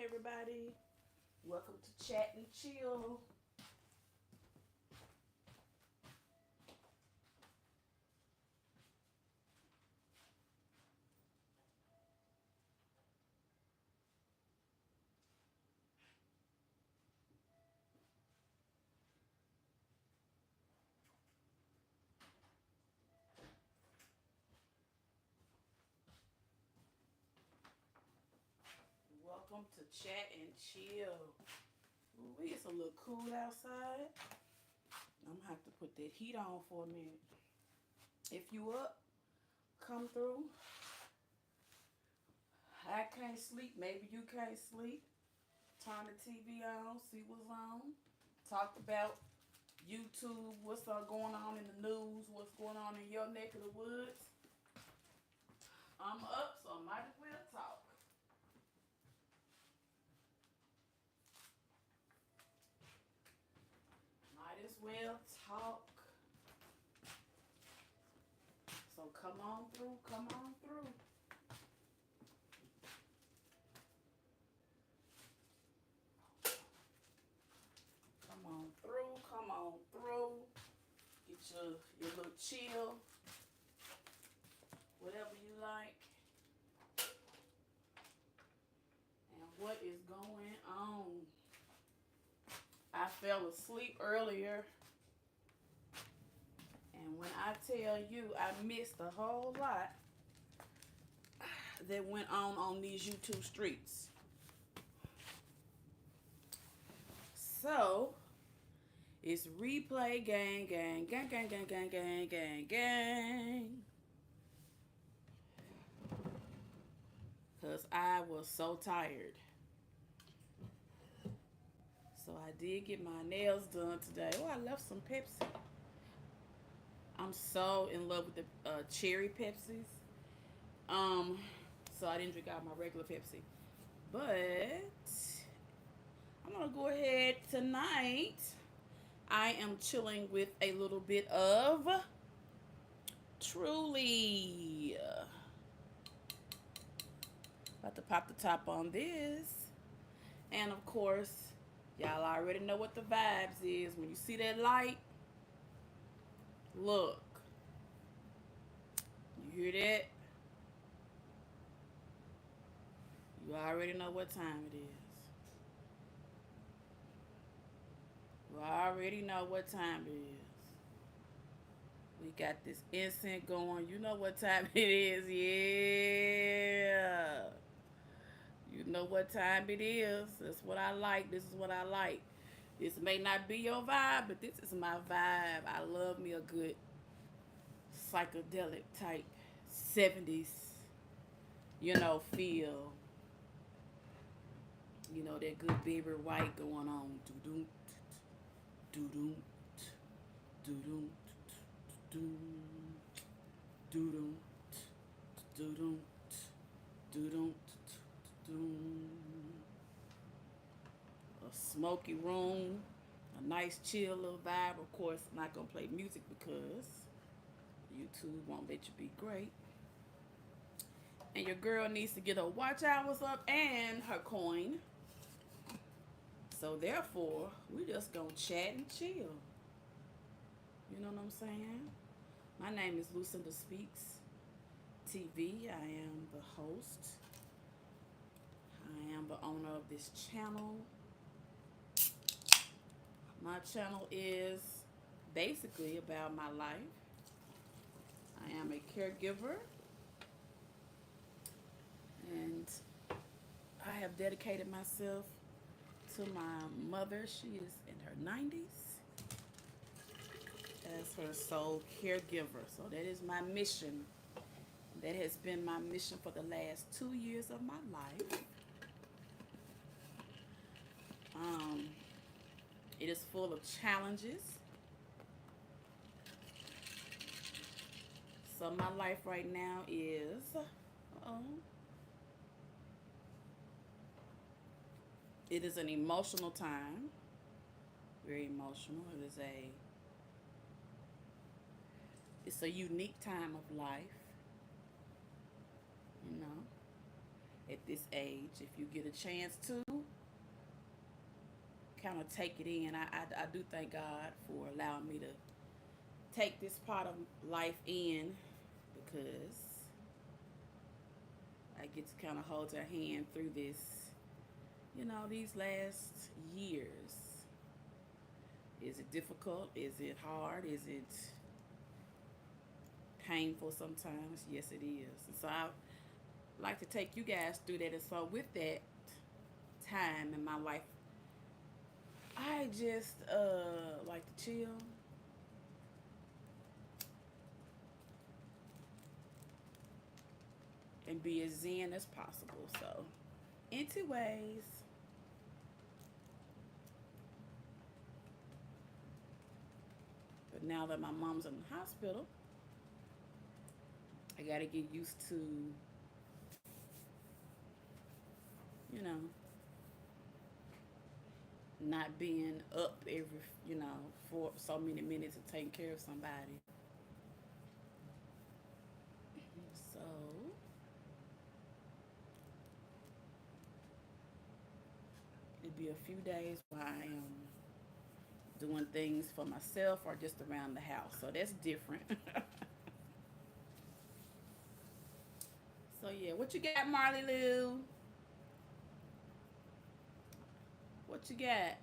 everybody? Welcome to Chat and Chill. Welcome to Chat and Chill. Ooh, it's a little cool outside. I'm gonna have to put that heat on for a minute. If you up, come through. I can't sleep. Maybe you can't sleep. Turn the TV on, see what's on. Talk about YouTube, what's going on in the news, what's going on in your neck of the woods. I'm up, so I might as well talk. Might as well talk. So come on through, come on through. Come on through, come on through. Get your little chill. Whatever you like. And what is going on? I fell asleep earlier. And when I tell you I missed a whole lot that went on these YouTube streets. So, it's replay gang, gang, gang, gang, gang, gang, gang, gang, gang. Because I was so tired. So I did get my nails done today. Oh, I left some Pepsi. I'm so in love with the cherry Pepsis. So I didn't drink out my regular Pepsi. But I'm going to go ahead tonight. I am chilling with a little bit of Truly. About to pop the top on this. And of course, y'all already know what the vibes is. When you see that light, look. You hear that? You already know what time it is. You already know what time it is. We got this incense going. You know what time it is. Yeah. You know what time it is. That's what I like. This is what I like. This may not be your vibe, but this is my vibe. I love me a good psychedelic type 70s, feel. That good baby white going on. Doo-doo, doo-doo, doo-doo, doo-doo, doo-doo, doo-doo, doo-doo. A smoky room, a nice chill little vibe. Of course, I'm not gonna play music because YouTube won't let you be great. And your girl needs to get her watch hours up and her coin. So therefore, we just gonna chat and chill. You know what I'm saying? My name is Lucinda Speaks TV. I am the host. I am the owner of this channel. My channel is basically about my life. I am a caregiver. And I have dedicated myself to my mother. She is in her 90s as her sole caregiver. So that is my mission. That has been my mission for the last 2 years of my life. It is full of challenges. So my life right now is, it is an emotional time. Very emotional. It's a unique time of life. at this age. If you get a chance to kind of take it in, I do thank God for allowing me to take this part of life in, because I get to kind of hold her hand through this, these last years. Is it difficult? Is it hard? Is it painful sometimes? Yes, it is. And so I like to take you guys through that. And so with that time in my life, I just like to chill. And be as zen as possible. So, anyways, but now that my mom's in the hospital, I gotta get used to, not being up every, for so many minutes and taking care of somebody. So, it'd be a few days where I am doing things for myself or just around the house. So that's different. So yeah, what you got, Marley Lou? What you got?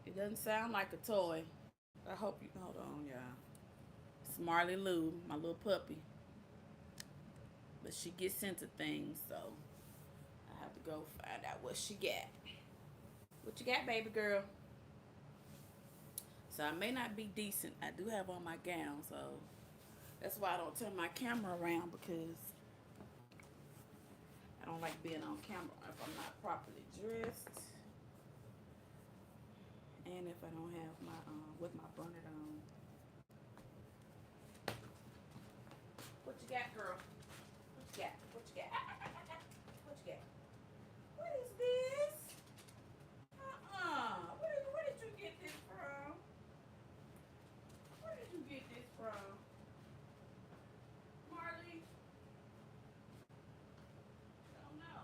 It doesn't sound like a toy. I hope you hold on, y'all. It's Marley Lou, my little puppy. But she gets into things, so I have to go find out what she got. What you got, baby girl? So I may not be decent. I do have on my gown, so that's why I don't turn my camera around, because I don't like being on camera if I'm not properly dressed. And if I don't have my, with my bonnet on. What you got, girl? What you got? What you got? What you got? What is this? Where did you get this from? Where did you get this from? Marley? I don't know.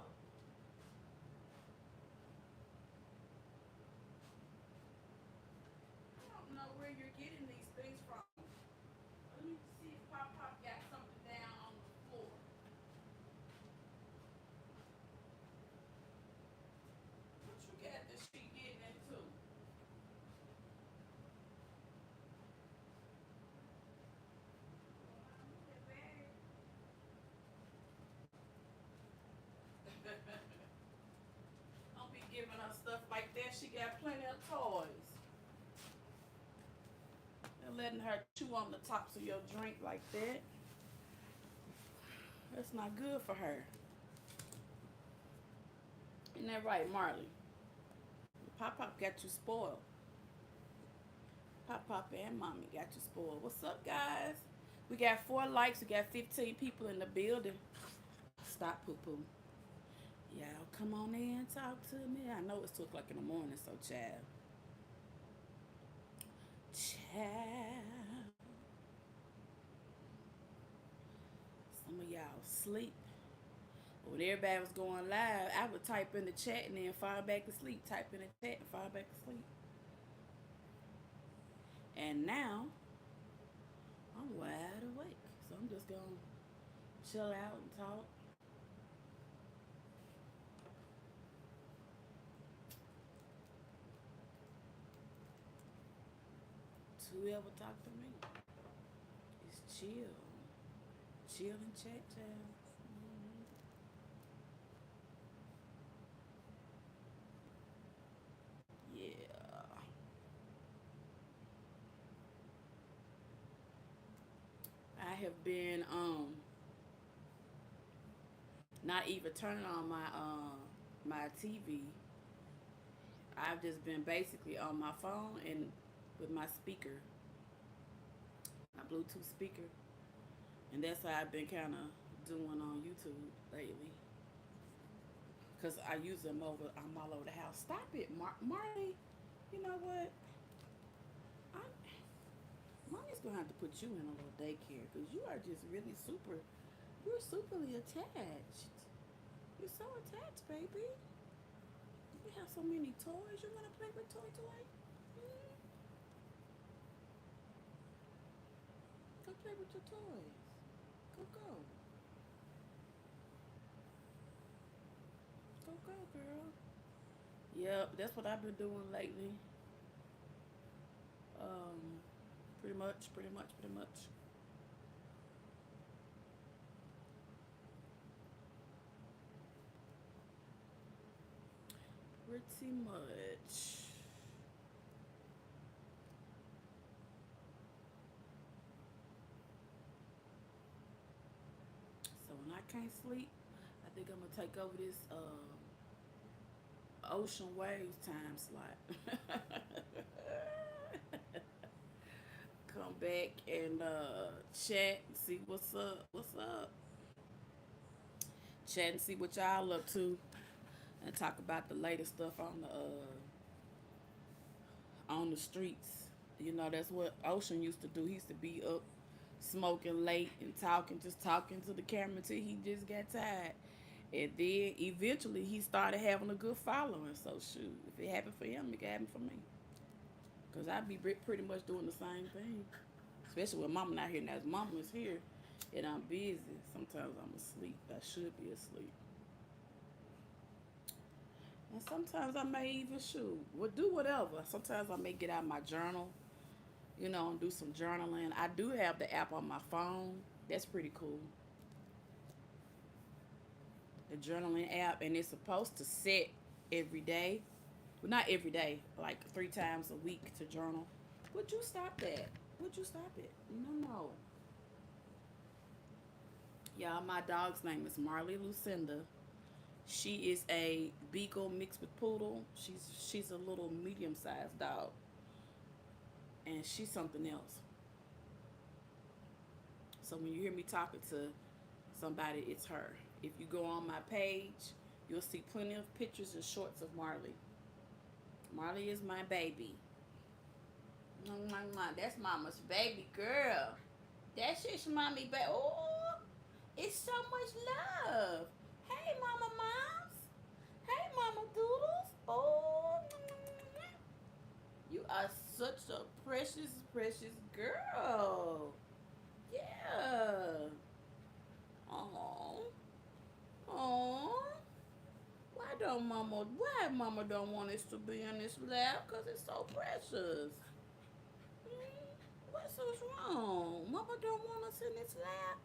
I don't know where you're getting these things from. Let me see if Pop Pop got something down on the floor. What you got that she getting into? Don't be giving her stuff like that. She got plenty of toys. And letting her chew on the tops of your drink like that. That's not good for her. Isn't that right, Marley? Pop Pop got you spoiled. Pop Pop and Mommy got you spoiled. What's up, guys? We got 4 likes. We got 15 people in the building. Stop poo-poo. Y'all come on in and talk to me. I know it's 2 o'clock in the morning, so child. Some of y'all sleep. When everybody was going live, I would type in the chat and then fall back to sleep. Type in the chat and fall back to sleep. And now, I'm wide awake. So I'm just going to chill out and talk. Whoever talk to me, it's chill. Chill and chat, child. Yeah. I have been not even turning on my TV. I've just been basically on my phone and with my speaker, my Bluetooth speaker, and that's how I've been kind of doing on YouTube lately. Cause I use them I'm all over the house. Stop it, Marley. You know what? Mommy's gonna have to put you in a little daycare, because you are just really you're superly attached. You're so attached, baby. You have so many toys. You want to play with toy? Mm. Go play with your toys. Go. Go, girl. Yep, that's what I've been doing lately. Um, pretty much. Pretty much. So when I can't sleep, I think I'm gonna take over this ocean waves time slot. Come back and chat and see what's up. What's up? Chat and see what y'all up to, and talk about the latest stuff on the streets. You know, that's what Ocean used to do. He used to be up smoking late and talking, just talking to the camera until he just got tired. And then eventually he started having a good following. So shoot, if it happened for him, it can happen for me. Cause I be pretty much doing the same thing. Especially when Mama not here now. As Mama is here, and I'm busy. Sometimes I'm asleep. I should be asleep. And sometimes I may even shoot. Well, do whatever. Sometimes I may get out my journal, and do some journaling. I do have the app on my phone. That's pretty cool. The journaling app, and it's supposed to set every day. Well, not every day, like 3 times a week to journal. Would you stop that? Would you stop it? No. Y'all, my dog's name is Marley Lucinda. She is a beagle mixed with poodle. She's a little medium sized dog, and she's something else. So when you hear me talking to somebody, it's her. If you go on my page, you'll see plenty of pictures and shorts of Marley. Marley is my baby. That's Mama's baby girl. That's just mommy baby. Oh, it's so much love. Hey, Mama Moms. Hey, Mama Doodles. Oh, you are such a precious girl. Yeah. Oh. Oh. Why Mama don't want us to be in this lab? Because it's so precious. What's so wrong? Mama don't want us in this lab.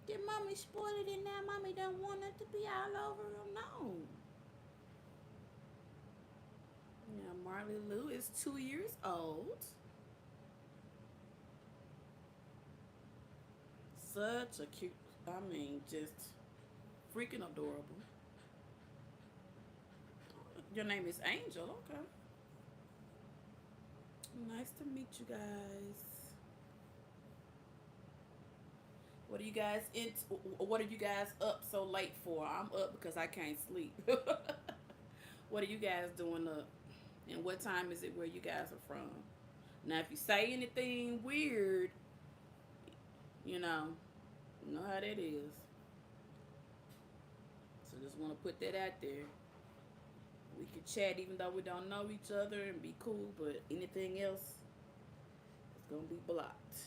Did Mommy spoil it and now Mommy don't want it to be all over him? No. Yeah, Marley Lou is 2 years old. Such a cute, just freaking adorable. Your name is Angel, okay. Nice to meet you guys. What are you guys up so late for? I'm up because I can't sleep. What are you guys doing up? And what time is it where you guys are from? Now, if you say anything weird, you know how that is. So just want to put that out there. We can chat even though we don't know each other and be cool, but anything else is going to be blocked.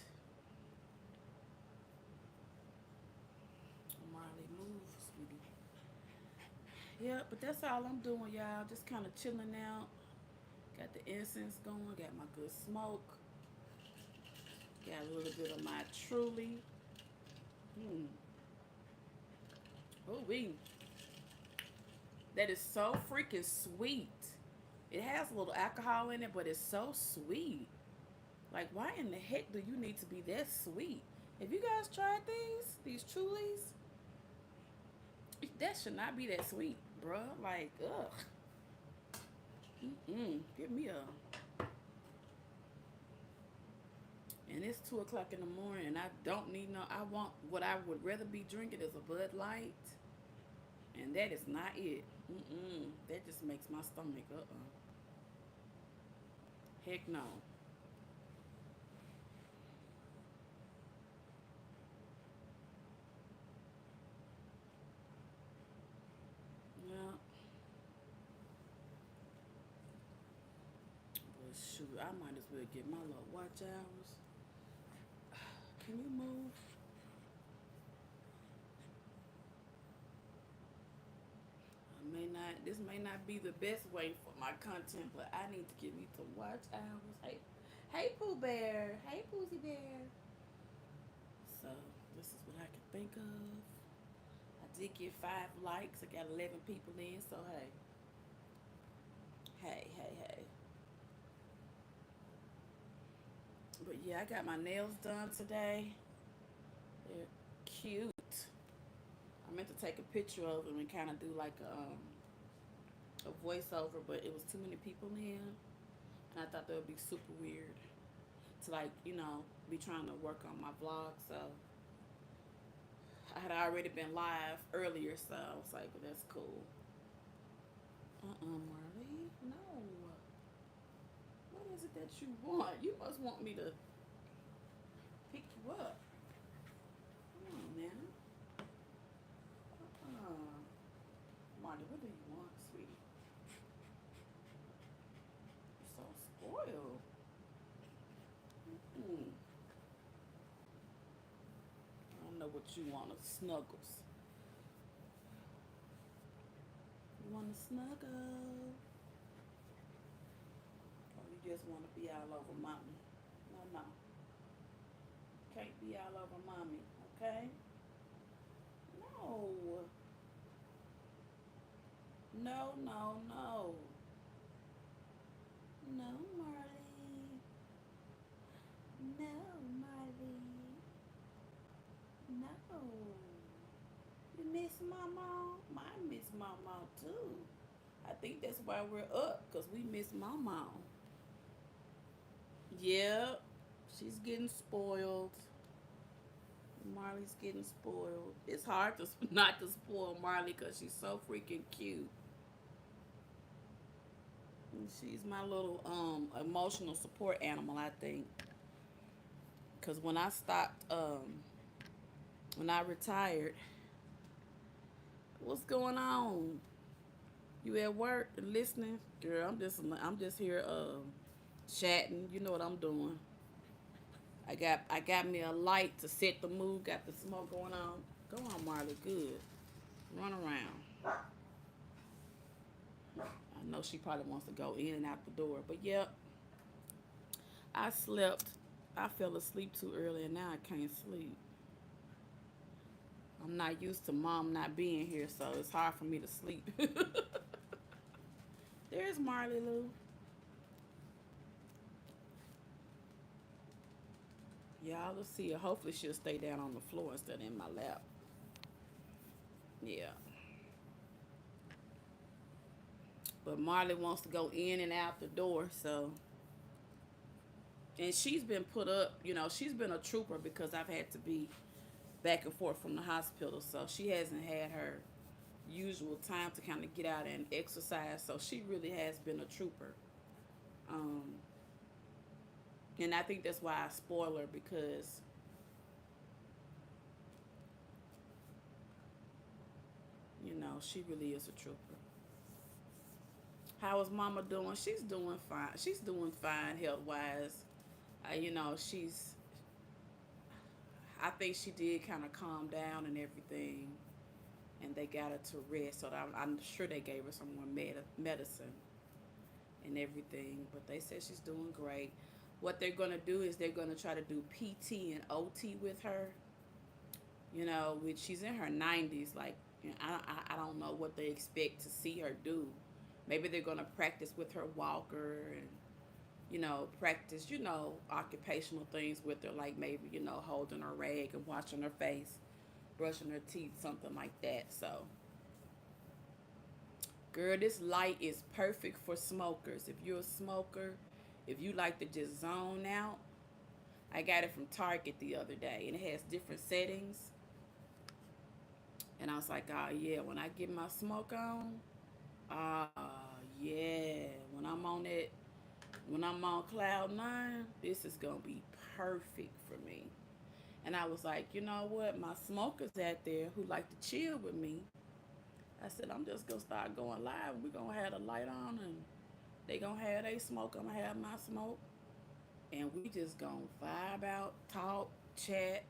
Marley, move, sweetie. Yeah, but that's all I'm doing, y'all. Just kind of chilling out. Got the incense going. Got my good smoke. Got a little bit of my Truly. Oh, that is so freaking sweet. It has a little alcohol in it, but it's so sweet. Like, why in the heck do you need to be that sweet? Have you guys tried these Trulies? That should not be that sweet, bruh. Like, ugh. Give me a. And it's 2 o'clock in the morning, and I don't need no. I want what I would rather be drinking is a Bud Light, and that is not it. That just makes my stomach. Heck no. Shoot, I might as well get my little watch hours. Can you move? This may not be the best way for my content, but I need to give me some watch hours. Hey, Pooh Bear. Hey, Poohsy Bear. So this is what I can think of. I did get 5 likes. I got 11 people in. So hey. But yeah, I got my nails done today. They're cute. I meant to take a picture of them and kind of do like a voiceover, but it was too many people in, and I thought that would be super weird to, like, be trying to work on my vlog. So I had already been live earlier, so I was like, well, that's cool. Marley, no. What is it that you want? You must want me to pick you up. Come on, man. Marley, what do you want, sweetie? You're so spoiled. I don't know what you want. Snuggles. You want to snuggle? Or you just want to be all over mommy? No. Can't be all over mommy, okay? No. No. No, Marley. No, Marley. No. You miss Mama? I miss Mama too. I think that's why we're up, because we miss Mama. Yep. She's getting spoiled. Marley's getting spoiled. It's hard to not to spoil Marley because she's so freaking cute. And she's my little emotional support animal, I think. Because when I stopped, when I retired, what's going on? You at work and listening? Girl, I'm just here chatting. You know what I'm doing. I got me a light to set the mood, got the smoke going on. Go on, Marley, good. Run around. I know she probably wants to go in and out the door, but yep. I slept. I fell asleep too early and now I can't sleep. I'm not used to mom not being here, so it's hard for me to sleep. There's Marley Lou. Y'all will see her. Hopefully she'll stay down on the floor instead of in my lap. Yeah. But Marley wants to go in and out the door, so. And she's been put up, she's been a trooper because I've had to be back and forth from the hospital. So she hasn't had her usual time to kind of get out and exercise. So she really has been a trooper. And I think that's why I spoil her, because she really is a trooper. How is Mama doing? She's doing fine. She's doing fine health-wise. I think she did kind of calm down and everything, and they got her to rest. So I'm sure they gave her some more medicine and everything. But they said she's doing great. What they're going to do is they're going to try to do PT and OT with her. Which she's in her 90s. Like, I don't know what they expect to see her do. Maybe they're going to practice with her walker and, practice, occupational things with her. Like maybe, holding her rag and washing her face, brushing her teeth, something like that. So, girl, this light is perfect for smokers. If you're a smoker, if you like to just zone out, I got it from Target the other day, and it has different settings. And I was like, oh, yeah, when I get my smoke on, yeah, when I'm on cloud 9, this is going to be perfect for me. And I was like, you know what? My smokers out there who like to chill with me, I said, I'm just going to start going live. We're going to have the light on and They gonna have they smoke, I'm gonna have my smoke. And we just gonna vibe out, talk, chat,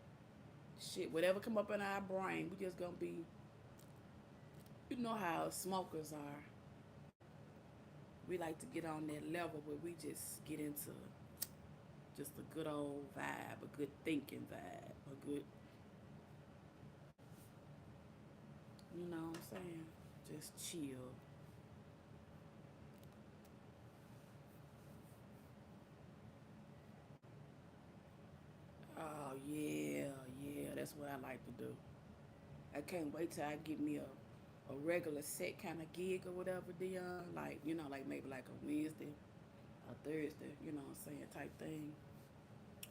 shit, whatever come up in our brain. We just gonna be, you know how smokers are. We like to get on that level where we just get into just a good old vibe, a good thinking vibe, a good, you know what I'm saying? Just chill. Oh yeah, yeah, that's what I like to do. I can't wait till I get me a regular set kind of gig or whatever, Dion. Like, you know, like maybe like a Wednesday or Thursday, you know what I'm saying, type thing.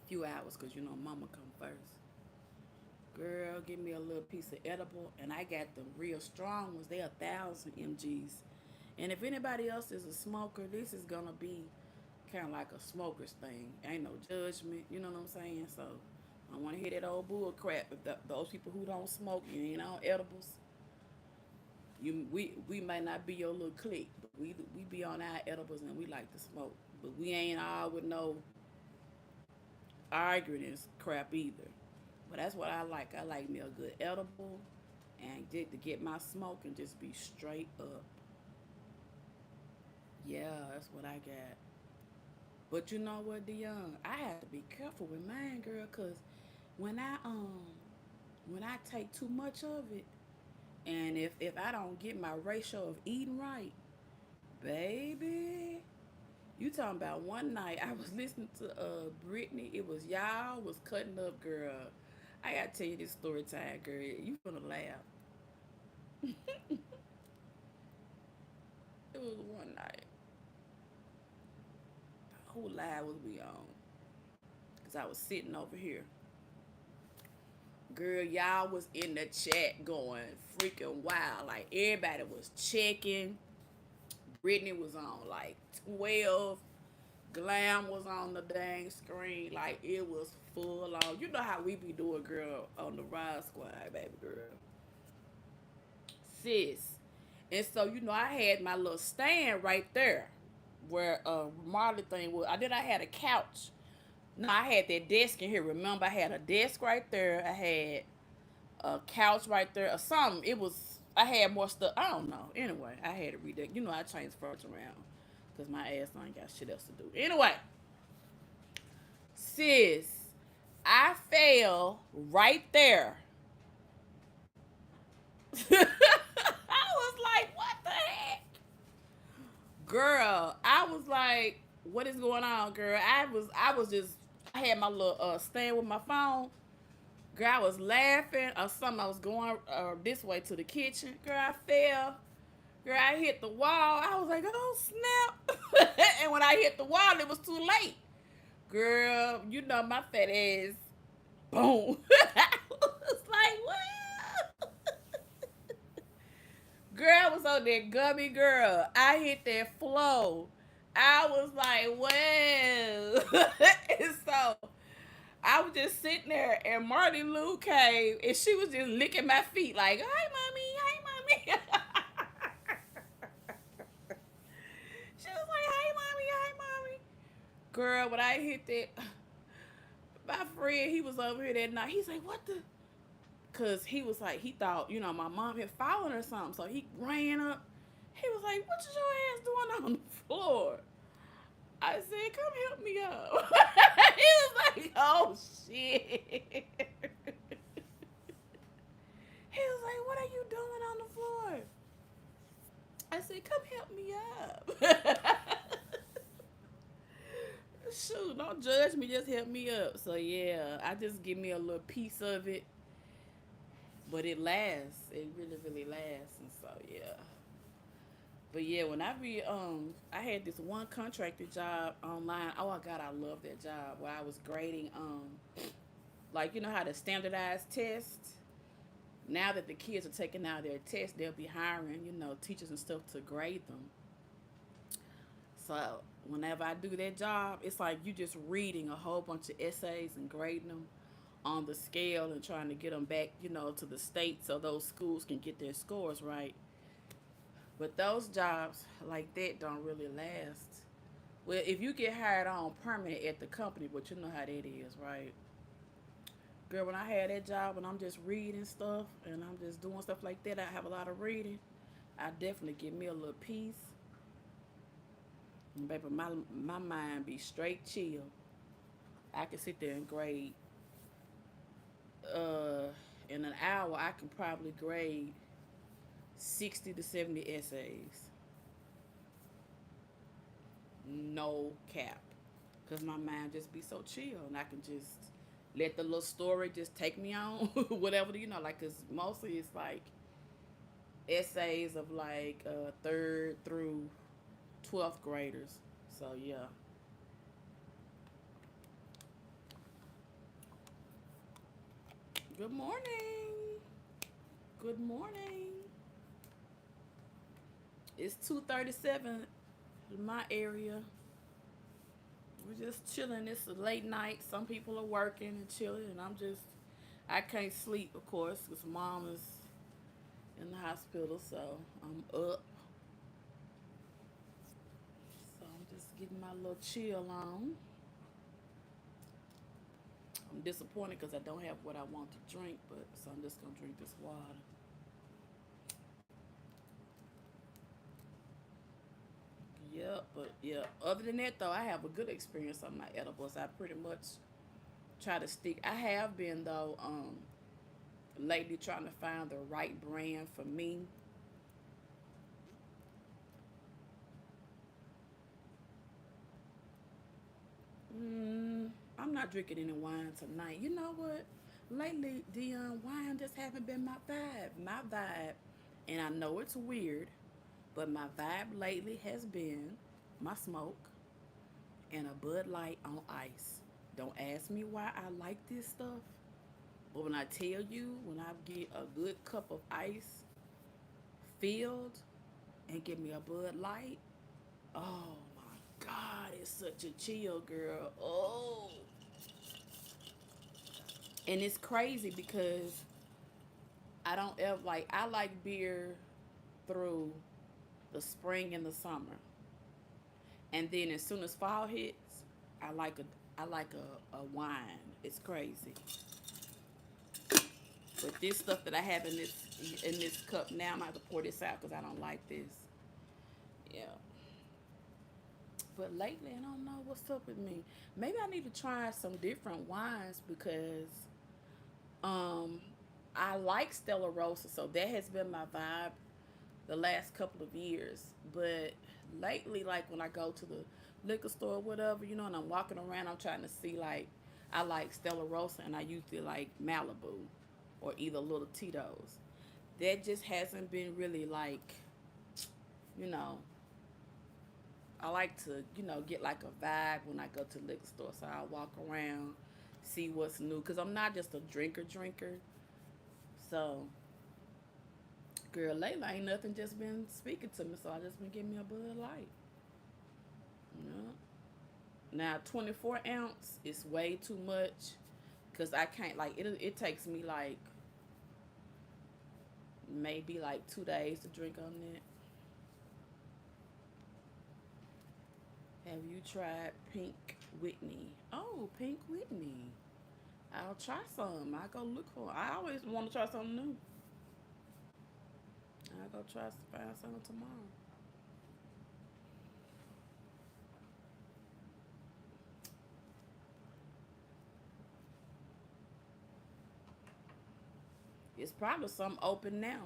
Few hours, because, you know, mama come first. Girl, give me a little piece of edible. And I got the real strong ones. They 1,000 mgs. And if anybody else is a smoker, this is going to be kind of like a smoker's thing. Ain't no judgment, you know what I'm saying? So I want to hear that old bull crap. If those people who don't smoke, you ain't on edibles, we might not be your little clique, but we be on our edibles and we like to smoke. But we ain't all with no arguing and crap either. But that's what I like. I like me a good edible and to get my smoke and just be straight up. Yeah, that's what I got. But you know what, Dion? I have to be careful with mine, girl, cause when I when I take too much of it, and if I don't get my ratio of eating right, baby, you talking about one night I was listening to Brittany. It was y'all was cutting up, girl. I gotta tell you this story time, girl. You gonna laugh. It was one night. Who live was we on? Cause I was sitting over here. Girl, y'all was in the chat going freaking wild. Like everybody was checking. Brittany was on like 12. Glam was on the dang screen. Like it was full on. You know how we be doing, girl, on the Ride Squad, baby girl. Sis. And so, you know, I had my little stand right there where Marley thing was. I had a couch. No, I had that desk in here. Remember, I had a desk right there. I had a couch right there or something. It was I had more stuff. I don't know. Anyway, I had to read that. You know, I changed furniture around because my ass ain't got shit else to do. Anyway, sis, I fell right there. I was like, what the heck? Girl, I was like, what is going on, girl? I was just I had my little stand with my phone. Girl, I was laughing or something. I was going this way to the kitchen. Girl, I fell. Girl, I hit the wall. I was like, oh snap. And when I hit the wall, it was too late. Girl, you know my fat ass. Boom. I was like, what? Girl, I was on that gummy, girl. I hit that flow. I was like, well. And so I was just sitting there, and Marty Lou came, and she was just licking my feet, like, "Hi, mommy, hi, mommy." She was like, "Hi, mommy, hi, mommy." Girl, when I hit that, my friend, he was over here that night. He's like, "What the?" Cause he was like, he thought, you know, my mom had fallen or something, so he ran up. He was like, "What is your ass doing on the floor?" I said, "Come help me up." He was like, "Oh shit." He was like, "What are you doing on the floor?" I said, "Come help me up." Shoot, don't judge me, just help me up. So yeah, I just give me a little piece of it, but it lasts. It really, really lasts, and so yeah. But yeah, when I had this one contracted job online. Oh my god, I love that job. Where I was grading like you know how to standardize tests. Now that the kids are taking out their tests, they'll be hiring, you know, teachers and stuff to grade them. So whenever I do that job, it's like you just reading a whole bunch of essays and grading them on the scale and trying to get them back, you know, to the state so those schools can get their scores right. But those jobs like that don't really last. Well, if you get hired on permanent at the company, but you know how that is, right? Girl, when I had that job and I'm just reading stuff and I'm just doing stuff like that, I have a lot of reading. I definitely give me a little peace. And baby, my mind be straight chill. I can sit there and grade uh in an hour I can probably grade 60 to 70 essays. No cap. Cause my mind just be so chill and I can just let the little story just take me on whatever like cause mostly it's like essays of like third through 12th graders. So yeah. Good morning. Good morning. It's 2:37 in my area. We're just chilling. It's a late night. Some people are working and chilling, and I can't sleep, of course, because mom is in the hospital, so I'm up. So I'm just getting my little chill on. I'm disappointed because I don't have what I want to drink, but so I'm just gonna drink this water. Yeah, but yeah. Other than that, though, I have a good experience on my edibles. I pretty much try to stick. I have been though, lately trying to find the right brand for me. Mm, I'm not drinking any wine tonight. You know what? Lately, Dion, wine just haven't been my vibe. My vibe, and I know it's weird, but my vibe lately has been my smoke and a Bud Light on ice. Don't ask me why I like this stuff, but when I tell you, when I get a good cup of ice filled and give me a Bud Light, oh my God, it's such a chill, girl. Oh, and it's crazy because I don't ever I like beer through the spring and the summer, and then as soon as fall hits, I like a wine. It's crazy. But this stuff that I have in this cup now, I'm gonna have to pour this out because I don't like this. Yeah. But lately, I don't know what's up with me. Maybe I need to try some different wines because um I like Stella Rosa, so that has been my vibe the last couple of years. But lately, like when I go to the liquor store or whatever, and I'm walking around, I'm trying to see like I like Stella Rosa and I usually like Malibu or either Little Tito's. That just hasn't been really like, you know, I like to, get like a vibe when I go to the liquor store. So I walk around, see what's new. Because I'm not just a drinker. So, girl, lately ain't nothing just been speaking to me. So I just been getting me a Bud Light. You know? Now, 24 ounce is way too much. Because I can't, like, it takes me like maybe like 2 days to drink on that. Have you tried Pink Whitney? Oh, Pink Whitney. I'll try some. I'll go look for it. I always want to try something new. I'll go try to find something tomorrow. It's probably some open now.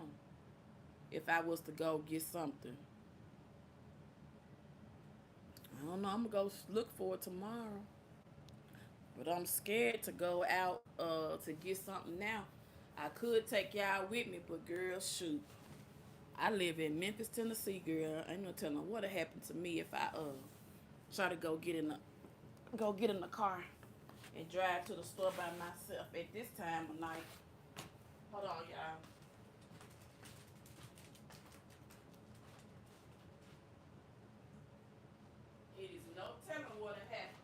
If I was to go get something. I don't know. I'm going to go look for it tomorrow. But I'm scared to go out to get something now. I could take y'all with me, but girl, shoot. I live in Memphis, Tennessee, girl. I ain't no telling what'll happen to me if I try to go get in the car and drive to the store by myself at this time of night. Hold on, y'all. It is no telling what'll happen.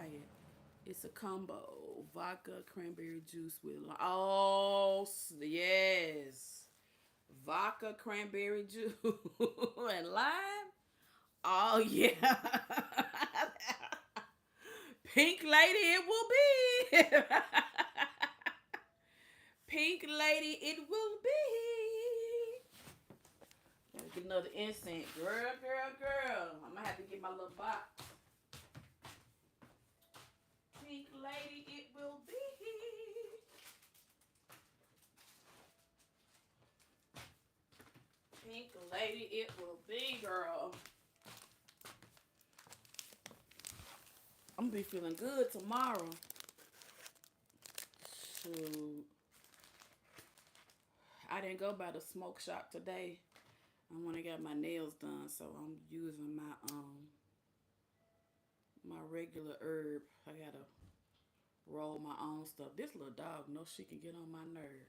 try it. It's a combo. Vodka, cranberry juice with oh, yes. Vodka, cranberry juice, and lime. Oh, yeah. Pink lady, it will be. Pink lady, it will be. Gotta get another incense. Girl. I'm gonna have to get my little box. Pink lady, it will be. Pink lady, it will be, girl. I'm gonna be feeling good tomorrow. Shoot. I didn't go by the smoke shop today. I want to get my nails done, so I'm using my regular herb. I gotta roll my own stuff. This little dog knows she can get on my nerve.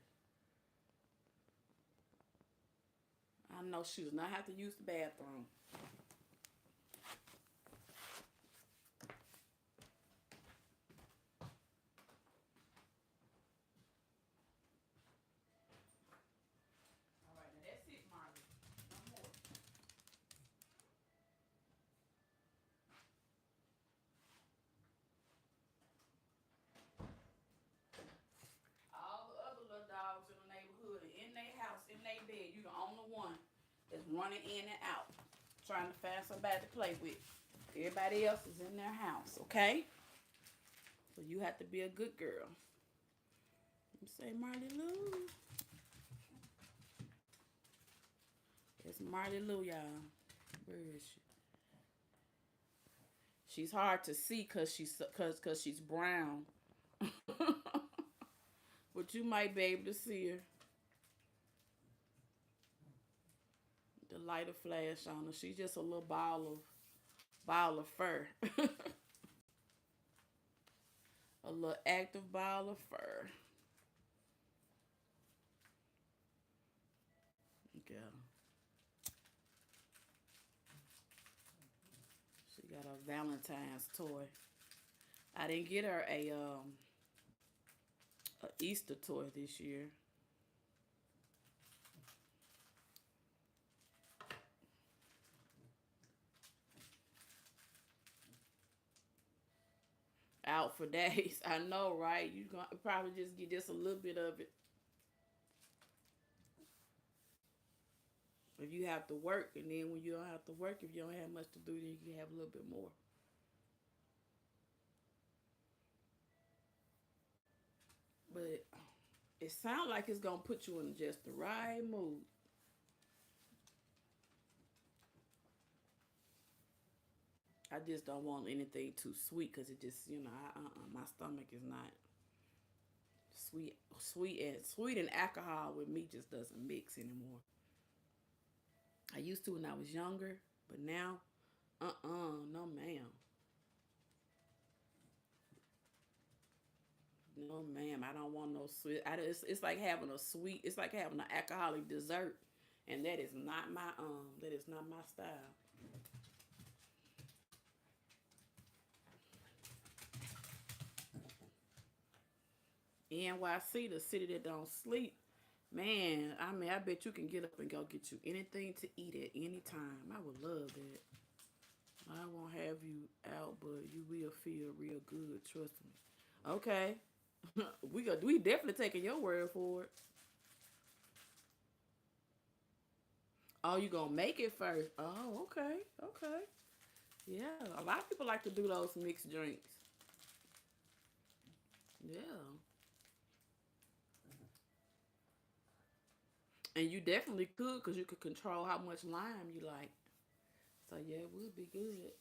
I know she does not have to use the bathroom. All right, now that's it, Marley. No more. All the other little dogs in the neighborhood are in their house, in their bed. You the only one that's running in and out, trying to find somebody to play with. Everybody else is in their house, okay? So you have to be a good girl. You say Marley Lou. It's Marley Lou, y'all. Where is she? She's hard to see cause she's brown. But you might be able to see her. The lighter flash on her. She's just a little ball of fur. A little active ball of fur. Okay. She got a Valentine's toy. I didn't get her a Easter toy this year. Out for days. I know, right? You gonna probably just get just a little bit of it. If you have to work, and then when you don't have to work, if you don't have much to do, then you can have a little bit more. But it sounds like it's gonna put you in just the right mood. I just don't want anything too sweet because it just, my stomach is not sweet. Sweet and alcohol with me just doesn't mix anymore. I used to when I was younger, but now, no ma'am. No ma'am, I don't want no sweet. It's like having a sweet. It's like having an alcoholic dessert, and that is not my style. NYC, the city that don't sleep. Man, I mean, I bet you can get up and go get you anything to eat at any time. I would love that. I won't have you out, but you will feel real good. Trust me. Okay, we definitely taking your word for it. Oh, you gonna make it first? Oh, okay, okay. Yeah, a lot of people like to do those mixed drinks. Yeah, and you definitely could because you could control how much lime you like. So yeah, it would be good.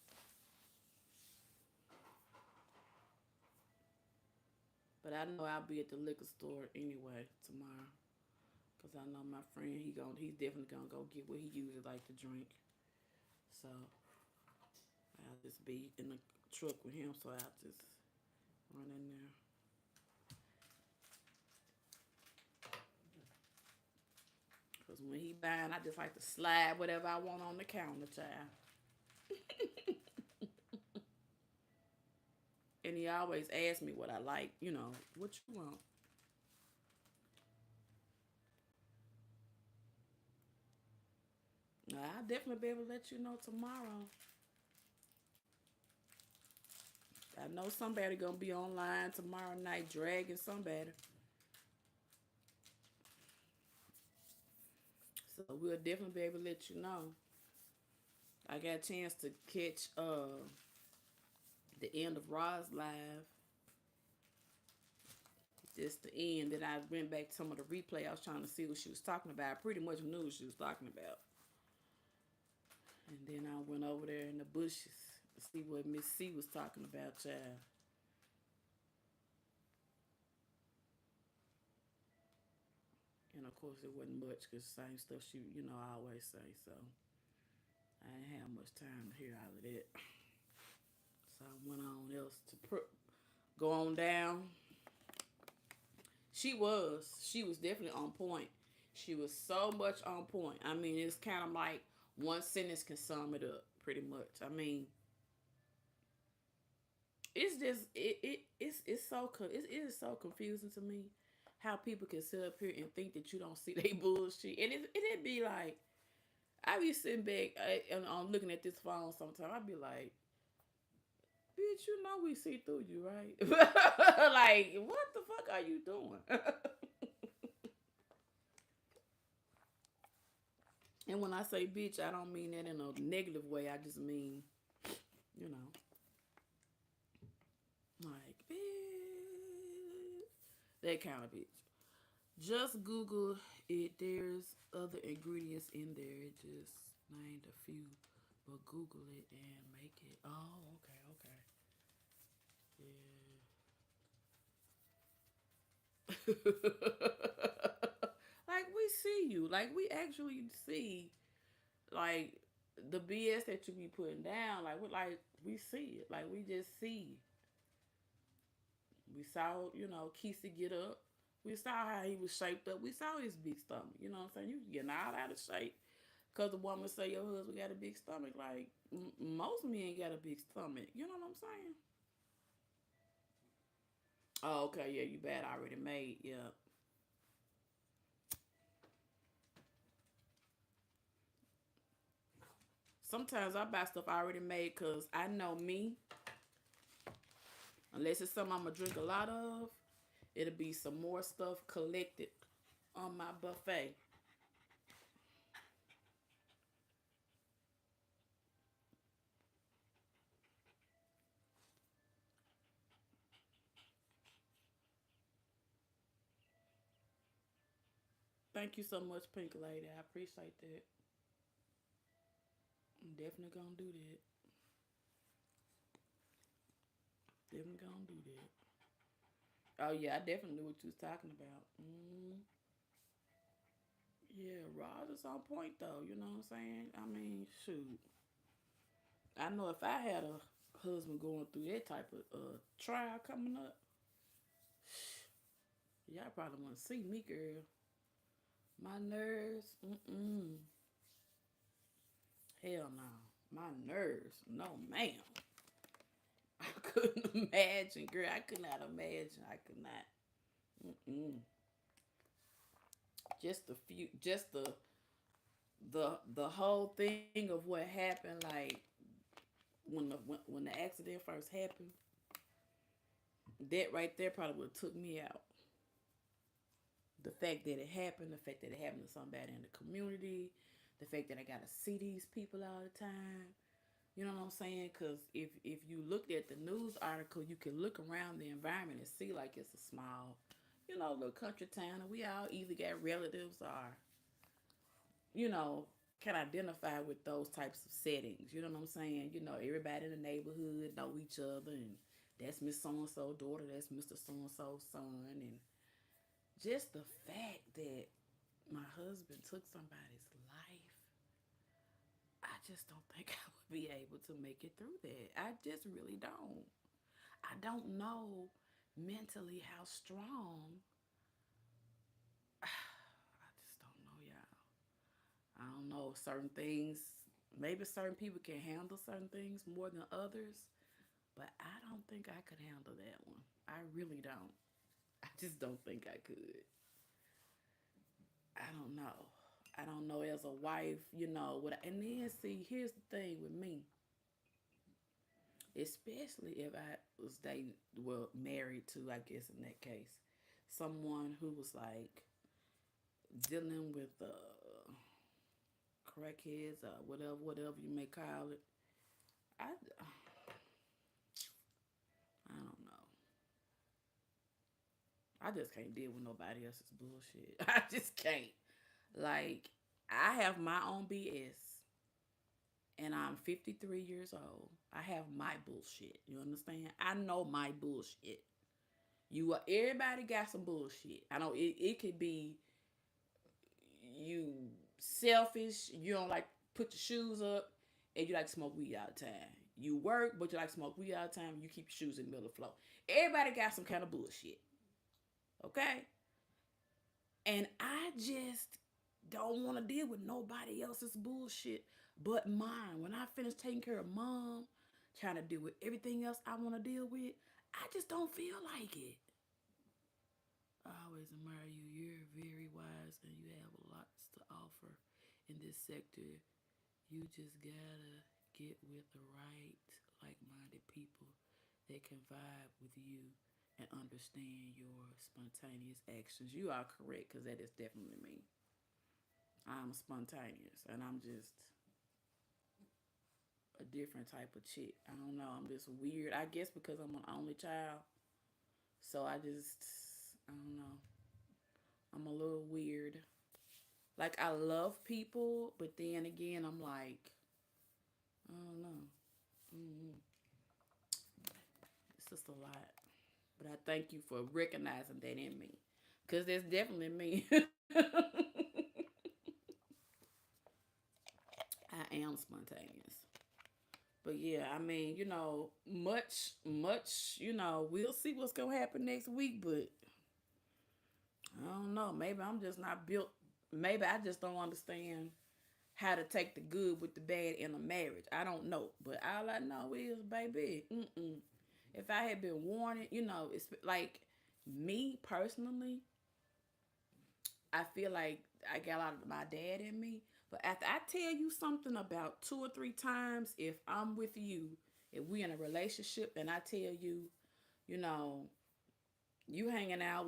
But I know I'll be at the liquor store anyway tomorrow. Cause I know my friend he's definitely gonna go get what he usually like to drink. So I'll just be in the truck with him. So I'll just run in there. Cause when he buying, I just like to slide whatever I want on the counter, child. he always asks me what I like, what you want. I'll definitely be able to let you know tomorrow. I know somebody gonna be online tomorrow night dragging somebody. So we'll definitely be able to let you know. I got a chance to catch the end of Rod's live. Just the end that I went back to some of the replay. I was trying to see what she was talking about. I pretty much knew what she was talking about. And then I went over there in the bushes to see what Miss C was talking about, child. And of course, it wasn't much because same stuff she, I always say. So I didn't have much time to hear all of that. So I went on else to go on down. She was definitely on point. She was so much on point. I mean, it's kind of like one sentence can sum it up pretty much. I mean, it's just it's so it is so confusing to me how people can sit up here and think that you don't see they bullshit, and it'd be like I be sitting back and I'm looking at this phone sometimes. I'd be like, bitch, you know we see through you, right? Like, what the fuck are you doing? And when I say bitch, I don't mean that in a negative way. I just mean, you know, like, bitch. That kind of bitch. Just Google it. There's other ingredients in there. It just named a few. But Google it and make it. Oh, okay, okay. Yeah. Like, we see you. Like, we actually see, like, the BS that you be putting down. We see it. Like, we just see. We saw, Kesey get up. We saw how he was shaped up. We saw his big stomach. You know what I'm saying? You getting all out of shape. Because the woman say your husband got a big stomach. Like, most men got a big stomach. You know what I'm saying? Oh, okay. Yeah, you bad already made. Yeah. Sometimes I buy stuff already made because I know me. Unless it's something I'm going to drink a lot of, it'll be some more stuff collected on my buffet. Thank you so much, Pink Lady. I appreciate that. I'm definitely gonna do that. Definitely gonna do that. Oh yeah, I definitely knew what you was talking about. Yeah, Roz is on point though. You know what I'm saying? I mean, shoot. I know if I had a husband going through that type of trial coming up, y'all probably want to see me, girl. My nerves, hell no. My nerves, no ma'am. I couldn't imagine, girl. I could not imagine. I could not. Mm-mm. Just the whole thing of what happened, like when the accident first happened, that right there probably would have took me out. The fact that it happened, the fact that it happened to somebody in the community, the fact that I got to see these people all the time. You know what I'm saying? Because if you looked at the news article, you can look around the environment and see like it's a small, little country town, and we all either got relatives or, you know, can identify with those types of settings. You know what I'm saying? Everybody in the neighborhood know each other, and that's Miss So and So daughter, that's Mr. So and So's son, and just the fact that my husband took somebody's life, I just don't think I would be able to make it through that. I just really don't. I don't know mentally how strong. I just don't know, y'all. I don't know certain things. Maybe certain people can handle certain things more than others. But I don't think I could handle that one. I really don't. I just don't think I could. I don't know. I don't know as a wife, what. And then see, here's the thing with me, especially if I was dating, well, married to, I guess in that case, someone who was like dealing with crackheads or whatever you may call it. I don't know. I just can't deal with nobody else's bullshit. I just can't. Like, I have my own BS, and I'm 53 years old. I have my bullshit. You understand? I know my bullshit. Everybody got some bullshit. I know it could be you selfish. You don't like put your shoes up, and you like to smoke weed all the time. You work, but you like to smoke weed all the time. And you keep your shoes in the middle of the floor. Everybody got some kind of bullshit. Okay, and I just don't want to deal with nobody else's bullshit but mine. When I finish taking care of mom, trying to deal with everything else I want to deal with, I just don't feel like it. I always admire you. You're very wise and you have lots to offer in this sector. You just gotta get with the right, like minded people that can vibe with you and understand your spontaneous actions. You are correct because that is definitely me. I'm spontaneous and I'm just a different type of chick. I don't know. I'm just weird. I guess because I'm an only child. So I don't know. I'm a little weird. Like, I love people, but then again, I'm like, I don't know. Mm-hmm. It's just a lot. But I thank you for recognizing that in me. Because that's definitely me. I am spontaneous. But yeah, I mean, much, we'll see what's going to happen next week. But I don't know. Maybe I'm just not built. Maybe I just don't understand how to take the good with the bad in a marriage. I don't know. But all I know is, baby, if I had been warned, it's like me personally, I feel like I got a lot of my dad in me. But after I tell you something about 2 or 3 times, if I'm with you, if we in a relationship and I tell you, you know, you hanging out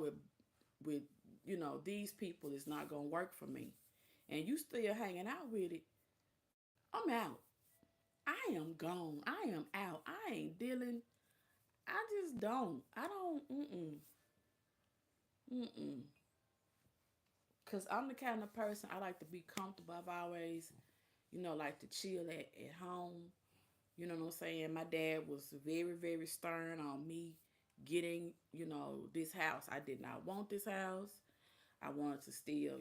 with these people is not gonna work for me. And you still hanging out with it, I'm out. I am gone. I am out. I ain't dealing. I just don't. I don't mm-mm. Cause I'm the kind of person I like to be comfortable. I've always, like to chill at home. You know what I'm saying? My dad was very, very stern on me getting, this house. I did not want this house. I wanted to still,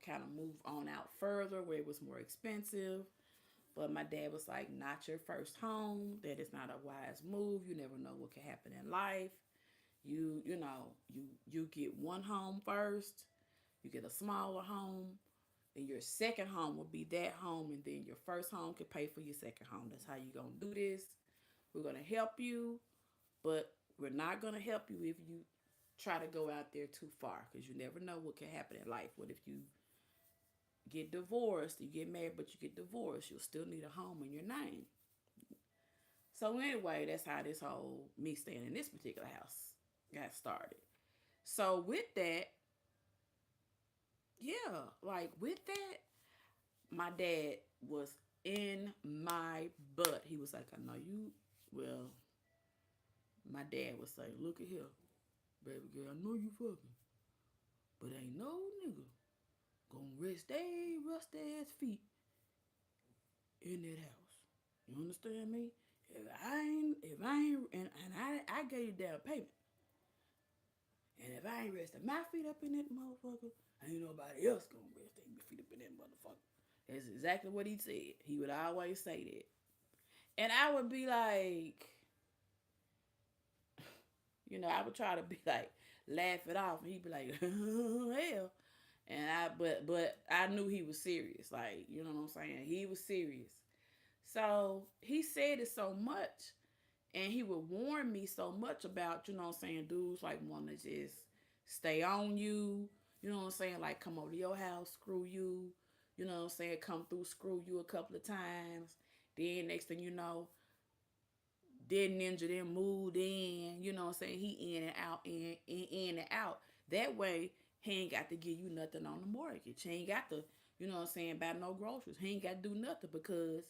kind of move on out further where it was more expensive. But my dad was like, not your first home. That is not a wise move. You never know what can happen in life. You get one home first. You get a smaller home. Then your second home will be that home, and then your first home can pay for your second home. That's how you're gonna do this. We're gonna help you, but we're not gonna help you if you try to go out there too far, because you never know what can happen in life. What if you get divorced, you get married, but you get divorced? You'll still need a home in your name. So anyway, that's how this whole me staying in this particular house got started. So with that, yeah, like with that, my dad was in my butt. He was like, I know you. Well, my dad would say, look at here, baby girl, I know you fucking, but ain't no nigga gonna rest they rusty ass feet in that house. You understand me? And I gave you down payment. And if I ain't resting my feet up in that motherfucker, ain't nobody else gonna rest their feet up in that motherfucker. That's exactly what he said. He would always say that. And I would be like, I would try to be like, laugh it off. And he'd be like, hell. But I knew he was serious. Like, you know what I'm saying? He was serious. So he said it so much. And he would warn me so much about, you know what I'm saying, dudes like want to just stay on you, you know what I'm saying, like come over to your house, screw you, you know what I'm saying, come through, screw you a couple of times. Then next thing you know, then ninja then moved in, you know what I'm saying, he in and out, in and out. That way, he ain't got to give you nothing on the mortgage. He ain't got to, you know what I'm saying, buy no groceries. He ain't got to do nothing because,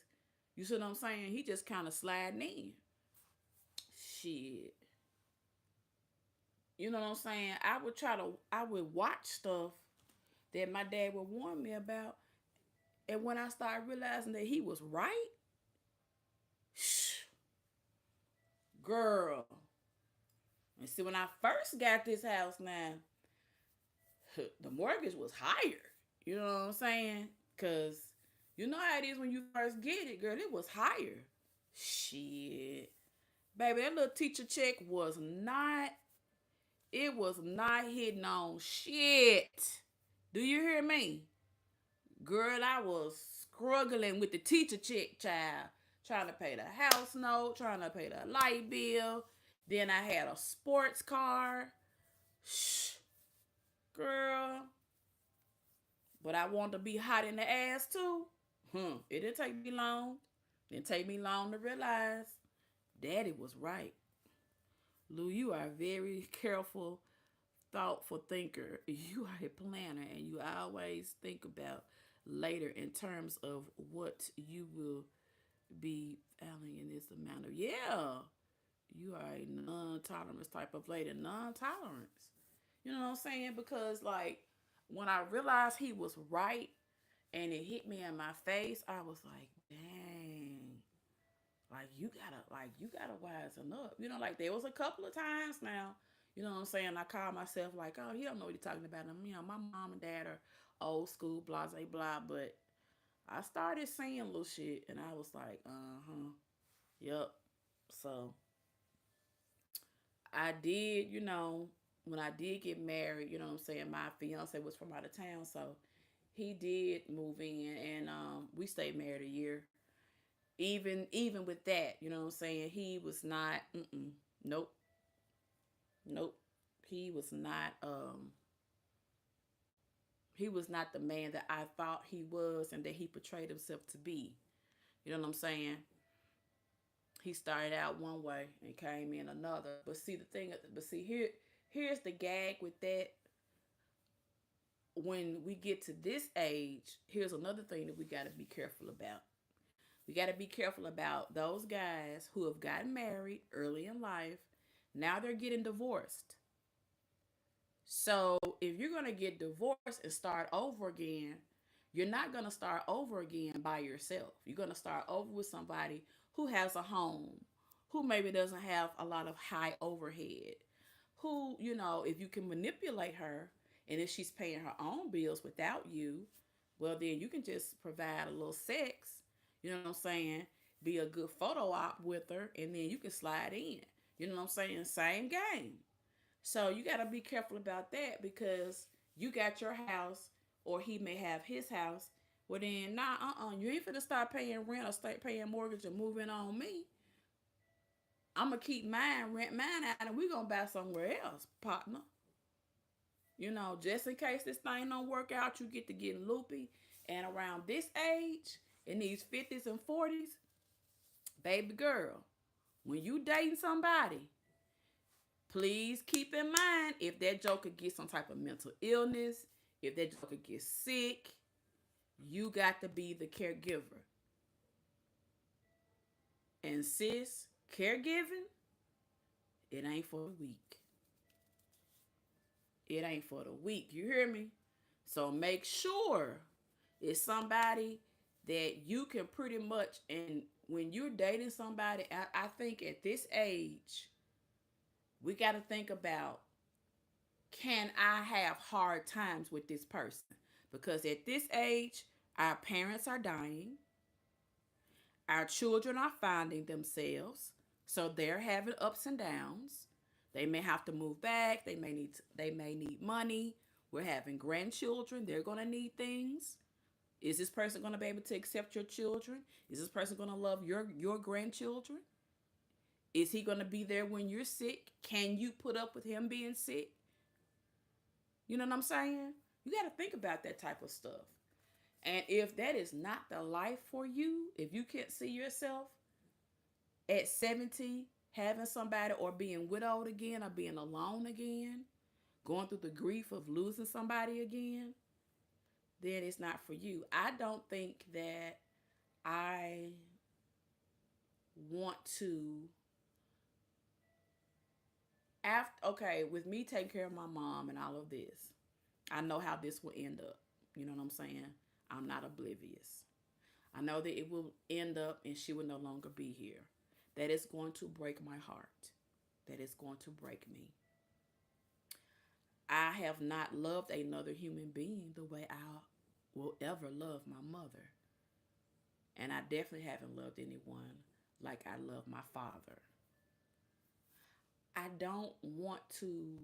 you see what I'm saying, he just kind of sliding in. Shit. You know what I'm saying? I would watch stuff that my dad would warn me about. And when I started realizing that he was right, girl. And see, when I first got this house now, the mortgage was higher. You know what I'm saying? Because you know how it is when you first get it, girl. It was higher. Shit. Baby, that little teacher check was not hitting on shit. Do you hear me? Girl, I was struggling with the teacher check, child. Trying to pay the house note, trying to pay the light bill. Then I had a sports car. Shh, girl. But I wanted to be hot in the ass too. It didn't take me long. It didn't take me long to realize Daddy was right. Lou, you are a very careful, thoughtful thinker. You are a planner and you always think about later in terms of what you will be failing in this amount of. Yeah, you are a non-tolerance type of lady. Non-tolerance. You know what I'm saying? Because like when I realized he was right and it hit me in my face, I was like, dang. Like you gotta wisen up. You know, like there was a couple of times now, you know what I'm saying, I call myself like, oh, he don't know what he's talking about. You know, my mom and dad are old school, blah blah blah, but I started seeing little shit and I was like, uh-huh. Yep. So I did, you know, when I did get married, you know what I'm saying, my fiance was from out of town, so he did move in and we stayed married a year. Even with that, you know what I'm saying, he was not nope, nope. He was not he was not the man that I thought he was and that he portrayed himself to be. You know what I'm saying? He started out one way and came in another. But see here's the gag with that. When we get to this age, here's another thing that we got to be careful about. We got to be careful about those guys who have gotten married early in life. Now they're getting divorced. So if you're going to get divorced and start over again, you're not going to start over again by yourself. You're going to start over with somebody who has a home, who maybe doesn't have a lot of high overhead, who, you know, if you can manipulate her and if she's paying her own bills without you, well, then you can just provide a little sex, you know what I'm saying? Be a good photo op with her, and then you can slide in. You know what I'm saying? Same game. So you got to be careful about that because you got your house or he may have his house. Well, then, nah, you ain't finna start paying rent or start paying mortgage and moving on me. I'm going to keep mine, rent mine out, and we going to buy somewhere else, partner. You know, just in case this thing don't work out, you get to get loopy. And around this age, in these 50s and 40s, baby girl, when you dating somebody, please keep in mind if that joker gets some type of mental illness, if that joker gets sick, you got to be the caregiver. And sis, caregiving, it ain't for the weak. It ain't for the weak. You hear me? So make sure it's somebody that you can pretty much, and when you're dating somebody, I think at this age, we got to think about, can I have hard times with this person? Because at this age, our parents are dying, our children are finding themselves, so they're having ups and downs. They may have to move back. They may need money. We're having grandchildren. They're gonna need things. Is this person gonna be able to accept your children? Is this person gonna love your grandchildren? Is he going to be there when you're sick? Can you put up with him being sick? You know what I'm saying? You got to think about that type of stuff. And if that is not the life for you, if you can't see yourself at 70 having somebody or being widowed again or being alone again, going through the grief of losing somebody again, then it's not for you. I don't think that I want to after okay, with me taking care of my mom and all of this, I know how this will end up. You know what I'm saying? I'm not oblivious. I know that it will end up and she will no longer be here. That is going to break my heart. That is going to break me. I have not loved another human being the way I will ever love my mother. And I definitely haven't loved anyone like I love my father. I don't want to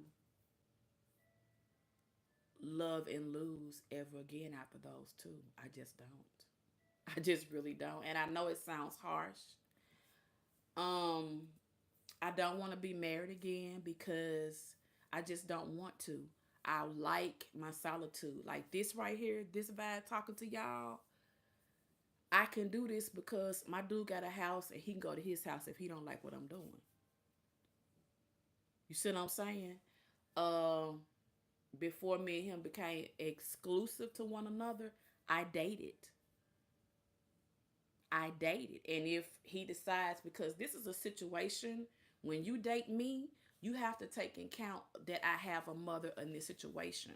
love and lose ever again after those two. I just don't. I just really don't. And I know it sounds harsh. Um, I don't want to be married again because I just don't want to. I like my solitude. Like this right here, this vibe talking to y'all. I can do this because my dude got a house and he can go to his house if he don't like what I'm doing. You see what I'm saying? Um, Before me and him became exclusive to one another, I dated. I dated. And if he decides, because this is a situation, when you date me, you have to take in account that I have a mother in this situation.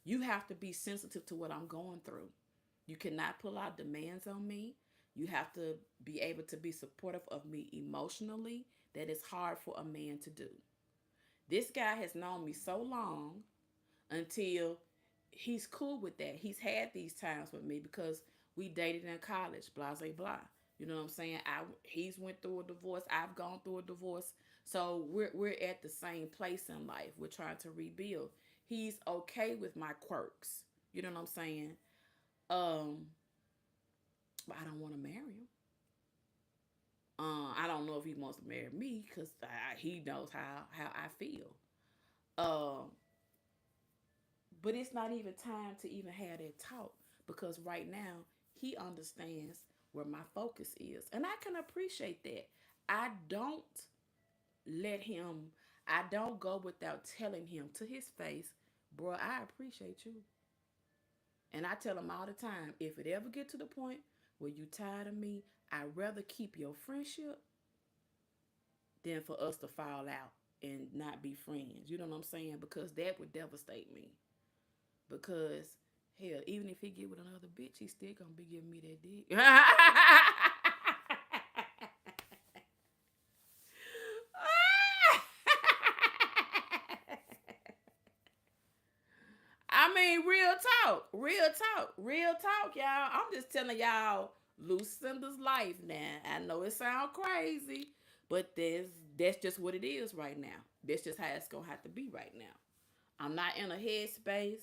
You have to be sensitive to what I'm going through. You cannot pull out demands on me. You have to be able to be supportive of me emotionally. That is hard for a man to do. This guy has known me so long until he's cool with that. He's had these times with me because we dated in college, blah, blah, blah. You know what I'm saying? He's went through a divorce. I've gone through a divorce. So we're at the same place in life. We're trying to rebuild. He's okay with my quirks. You know what I'm saying? Um, but I don't want to marry him. I don't know if he wants to marry me because he knows how I feel. Um, But it's not even time to even have that talk because right now he understands where my focus is. And I can appreciate that. I don't let him, I don't go without telling him to his face, bro, I appreciate you. And I tell him all the time, if it ever get to the point where you tired of me, I'd rather keep your friendship than for us to fall out and not be friends. You know what I'm saying? Because that would devastate me. Because hell, even if he get with another bitch, he still gonna be giving me that dick. I mean, real talk, y'all. I'm just telling y'all Lucinda's life now. I know it sounds crazy, but that's just what it is right now. That's just how it's gonna have to be right now. I'm not in a headspace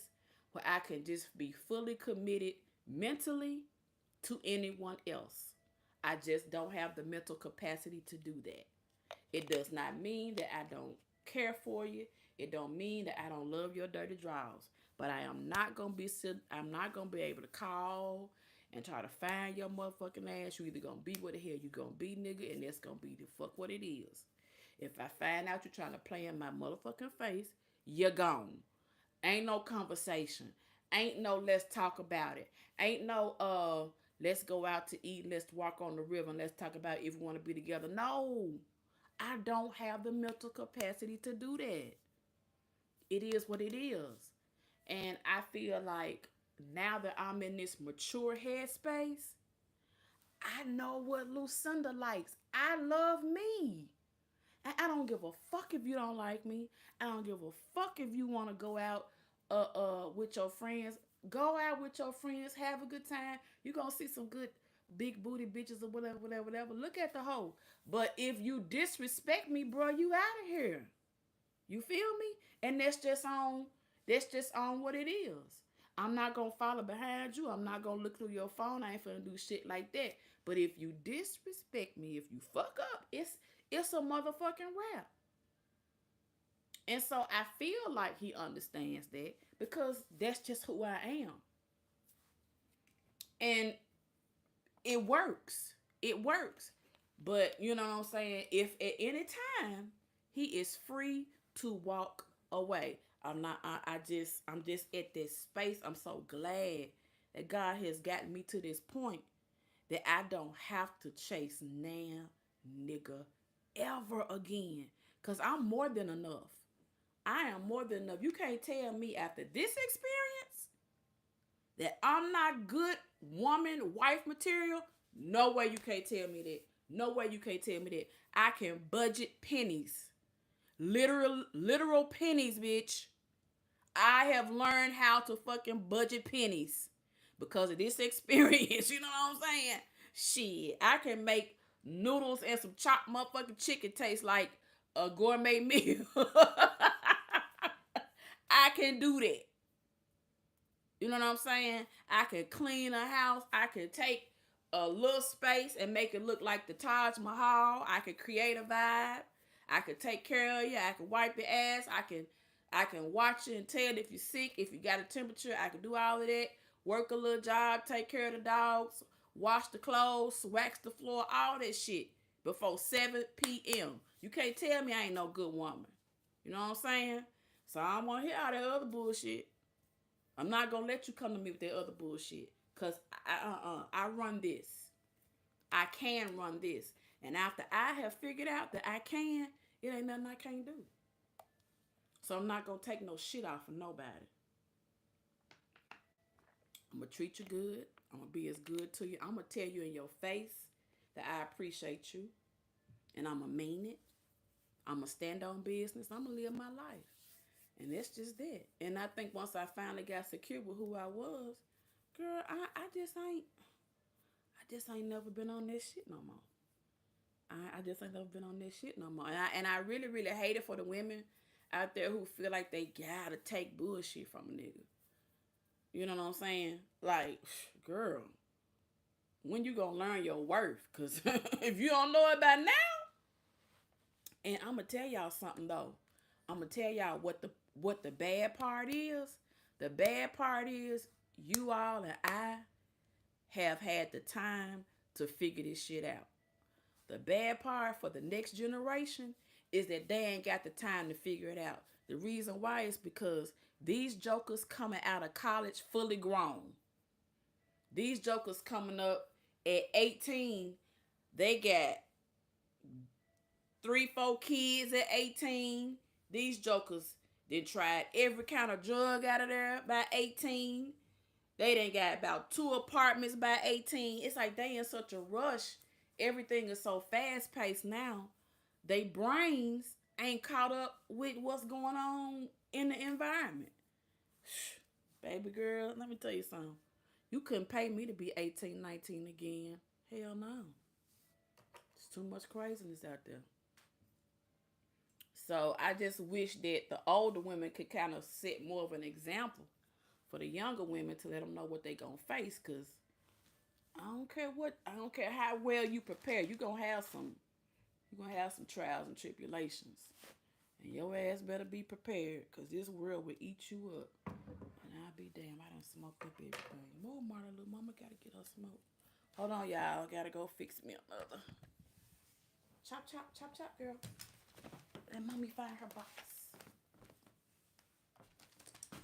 where I can just be fully committed mentally to anyone else. I just don't have the mental capacity to do that. It does not mean that I don't care for you. It don't mean that I don't love your dirty draws. But I am not gonna be I'm not gonna be able to call and try to find your motherfucking ass. You either gonna be what the hell you gonna be, nigga, and that's gonna be the fuck what it is. If I find out you're trying to play in my motherfucking face, you're gone. Ain't no conversation. Ain't no let's talk about it. Ain't no let's go out to eat, let's walk on the river and let's talk about if we want to be together. No. I don't have the mental capacity to do that. It is what it is. And I feel like now that I'm in this mature headspace, I know what Lucinda likes. I love me. And I don't give a fuck if you don't like me. I don't give a fuck if you want to go out with your friends. Go out with your friends, have a good time. You're gonna see some good big booty bitches or whatever, whatever, whatever. Look at the hoe. But if you disrespect me, bro, you out of here. You feel me? And that's just on what it is. I'm not gonna follow behind you. I'm not gonna look through your phone. I ain't finna do shit like that. But if you disrespect me, if you fuck up, It's a motherfucking rap. And so I feel like he understands that because that's just who I am. And it works. It works. But you know what I'm saying? If at any time he is free to walk away. I'm just at this space. I'm so glad that God has gotten me to this point that I don't have to chase now nigga ever again. Cause I'm more than enough. I am more than enough. You can't tell me after this experience that I'm not good woman, wife material. No way you can't tell me that. No way you can't tell me that. I can budget pennies. Literal pennies, bitch. I have learned how to fucking budget pennies because of this experience. You know what I'm saying? Shit, I can make noodles and some chopped motherfucking chicken taste like a gourmet meal. I can do that. You know what I'm saying? I can clean a house. I can take a little space and make it look like the Taj Mahal. I can create a vibe. I can take care of you. I can wipe your ass. I can watch you and tell if you're sick, if you got a temperature. I can do all of that. Work a little job, take care of the dogs, wash the clothes, wax the floor, all that shit before 7 p.m. You can't tell me I ain't no good woman. You know what I'm saying? So I don't want to hear all that other bullshit. I'm not gonna let you come to me with that other bullshit. Cause I run this. I can run this. And after I have figured out that I can, it ain't nothing I can't do. So I'm not gonna take no shit off of nobody. I'm gonna treat you good. I'm gonna be as good to you. I'm gonna tell you in your face that I appreciate you. And I'm gonna mean it. I'm gonna stand on business. I'm gonna live my life. And that's just that. And I think once I finally got secure with who I was, girl, I just ain't never been on this shit no more. I just ain't never been on this shit no more. And I really, really hate it for the women out there who feel like they gotta take bullshit from a nigga. You know what I'm saying? Like, girl, when you gonna learn your worth? Cause if you don't know it by now, and I'm gonna tell y'all something though. I'm gonna tell y'all what the bad part is. The bad part is you all and I have had the time to figure this shit out. The bad part for the next generation is that they ain't got the time to figure it out. The reason why is because these jokers coming out of college fully grown. These jokers coming up at 18, they got 3, 4 kids at 18. These jokers they tried every kind of drug out of there by 18. They done got about 2 apartments by 18. It's like they in such a rush. Everything is so fast paced now. They brains ain't caught up with what's going on in the environment. Baby girl, let me tell you something. You couldn't pay me to be 18, 19 again. Hell no. There's too much craziness out there. So I just wish that the older women could kind of set more of an example for the younger women to let them know what they gonna face. Cause I don't care how well you prepare. You're gonna have some trials and tribulations, and your ass better be prepared. Cause this world will eat you up. And I'll be damn. I done smoked up everything. Move, Marley, little mama gotta get her smoke. Hold on, y'all. Gotta go fix me another. Chop, chop, chop, chop, girl. Let mommy find her box.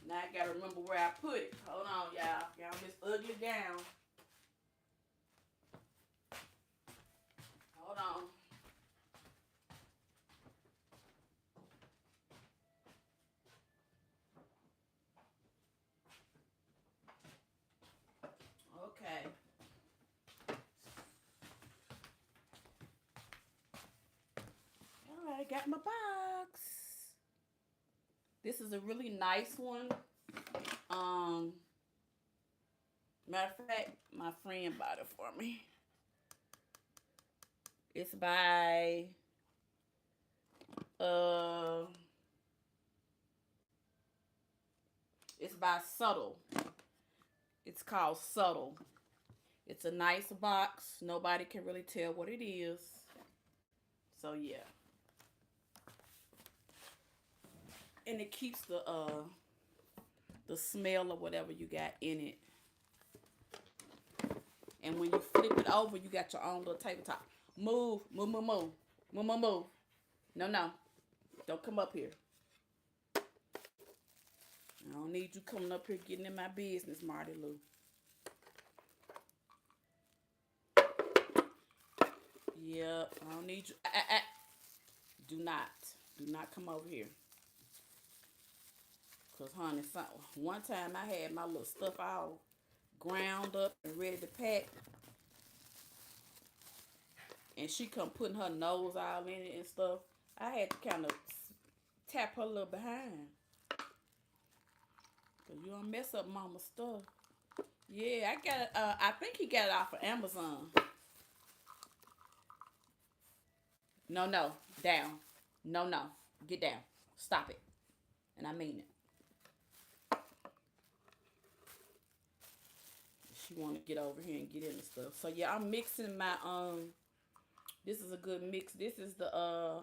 Now I gotta remember where I put it. Hold on, y'all. Y'all this ugly gown. Hold on. Okay. All right, got my box. This is a really nice one. Matter of fact, my friend bought it for me. It's by uh it's by Subtle. It's called Subtle. It's a nice box. Nobody can really tell what it is. So yeah. And it keeps the smell or whatever you got in it. And when you flip it over, you got your own little tabletop. Move, move, move, move. Move, move, move. No, no. Don't come up here. I don't need you coming up here getting in my business, Marty Lou. Yep, I don't need you. Do not come over here. Because, honey, one time I had my little stuff all ground up and ready to pack. And she come putting her nose all in it and stuff. I had to kind of tap her little behind. Because you don't mess up mama's stuff. Yeah, I got it. I think he got it off of Amazon. No, no. Down. No, no. Get down. Stop it. And I mean it. She want to get over here and get into stuff. So yeah, I'm mixing my this is a good mix. This is the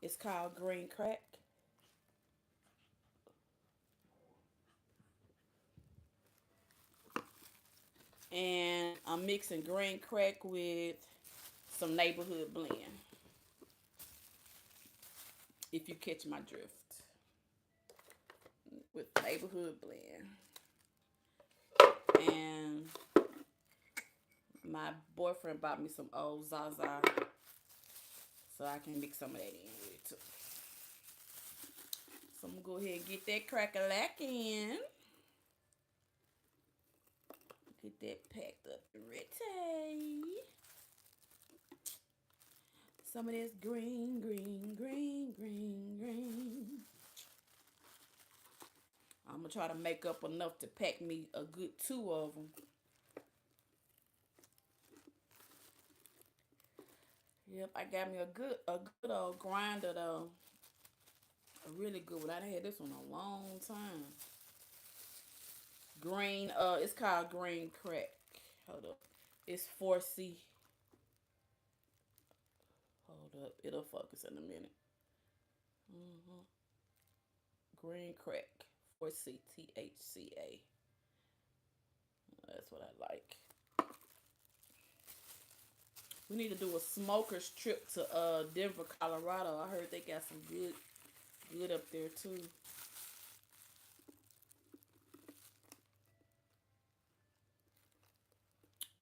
it's called green crack. And I'm mixing green crack with some neighborhood blend. If you catch my drift. With neighborhood blend. And my boyfriend bought me some old Zaza. So I can mix some of that in with it too. So I'm going to go ahead and get that crack-a-lack in. Get that packed up and ready. Some of this green, green, green, green, green. I'm going to try to make up enough to pack me a good 2 of them. Yep, I got me a good old grinder though. A really good one. I had this one a long time. Green, it's called green crack. Hold up. It's 4C. Hold up. It'll focus in a minute. Green crack. 4C THCA. That's what I like. We need to do a smoker's trip to Denver, Colorado. I heard they got some good up there too.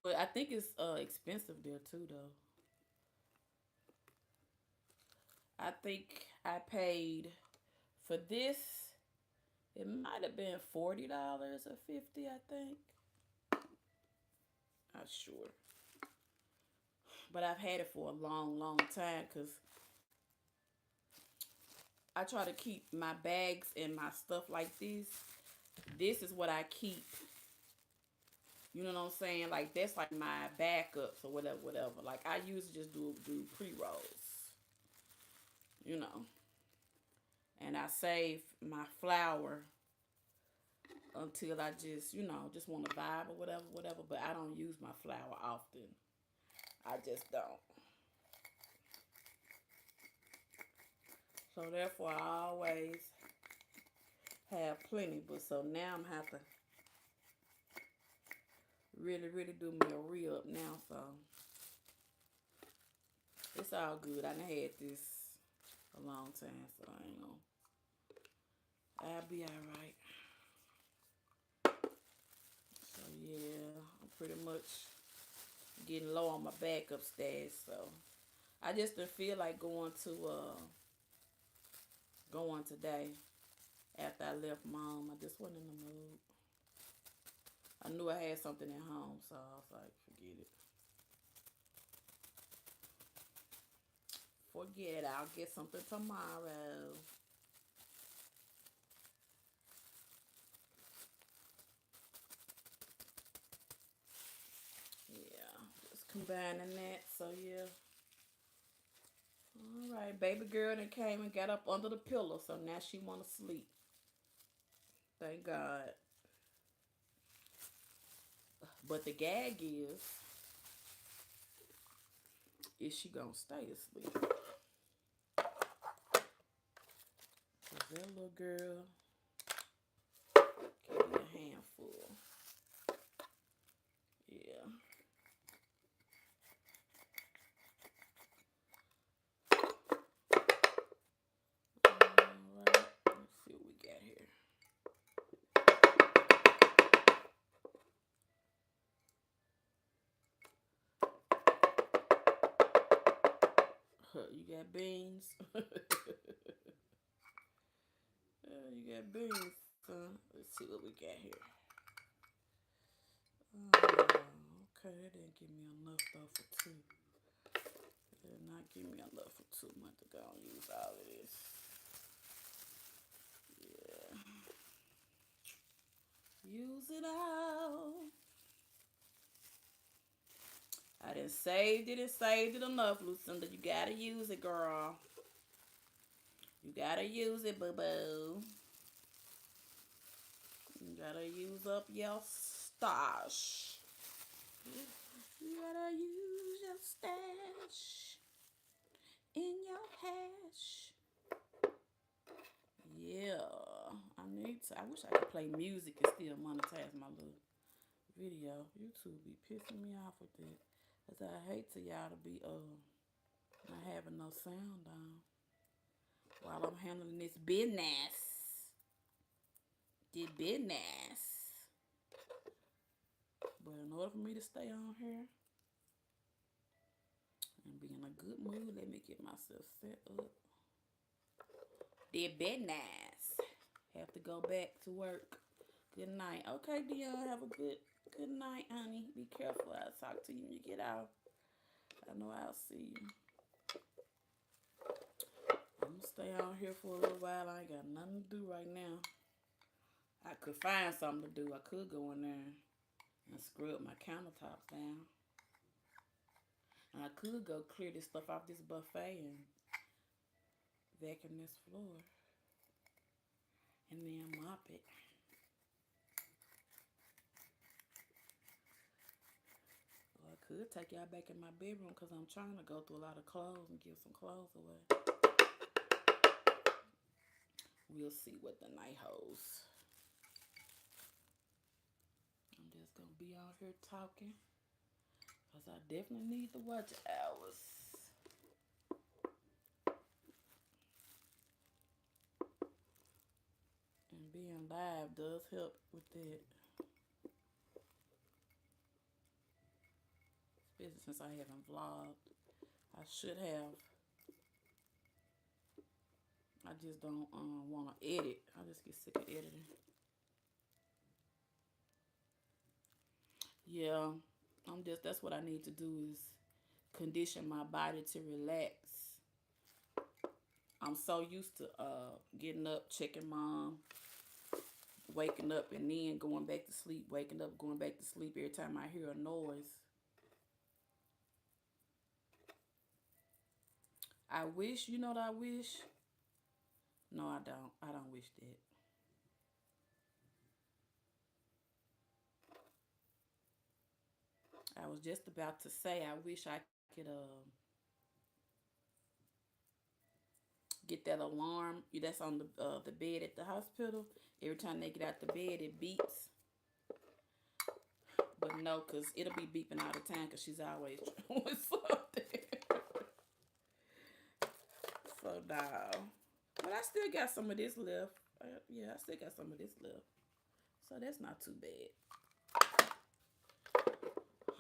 But I think it's expensive there too, though. I think I paid for this. It might have been $40 or $50, I think. Not sure. But I've had it for a long, long time because I try to keep my bags and my stuff like this. This is what I keep. You know what I'm saying? Like, that's like my backups or whatever, whatever. Like, I usually just do pre-rolls. You know. And I save my flour until I just, just want to vibe or whatever, whatever. But I don't use my flour often. I just don't. So therefore, I always have plenty. But so now I'm have to really, really do me a re-up now. So it's all good. I done had this a long time, so I ain't gonna. I'll be all right. So yeah, I'm pretty much getting low on my backup stash. So I just didn't feel like going today after I left mom. I just wasn't in the mood. I knew I had something at home, so I was like, forget it. Forget it. I'll get something tomorrow. Yeah, just combining that. So yeah. All right, baby girl that came and got up under the pillow, so now she want to sleep. Thank God. But the gag is she gonna stay asleep? 'Cause that little girl can be a handful. Yeah. Alright. Let's see what we got here. You got beans? You got beans, huh? Let's see what we got here. Okay, that didn't give me enough though for two. That did not give me enough for 2 months ago. I'll use all of this. Yeah. Use it all. I done saved it and saved it enough, Lucinda. You gotta use it, girl. You gotta use it, boo-boo. You gotta use up your stash. You gotta use your stash in your hash. Yeah. I wish I could play music and still monetize my little video. YouTube be pissing me off with that. Cause I hate to y'all to be not having no sound on while I'm handling this business. But in order for me to stay on here and be in a good mood, let me get myself set up. Did business. Have to go back to work. Good night. Okay, Dion, have a good night, honey. Be careful. I'll talk to you when you get out. I know I'll see you. I'm gonna stay on here for a little while. I ain't got nothing to do right now. I could find something to do. I could go in there and scrub my countertops down. And I could go clear this stuff off this buffet and vacuum this floor. And then mop it. Well, I could take y'all back in my bedroom because I'm trying to go through a lot of clothes and give some clothes away. We'll see what the night holds. I'm just going to be out here talking because I definitely need the watch hours. And being live does help with that. Especially since I haven't vlogged. I should have. I just don't want to edit. I just get sick of editing. Yeah, that's what I need to do is condition my body to relax. I'm so used to getting up, checking mom, waking up and then going back to sleep, waking up, going back to sleep every time I hear a noise. I wish, you know what I wish? No, I don't. I don't wish that. I was just about to say I wish I could get that alarm that's on the bed at the hospital. Every time they get out the bed, it beeps. But no, because it'll be beeping all the time because she's always doing something. So, no. But I still got some of this left. Yeah, I still got some of this left. So, that's not too bad.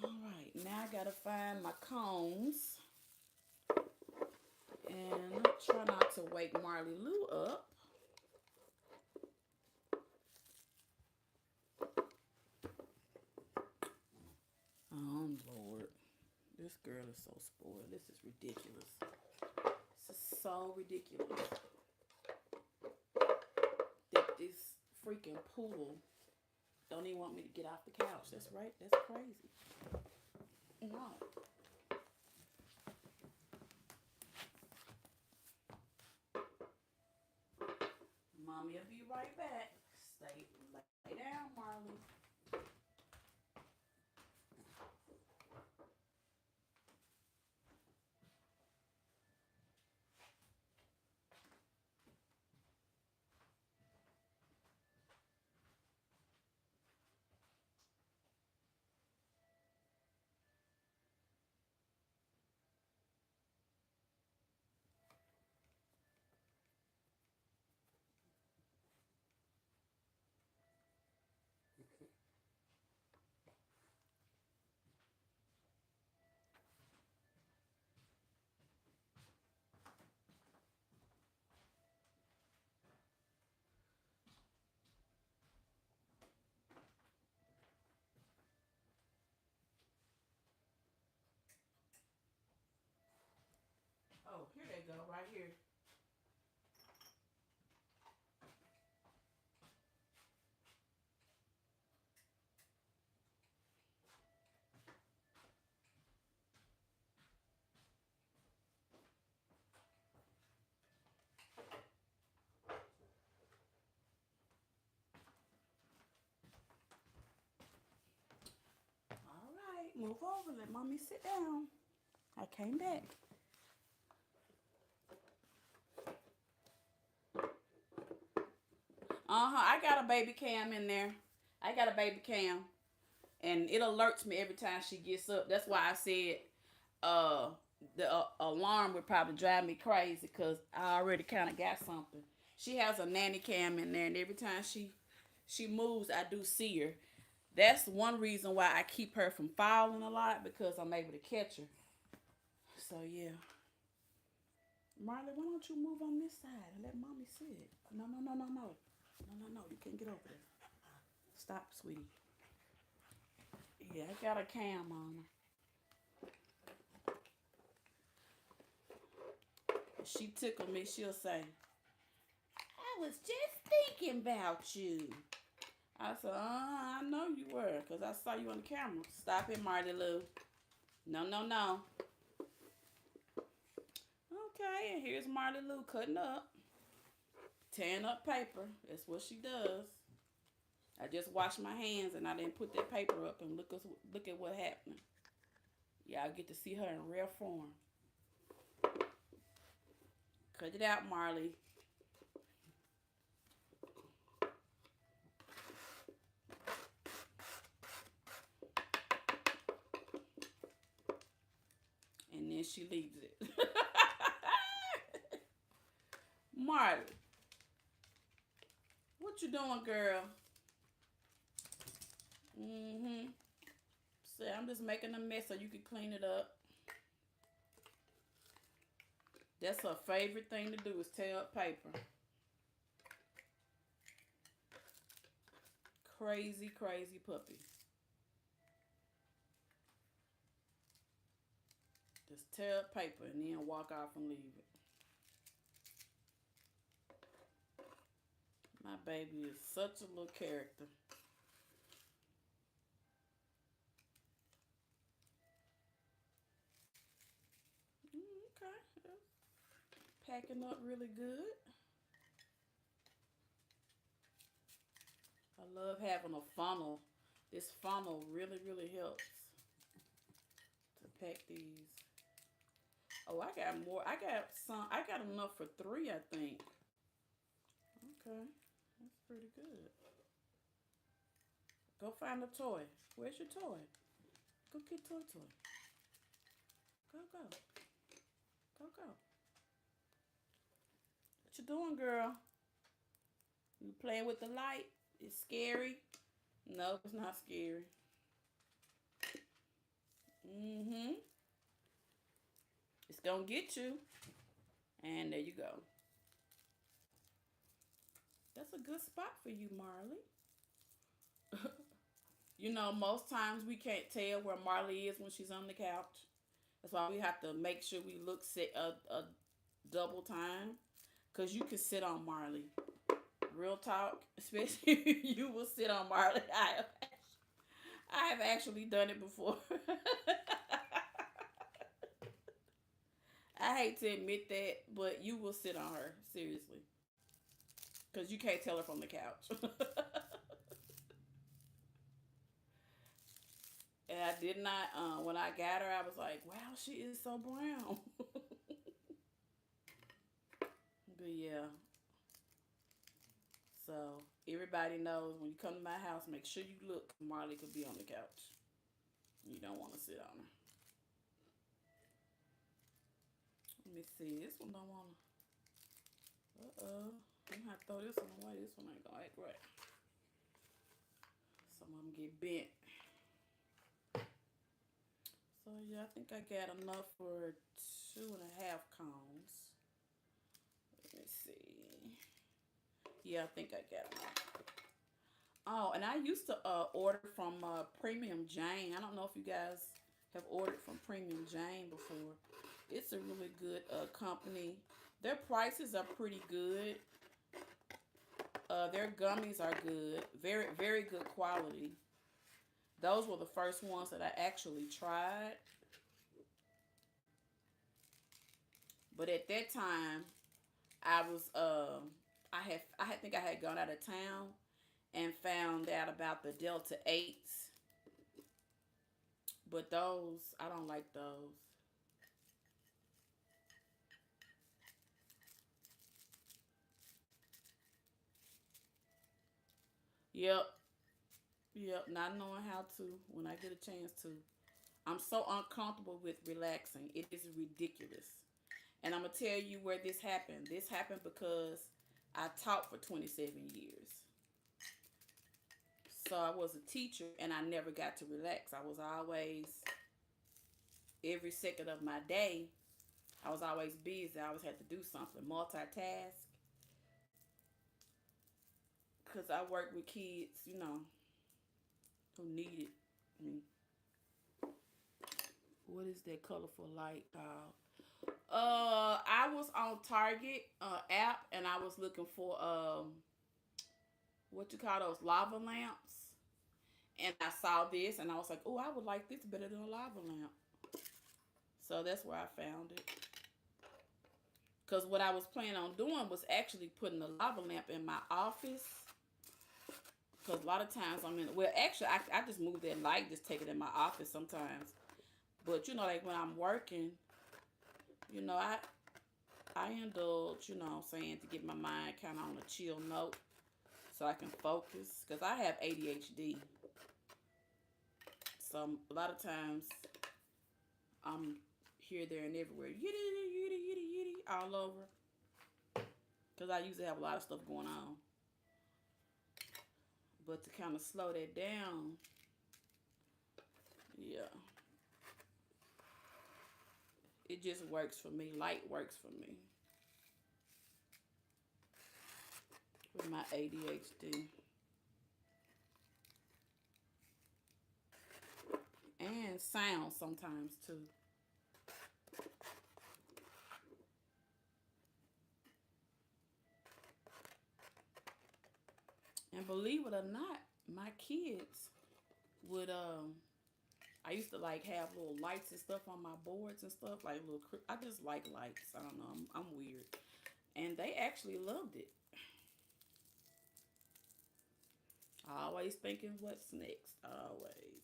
Alright, now I got to find my combs. And try not to wake Marley Lou up. Oh, Lord. This girl is so spoiled. This is ridiculous. This is so ridiculous. That this freaking poodle don't even want me to get off the couch. That's right. That's crazy. No. Mommy will be right back. Lay down, Marley. right here. All right, move over. Let mommy sit down. I came back. I got a baby cam in there. I got a baby cam. And it alerts me every time she gets up. That's why I said the alarm would probably drive me crazy because I already kind of got something. She has a nanny cam in there, and every time she moves, I do see her. That's one reason why I keep her from falling a lot because I'm able to catch her. So yeah. Marley, why don't you move on this side and let mommy sit? No, no, no, no, no. No, no, no. You can't get over there. Stop, sweetie. Yeah, I got a cam on her. She tickled me. She'll say, I was just thinking about you. I said, I know you were because I saw you on the camera. Stop it, Marley Lou. No, no, no. Okay, and here's Marley Lou cutting up. Tearing up paper. That's what she does. I just washed my hands and I didn't put that paper up and look at what happened. Y'all get to see her in rare form. Cut it out, Marley. And then she leaves it. Marley. What you doing, girl? So I'm just making a mess so you can clean it up. That's her favorite thing to do is tear up paper. Crazy, crazy puppy. Just tear up paper and then walk off and leave it. My baby is such a little character. Okay. Packing up really good. I love having a funnel. This funnel really, really helps to pack these. Oh, I got more. I got enough for 3, I think. Okay. That's pretty good. Go find a toy. Where's your toy? Go get toy. Go, go. Go, go. What you doing, girl? You playing with the light? It's scary? No, it's not scary. It's gonna get you. And there you go. That's a good spot for you, Marley. You know, most times we can't tell where Marley is when she's on the couch. That's why we have to make sure we look a double time. Because you can sit on Marley. Real talk. Especially you will sit on Marley. I have actually done it before. I hate to admit that, but you will sit on her. Seriously. Because you can't tell her from the couch. And I did not, when I got her, I was like, wow, she is so brown. But yeah. So everybody knows when you come to my house, make sure you look. Marley could be on the couch. You don't want to sit on her. Let me see. This one don't want to. I'm going to have to throw this one away. This one ain't going to act right. Some of them get bent. So yeah, I think I got enough for 2.5 cones. Let me see. Yeah, I think I got enough. Oh, and I used to order from Premium Jane. I don't know if you guys have ordered from Premium Jane before. It's a really good company. Their prices are pretty good. Their gummies are good. Very, very good quality. Those were the first ones that I actually tried. But at that time, I was I think I had gone out of town and found out about the Delta 8s. But those, I don't like those. Yep. Yep. Not knowing how to when I get a chance to. I'm so uncomfortable with relaxing. It is ridiculous. And I'm going to tell you where this happened. This happened because I taught for 27 years. So I was a teacher and I never got to relax. I was always, every second of my day, I was always busy. I always had to do something, multitask. Because I work with kids, who need it. I mean, what is that colorful light called? I was on Target app and I was looking for what you call those lava lamps, and I saw this and I was like, oh, I would like this better than a lava lamp. So that's where I found it. Because what I was planning on doing was actually putting a lava lamp in my office. Because a lot of times I'm in, well, actually, I just move that light, just take it in my office sometimes. But, like when I'm working, I indulge, saying to get my mind kind of on a chill note so I can focus. Because I have ADHD. So a lot of times I'm here, there, and everywhere. Yitty, yitty, yitty, yitty, all over. Because I usually have a lot of stuff going on. But to kind of slow that down, yeah. It just works for me. Light works for me. With my ADHD. And sound sometimes too. And believe it or not, my kids would I used to like have little lights and stuff on my boards and stuff, like little. I just like lights. I don't know. I'm weird, and they actually loved it. Always thinking what's next. Always,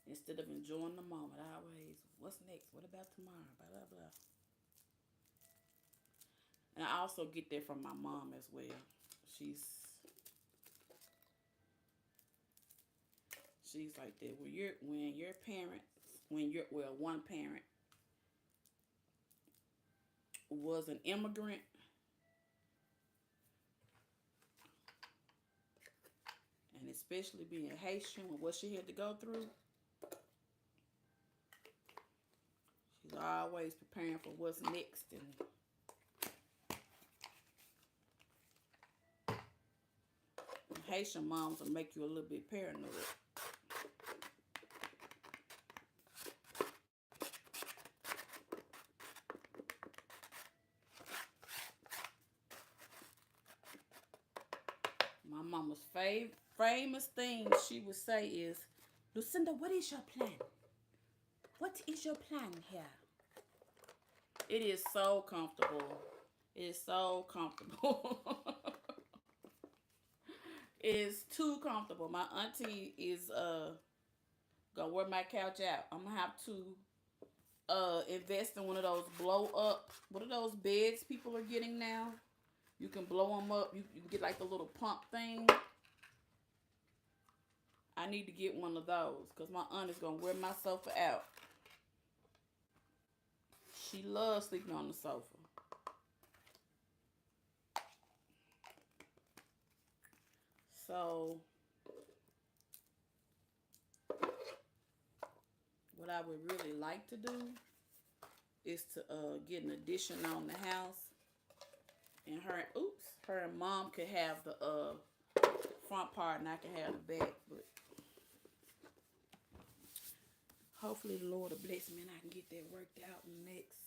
instead of enjoying the moment, always what's next. What about tomorrow? Blah blah blah. And I also get that from my mom as well. She's she's like that. When your parents, one parent was an immigrant, and especially being Haitian and what she had to go through, she's always preparing for what's next. And Haitian moms will make you a little bit paranoid. My mama's famous thing she would say is, Lucinda, what is your plan? What is your plan here? It is so comfortable. It is so comfortable. It is too comfortable. My auntie is gonna wear my couch out. I'm gonna have to invest in one of those blow up. What are those beds people are getting now? You can blow them up. You can get like the little pump thing. I need to get one of those because my aunt is gonna wear my sofa out. She loves sleeping on the sofa. So what I would really like to do is to get an addition on the house, and her and mom could have the front part and I can have the back. But hopefully the Lord will bless me and I can get that worked out in the next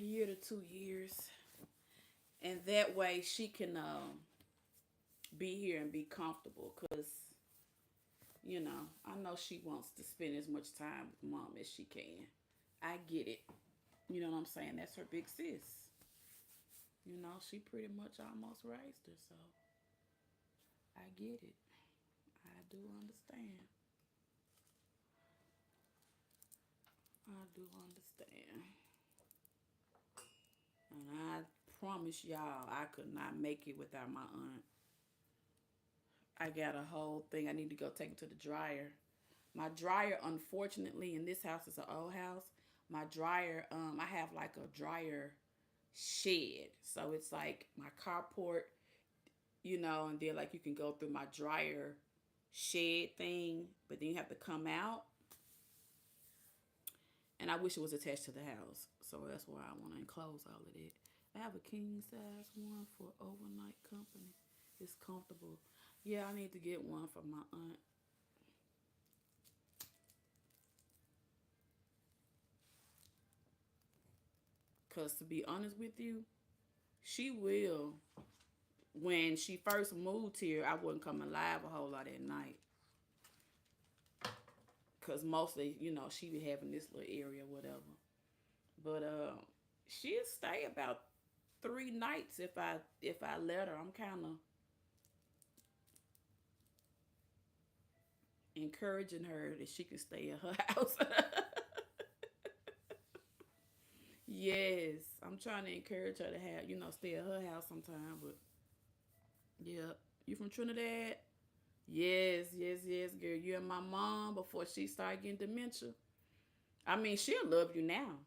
year to 2 years. And that way she can be here and be comfortable. Because, I know she wants to spend as much time with mom as she can. I get it. You know what I'm saying? That's her big sis. She pretty much almost raised her, so I get it. I do understand. I do understand. And I promise y'all, I could not make it without my aunt. I got a whole thing. I need to go take it to the dryer. My dryer, unfortunately, in this house is an old house. My dryer, I have like a dryer shed. So it's like my carport, and then like you can go through my dryer shed thing, but then you have to come out. And I wish it was attached to the house. So that's why I want to enclose all of that. I have a king size one for overnight company. It's comfortable. Yeah, I need to get one for my aunt. Because to be honest with you, she will. When she first moved here, I wasn't coming live a whole lot at night. Because mostly, she be having this little area, whatever. But she'll stay about 3 nights if I let her. I'm kind of encouraging her that she can stay at her house. Yes, I'm trying to encourage her to have, stay at her house sometime. But yeah, you from Trinidad? Yes, yes, yes, girl. You and my mom before she started getting dementia. I mean, she'll love you now.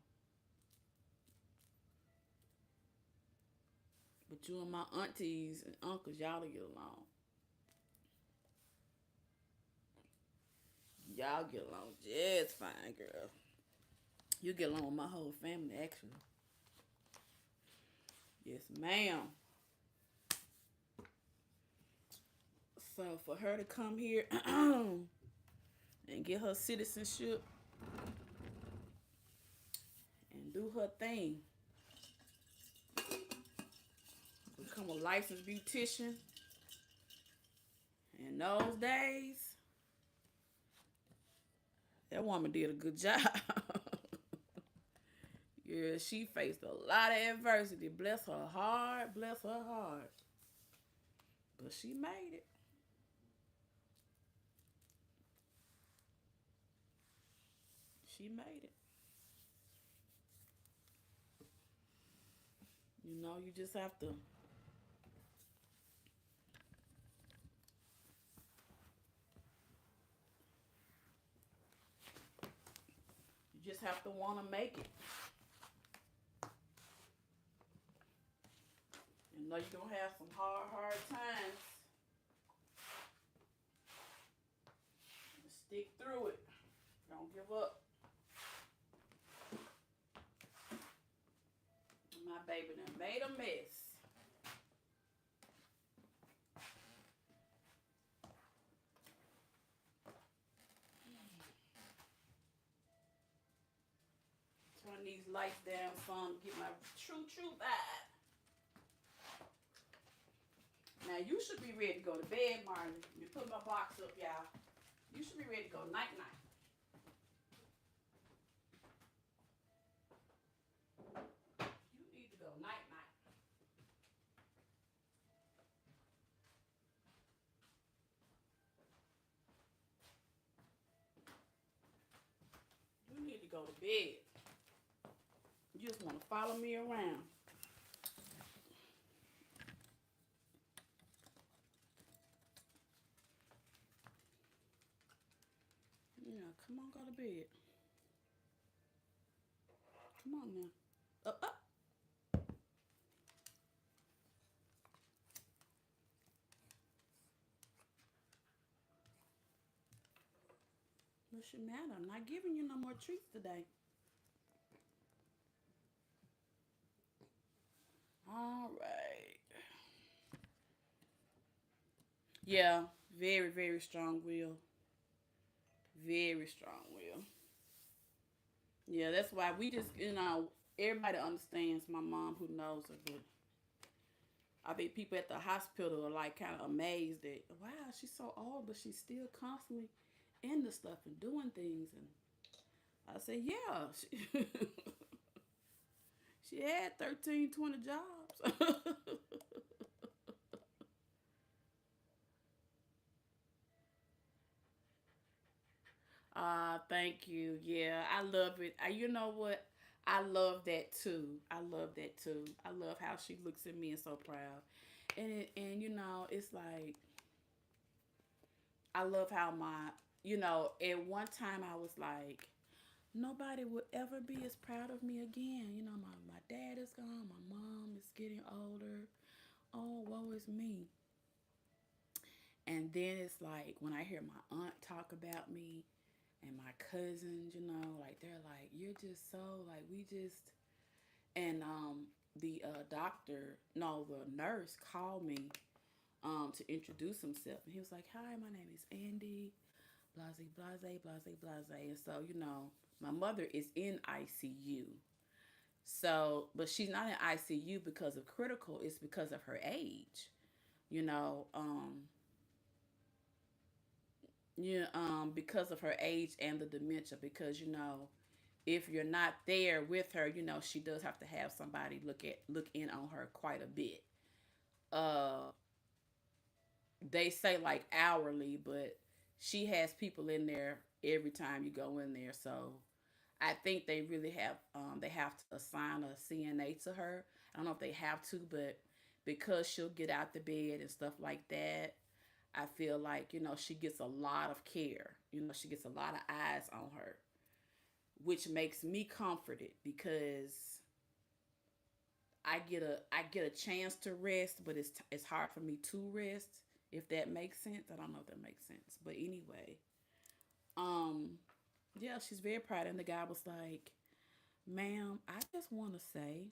But you and my aunties and uncles, y'all get along. Y'all get along just fine, girl. You get along with my whole family, actually. Yes, ma'am. So for her to come here and get her citizenship and do her thing, become a licensed beautician. In those days, that woman did a good job. Yeah, she faced a lot of adversity. Bless her heart, bless her heart. But she made it. She made it. You just have to want to make it. You're going to have some hard times. Just stick through it. Don't give up. My baby done made a mess. Turn these lights down some to get my true vibe. Now you should be ready to go to bed, Marley. Let me put my box up, y'all. You should be ready to go night-night. You need to go night-night. You need to go to bed. You just want to follow me around. Yeah, come on, go to bed. Come on now. Up. What's your matter? I'm not giving you no more treats today. All right. Yeah, very, very strong will. Very strong will. Yeah, that's why we just, everybody understands my mom who knows her, but I think people at the hospital are like kind of amazed that wow, she's so old, but she's still constantly into stuff and doing things. And I said, yeah, she had 13, 20 jobs. Thank you. Yeah, I love it. You know what? I love that too. I love that too. I love how she looks at me and so proud. And it's like I love how at one time I was like, nobody would ever be as proud of me again. My dad is gone, my mom is getting older. Oh, woe is me. And then it's like when I hear my aunt talk about me and my cousins, like they're like, you're just so like we just and the doctor, no, the nurse called me to introduce himself, and he was like, "Hi, my name is Andy, blase blase blase blase." And so my mother is in ICU. So, but she's not in ICU because of critical. It's because of her age. You know, because of her age and the dementia. Because if you're not there with her, she does have to have somebody look in on her quite a bit. Uh, they say like hourly, but she has people in there every time you go in there. So I think they have to assign a CNA to her. I don't know if they have to, but because she'll get out the bed and stuff like that, I feel like she gets a lot of care. She gets a lot of eyes on her, which makes me comforted because I get a chance to rest, but it's hard for me to rest, if that makes sense. I don't know if that makes sense, but anyway, um, yeah, she's very proud. And the guy was like, "Ma'am, I just want to say,"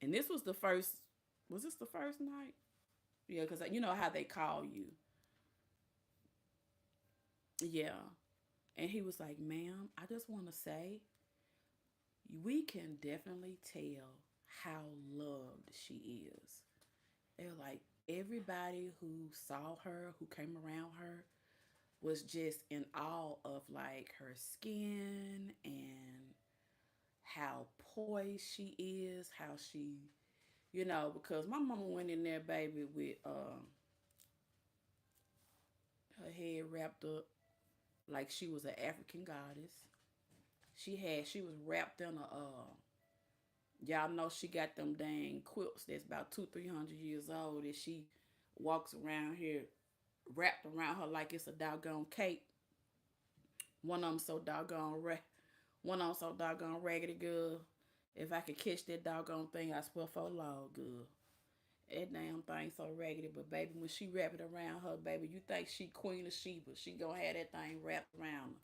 and this was the first. Was this the first night? Yeah, because you know how they call you. Yeah, and he was like, "Ma'am, I just want to say we can definitely tell how loved she is." They're like, everybody who saw her, who came around her, was just in awe of like her skin and how poised she is, how she, because my mama went in there, baby, with her head wrapped up like she was an African goddess. She was wrapped in a y'all know she got them dang quilts that's about 200-300 years old, that she walks around here wrapped around her like it's a doggone cape. One of them so doggone one of them so doggone raggedy, good. If I could catch that doggone thing, I swear for Lord, good. That damn thing so raggedy, but baby, when she wrap it around her, baby, you think she Queen of Sheba? She gonna have that thing wrapped around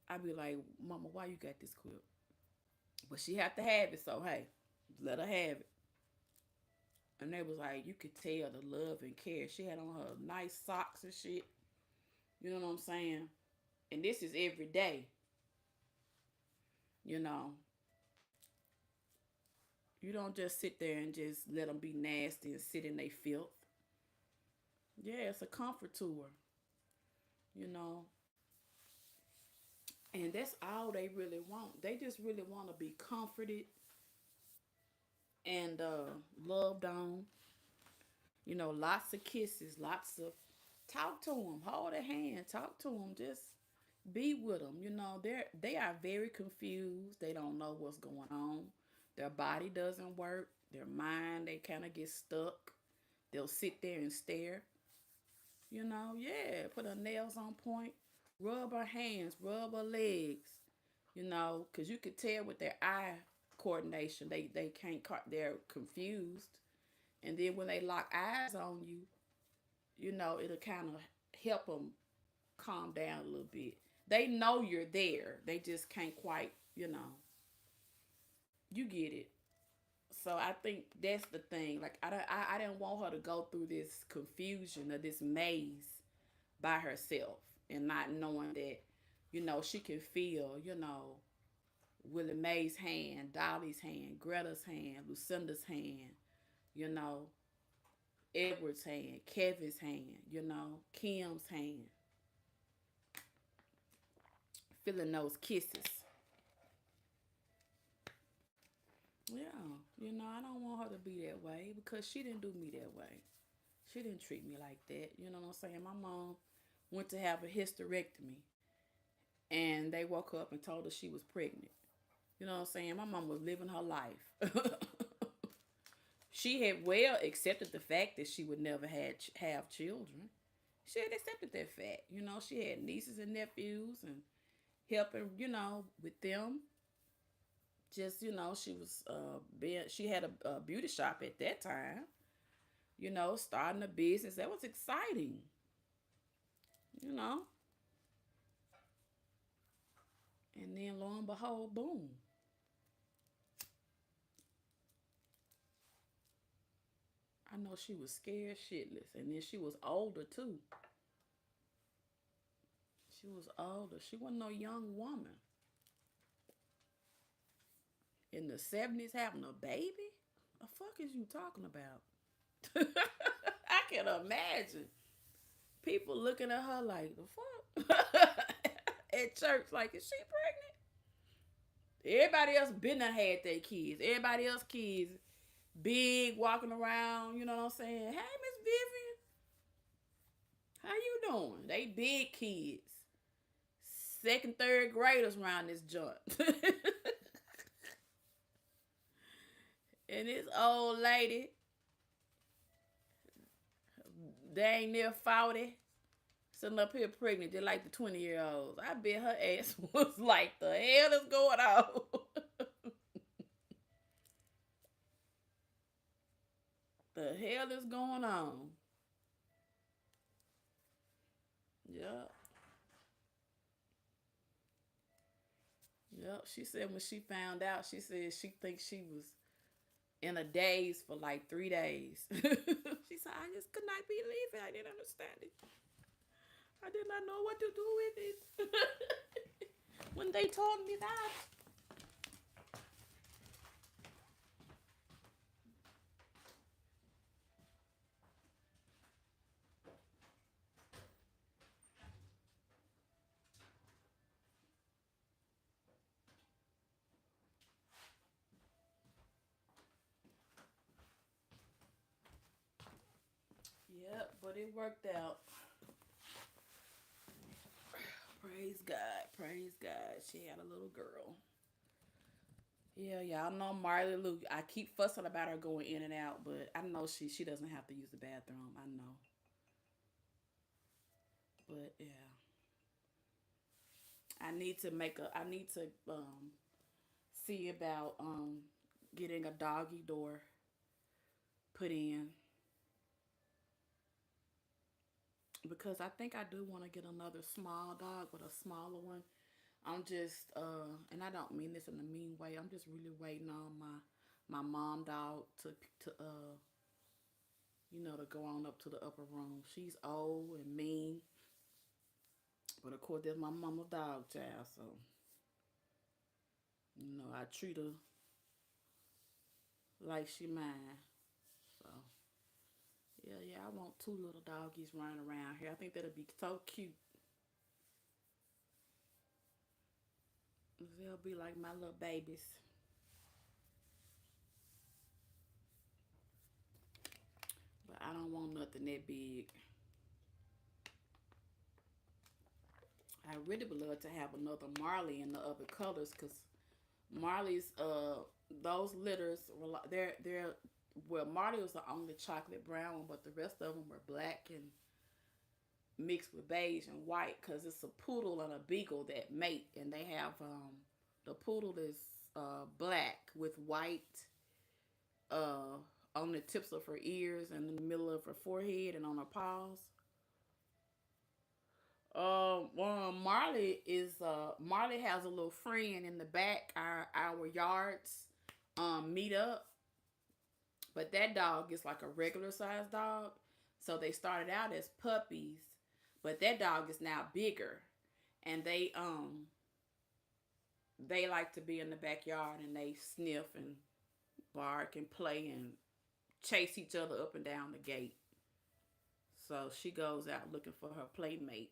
her. I be like, Mama, why you got this quilt? But she have to have it, so hey, let her have it. And they was like, you could tell the love and care. She had on her nice socks and shit. You know what I'm saying? And this is every day. You know, you don't just sit there and just let them be nasty and sit in their filth. Yeah, it's a comfort to her. You know, and that's all they really want. They just really want to be comforted and loved on. Lots of kisses, lots of talk to them, hold their hand, talk to them, just be with them. They are very confused. They don't know what's going on. Their body doesn't work. Their mind, they kind of get stuck. They'll sit there and stare. Yeah, put her nails on point, rub her hands, rub her legs. Because you could tell with their eye coordination, they can't. They're confused, and then when they lock eyes on you, it'll kind of help them calm down a little bit. They know you're there. They just can't quite, you get it. So I think that's the thing. Like I didn't want her to go through this confusion or this maze by herself and not knowing that, she can feel, Willie Mae's hand, Dolly's hand, Greta's hand, Lucinda's hand, you know, Edward's hand, Kevin's hand, you know, Kim's hand, feeling those kisses. Yeah, you know, I don't want her to be that way because she didn't do me that way. She didn't treat me like that. You know what I'm saying? My mom went to have a hysterectomy and they woke her up and told her she was pregnant. You know what I'm saying? My mom was living her life. She had well accepted the fact that she would never have children. She had accepted that fact. You know, she had nieces and nephews and helping, you know, with them. Just, you know, she had a beauty shop at that time. You know, starting a business. That was exciting. You know. And then lo and behold, boom. I know she was scared shitless. And then she was older too. She was older. She wasn't no young woman. In the 70s having a baby? The fuck is you talking about? I can imagine. People looking at her like, the fuck? At church, like, is she pregnant? Everybody else been there had their kids. Everybody else kids big walking around, you know what I'm saying? Hey, Miss Vivian, how you doing? They big kids. Second, third graders around this joint. And this old lady, they ain't near 40, sitting up here pregnant, just like the 20-year-olds. I bet her ass was like, the hell is going on? The hell is going on? Yep. Yep. She said when she found out, she said she thinks she was in a daze for like 3 days. She said, I just could not believe it. I didn't understand it. I did not know what to do with it. When they told me that. Yep, but it worked out. Praise God. Praise God. She had a little girl. Yeah, y'all know Marley Lou. I keep fussing about her going in and out, but I know she doesn't have to use the bathroom. I know. But yeah. I need to see about getting a doggy door put in because I think I do want to get another small dog, but a smaller one. I'm just and I don't mean this in a mean way. I'm just really waiting on my mom dog to you know, to go on up to the upper room. She's old and mean, but of course there's my mama's dog child, so you know I treat her like she mine. So yeah, I want two little doggies running around here. I think that'll be so cute. They'll be like my little babies. But I don't want nothing that big. I really would love to have another Marley in the other colors because Marley's those litters were they're well, Marley was the only chocolate brown one, but the rest of them were black and mixed with beige and white because it's a poodle and a beagle that mate, and they have the poodle is black with white uh on the tips of her ears and in the middle of her forehead and on her paws. Marley has a little friend in the back. Our yards meet up, but that dog is like a regular sized dog. So they started out as puppies, but that dog is now bigger, and they like to be in the backyard and they sniff and bark and play and chase each other up and down the gate. So she goes out looking for her playmate.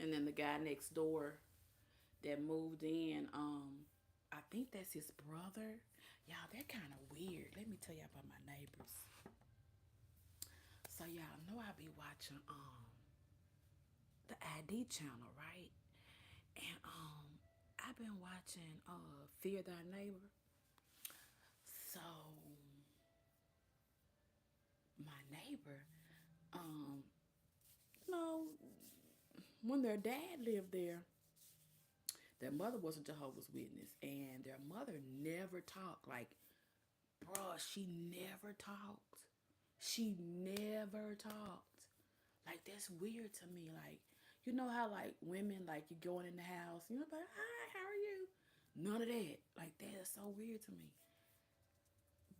And then the guy next door that moved in, I think that's his brother. Y'all, they're kind of weird. Let me tell y'all about my neighbors. So y'all know I be watching the ID channel, right? And I've been watching Fear Thy Neighbor. So my neighbor, um, you know, when their dad lived there, their mother was a Jehovah's Witness, and their mother never talked. Like, bruh, she never talked. She never talked. Like, that's weird to me. Like, you know how, like, women, like, you going in the house, you know, like, hi, how are you? None of that. Like, that is so weird to me.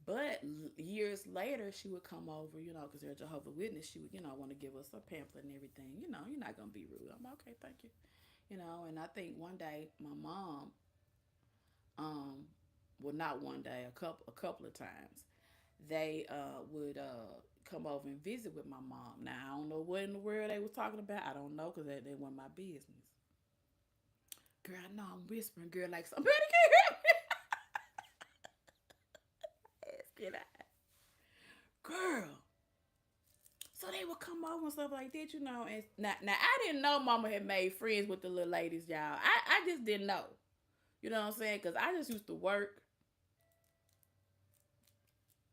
But years later, she would come over, you know, because they're a Jehovah's Witness. She would, you know, want to give us a pamphlet and everything. You know, you're not going to be rude. I'm okay, thank you. You know, and I think one day my mom, um, well, not one day, a couple of times, they would come over and visit with my mom. Now, I don't know what in the world they was talking about. I don't know because they weren't my business. Girl, I know I'm whispering, girl, like somebody can hear me. Get out. Girl. So they would come over and stuff like that, you know. And now I didn't know Mama had made friends with the little ladies, y'all. I just didn't know. You know what I'm saying? Because I just used to work.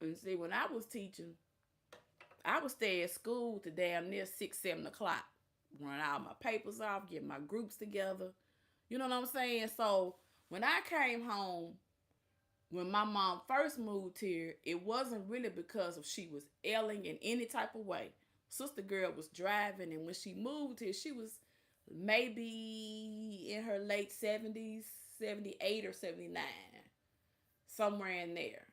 And see, when I was teaching, I would stay at school to damn near 6, 7 o'clock. Run all my papers off, get my groups together. You know what I'm saying? So when I came home, when my mom first moved here, it wasn't really because of she was ailing in any type of way. Sister girl was driving, and when she moved here, she was maybe in her late 70s, 78 or 79, somewhere in there.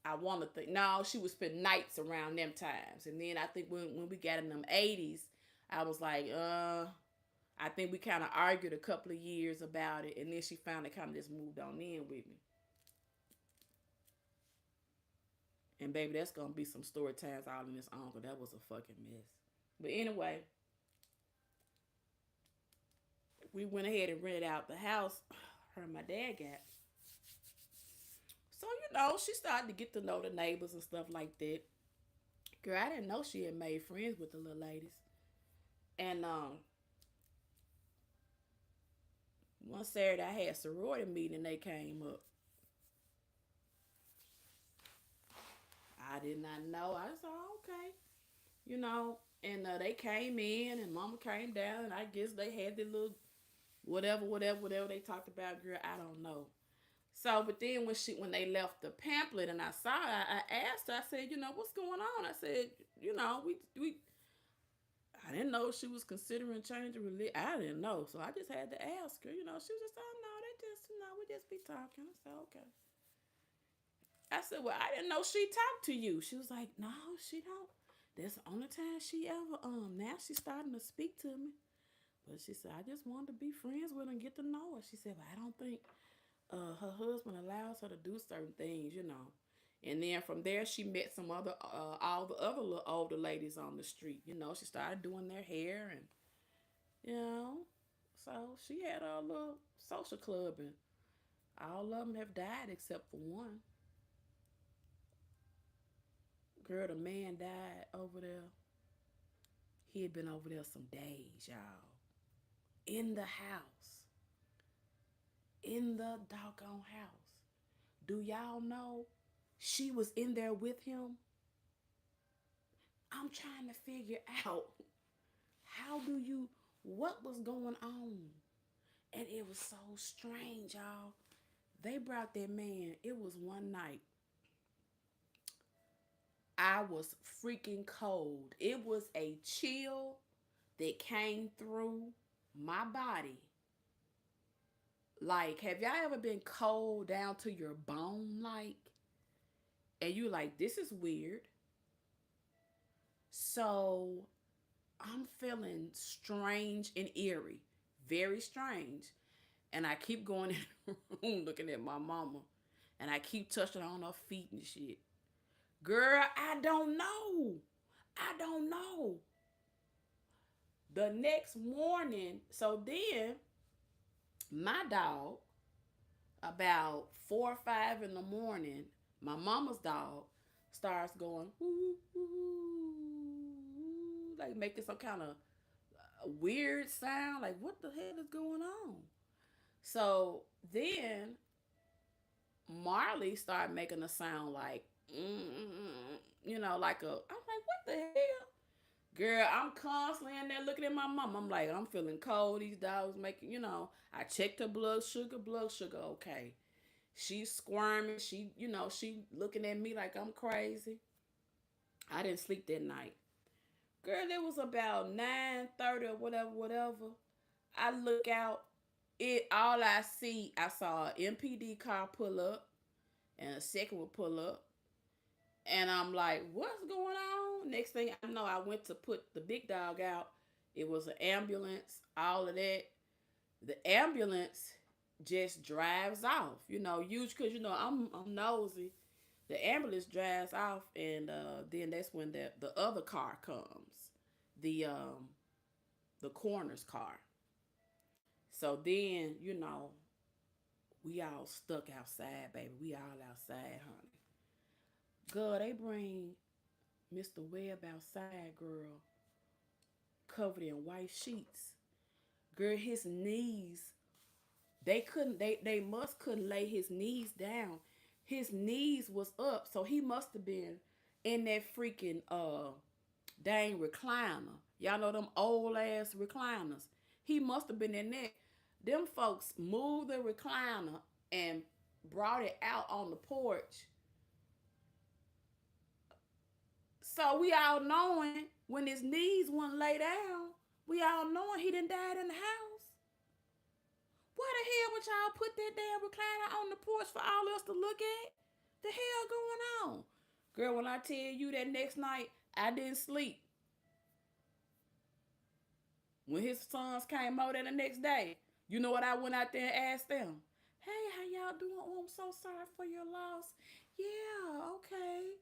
I want to think. No, she would spend nights around them times. And then I think when we got in them 80s, I was like, I think we kind of argued a couple of years about it. And then she finally kind of just moved on in with me. And baby, that's going to be some story times all in this uncle. That was a fucking mess. But anyway, we went ahead and rented out the house her and my dad got. So, you know, she started to get to know the neighbors and stuff like that. Girl, I didn't know she had made friends with the little ladies. And one Saturday I had a sorority meeting and they came up. I did not know. I was like, oh, okay. You know, and they came in and mama came down and I guess they had their little whatever they talked about, girl, I don't know. So, but then when they left the pamphlet and I saw it, I asked her, I said, you know, what's going on? I said, you know, we I didn't know she was considering changing religion. I didn't know. So I just had to ask her, you know, she was just, oh no, they just, you know, we just be talking. I said, okay. I said, well, I didn't know she talked to you. She was like, no, she don't. That's the only time she ever, now she's starting to speak to me. But she said, I just wanted to be friends with her and get to know her. She said, but I don't think her husband allows her to do certain things, you know. And then from there, she met some other, all the other little older ladies on the street. You know, she started doing their hair and, you know. So she had a little social club and all of them have died except for one. Girl, the man died over there. He had been over there some days, y'all. In the house. In the doggone house. Do y'all know she was in there with him? I'm trying to figure out what was going on? And it was so strange, y'all. They brought that man. It was one night. I was freaking cold. It was a chill that came through my body. Like, have y'all ever been cold down to your bone, like? And you like, this is weird. So I'm feeling strange and eerie. very strange. And I keep going in the room looking at my mama. And I keep touching on her feet and shit. Girl, I don't know. I don't know. The next morning, so then my dog, about 4 or 5 in the morning, my mama's dog starts going woo, woo, woo, like making some kind of weird sound. Like, what the hell is going on? So then Marley started making a sound like, like a. I'm like, what the hell? Girl, I'm constantly in there looking at my mom. I'm like, I'm feeling cold. These dogs making, I checked her blood sugar, okay. She's squirming. She looking at me like I'm crazy. I didn't sleep that night. Girl, it was about 9:30 or whatever. I look out. I saw an MPD car pull up and a second would pull up. And I'm like, what's going on? Next thing I know, I went to put the big dog out. It was an ambulance, all of that. The ambulance just drives off, huge because, I'm nosy. The ambulance drives off, and then that's when the other car comes, the coroner's car. So then, we all stuck outside, baby. We all outside, honey. Girl, they bring Mr. Webb outside, girl, covered in white sheets. Girl, his knees, they must couldn't lay his knees down. His knees was up, so he must have been in that freaking dang recliner. Y'all know them old ass recliners. He must have been in there. Them folks moved the recliner and brought it out on the porch. So we all knowing when his knees wouldn't lay down, we all knowing he done died in the house. Why the hell would y'all put that damn recliner on the porch for all us to look at? The hell going on? Girl, when I tell you that next night, I didn't sleep. When his sons came over there the next day, you know what I went out there and asked them? Hey, how y'all doing? Oh, I'm so sorry for your loss. Yeah, okay.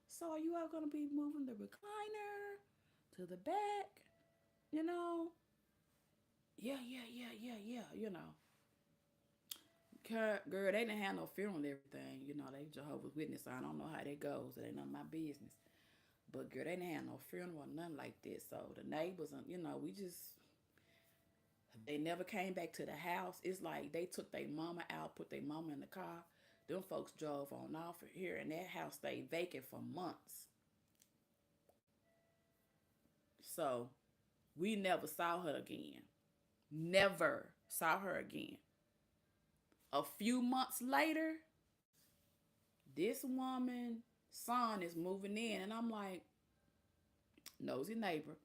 So are you all gonna be moving the recliner to the back? You know? Yeah. Girl, they didn't have no funeral and everything. They Jehovah's Witness. So I don't know how that goes. It ain't none of my business. But girl, they didn't have no funeral or nothing like that. So the neighbors, they never came back to the house. It's like they took their mama out, put their mama in the car. Them folks drove on off here, and that house stayed vacant for months. So we never saw her again. Never saw her again. A few months later, this woman's son is moving in, and I'm like, nosy neighbor.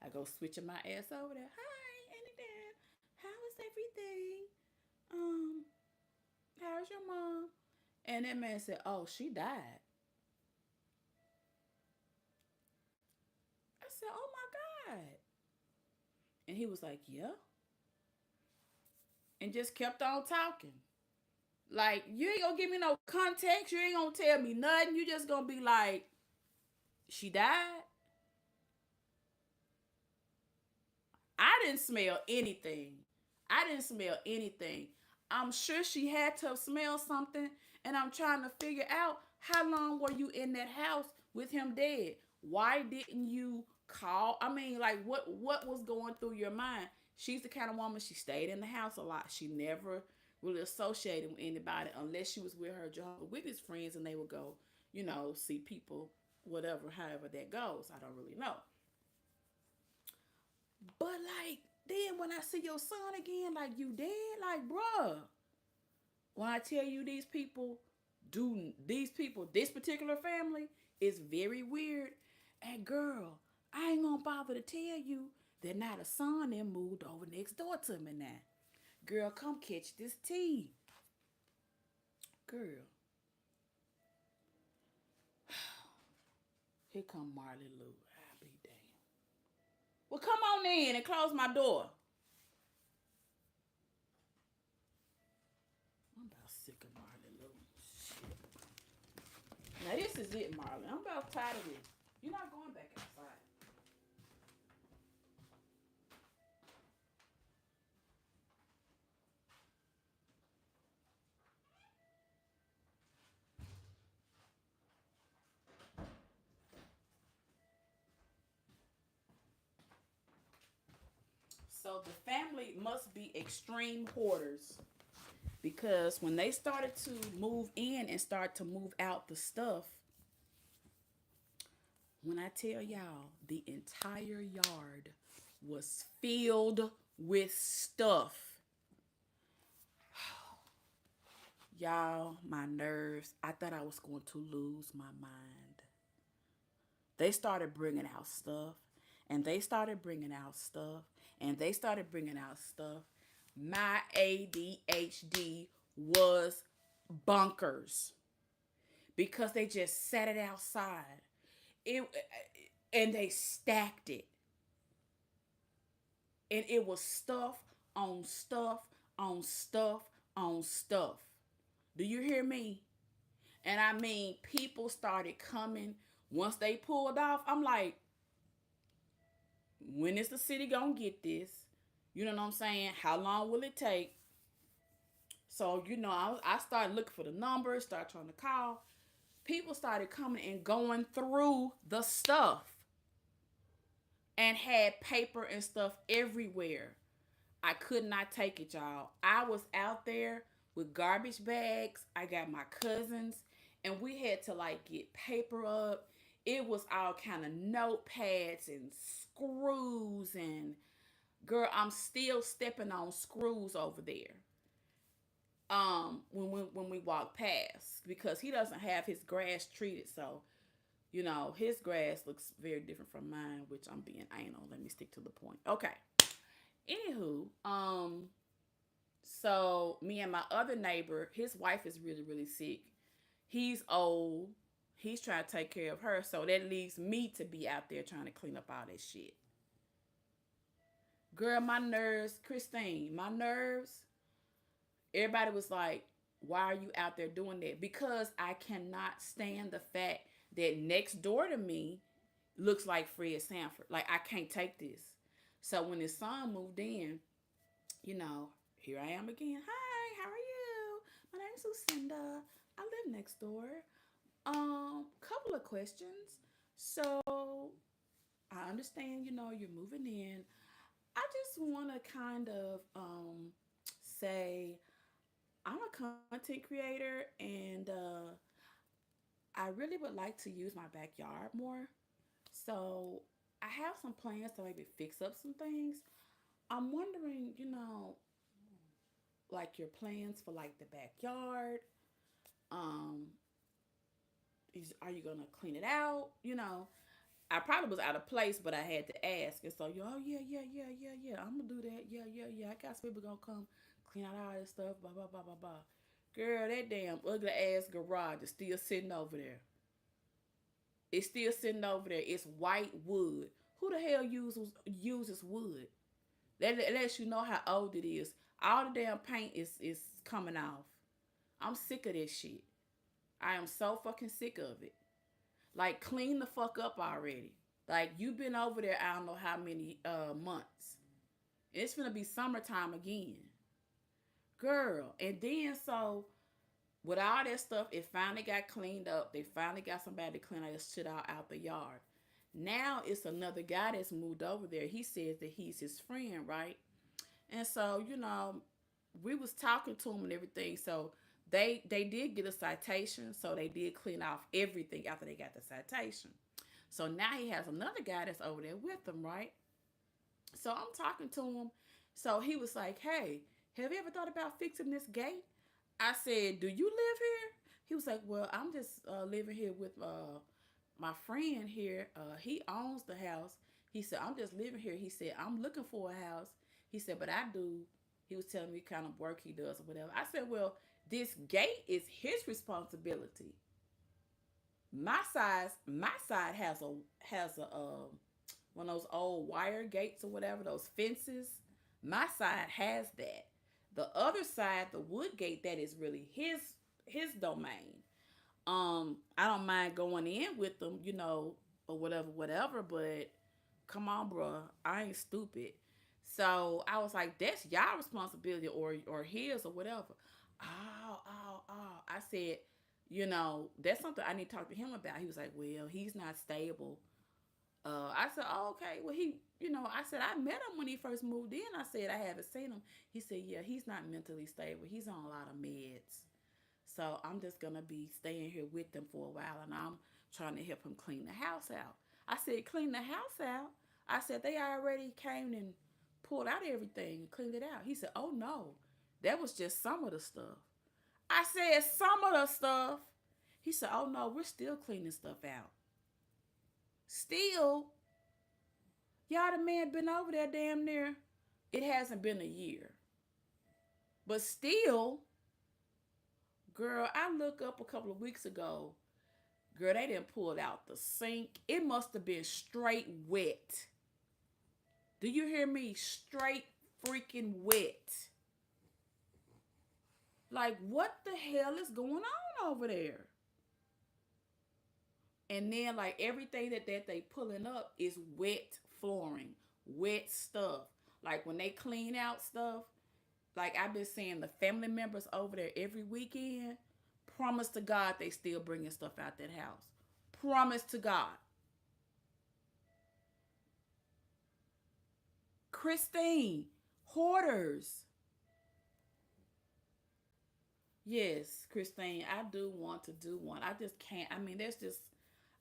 I go switching my ass over there. Hi, anything? How is everything? How's your mom? And that man said, oh, she died. I said, oh my God. And he was like, yeah. And just kept on talking. Like, you ain't gonna give me no context. You ain't gonna tell me nothing. You just gonna be like, she died. I didn't smell anything. I'm sure she had to smell something. And I'm trying to figure out, how long were you in that house with him dead? Why didn't you call? I mean, like, what was going through your mind? She's the kind of woman, she stayed in the house a lot. She never really associated with anybody unless she was with her Jehovah's Witness friends and they would go, see people, whatever, however that goes. I don't really know. But like, then when I see your son again, like, you dead, like, bruh, when I tell you this particular family is very weird. And girl, I ain't gonna bother to tell you that now the son then moved over next door to me now. Girl, come catch this tea. Girl. Here come Marley Lou. I'll be damned. Well, come on in and close my door. sick of Marley, little shit. Now this is it, Marley. I'm about tired of this. You're not going back outside. So the family must be extreme hoarders because when they started to move in and start to move out the stuff, when I tell y'all the entire yard was filled with stuff. Y'all, my nerves, I thought I was going to lose my mind. They started bringing out stuff, and they started bringing out stuff, and they started bringing out stuff. My ADHD was bunkers because they just set it outside. It and they stacked it, and it was stuff on stuff on stuff on stuff. Do you hear me? And I mean, people started coming once they pulled off. I'm like, when is the city gonna get this? You know what I'm saying? How long will it take? So, I started looking for the numbers, started trying to call. People started coming and going through the stuff and had paper and stuff everywhere. I could not take it, y'all. I was out there with garbage bags. I got my cousins, and we had to like get paper up. It was all kind of notepads and screws, and girl, I'm still stepping on screws over there. When we walk past, because he doesn't have his grass treated, so his grass looks very different from mine, which I'm being anal. Let me stick to the point. Okay. Anywho, so me and my other neighbor, his wife is really, really sick. He's old. He's trying to take care of her. So that leaves me to be out there trying to clean up all that shit. Girl, my nerves, Christine, my nerves. Everybody was like, why are you out there doing that? Because I cannot stand the fact that next door to me looks like Fred Sanford. Like, I can't take this. So when his son moved in, here I am again. Hi, how are you? My name's Lucinda. I live next door. Couple of questions. So I understand, you're moving in. I just want to kind of say I'm a content creator, and I really would like to use my backyard more. So I have some plans to maybe fix up some things. I'm wondering, like your plans for like the backyard. Um, are you gonna clean it out? I probably was out of place, but I had to ask. And so, oh yeah, yeah, yeah, yeah, yeah. I'm gonna do that. Yeah, yeah, yeah. I got some people gonna come clean out all this stuff. Blah blah blah blah blah. Girl, that damn ugly ass garage is still sitting over there. It's still sitting over there. It's white wood. Who the hell uses wood? That lets you know how old it is. All the damn paint is coming off. I'm sick of this shit. I am so fucking sick of it. Like, clean the fuck up already. Like, you've been over there I don't know how many months. It's gonna be summertime again. Girl. And then so with all that stuff, it finally got cleaned up. They finally got somebody to clean all this shit out the yard. Now it's another guy that's moved over there. He says that he's his friend, right? And so, we was talking to him and everything. So they did get a citation. So they did clean off everything after they got the citation. So now he has another guy that's over there with him, right? So I'm talking to him. So he was like, hey, have you ever thought about fixing this gate? I said, do you live here? He was like, well, I'm just living here with my friend here. He owns the house. He said, I'm just living here. He said, I'm looking for a house. He said, but I do. He was telling me kind of work he does or whatever. I said, well, this gate is his responsibility. My side has a one of those old wire gates or whatever, those fences. My side has that. The other side, the wood gate, that is really his domain. I don't mind going in with them, or whatever, but come on, bro, I ain't stupid. So I was like, that's y'all responsibility, or his, or whatever. Oh. I said, that's something I need to talk to him about. He was like, well, he's not stable. I said, oh, okay. Well, I said, I met him when he first moved in. I said, I haven't seen him. He said, yeah, he's not mentally stable. He's on a lot of meds. So I'm just going to be staying here with them for a while, and I'm trying to help him clean the house out. I said, clean the house out? I said, they already came and pulled out everything and cleaned it out. He said, oh, no, that was just some of the stuff. I said, some of the stuff? He said, oh, no, we're still cleaning stuff out. Still? Y'all, the man been over there damn near. It hasn't been a year. But still, girl, I looked up a couple of weeks ago. Girl, they didn't pull out the sink. It must have been straight wet. Do you hear me? Straight freaking wet. Like, what the hell is going on over there? And then, like, everything that they pulling up is wet flooring, wet stuff. Like, when they clean out stuff, like I've been seeing the family members over there every weekend. Promise to God they still bringing stuff out that house. Promise to God. Christine, hoarders. Yes, Christine, I do want to do one. I just can't. I mean,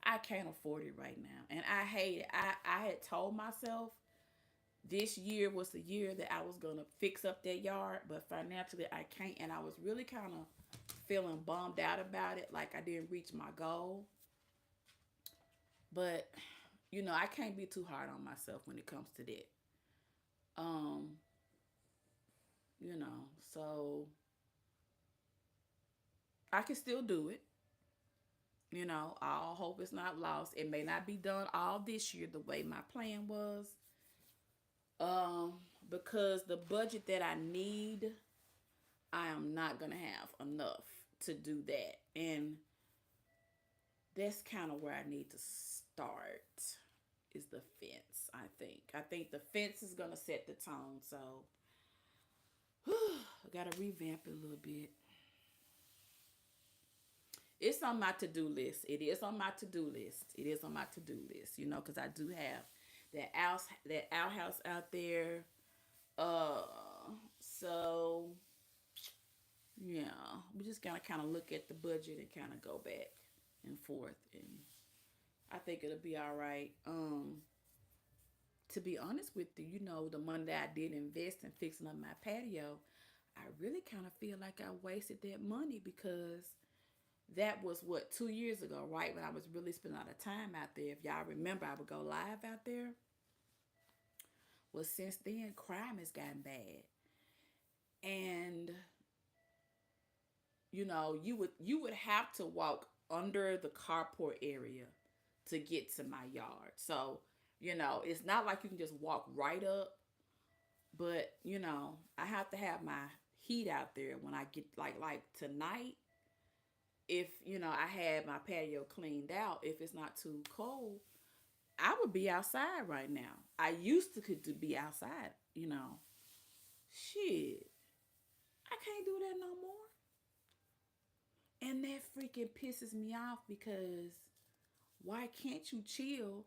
I can't afford it right now. And I hate it. I had told myself this year was the year that I was going to fix up that yard, but financially I can't. And I was really kind of feeling bummed out about it, like I didn't reach my goal. But, I can't be too hard on myself when it comes to that. Um, so I can still do it. All hope is not lost. It may not be done all this year the way my plan was. Because the budget that I need, I am not gonna have enough to do that. And that's kind of where I need to start, is the fence, I think. I think the fence is gonna set the tone. So I gotta revamp it a little bit. It's on my to-do list. It is on my to-do list. It is on my to-do list, because I do have that outhouse out there. So yeah, we just gotta kind of look at the budget and kind of go back and forth, and I think it'll be all right. To be honest with you, the money that I did invest in fixing up my patio, I really kind of feel like I wasted that money, because that was 2 years ago, right? When I was really spending a lot of time out there. If y'all remember, I would go live out there. Well, since then, crime has gotten bad. And, you would have to walk under the carport area to get to my yard. So, it's not like you can just walk right up. But, I have to have my heat out there when I get, like tonight. If, I had my patio cleaned out, if it's not too cold, I would be outside right now. I used to be outside, Shit. I can't do that no more. And that freaking pisses me off, because why can't you chill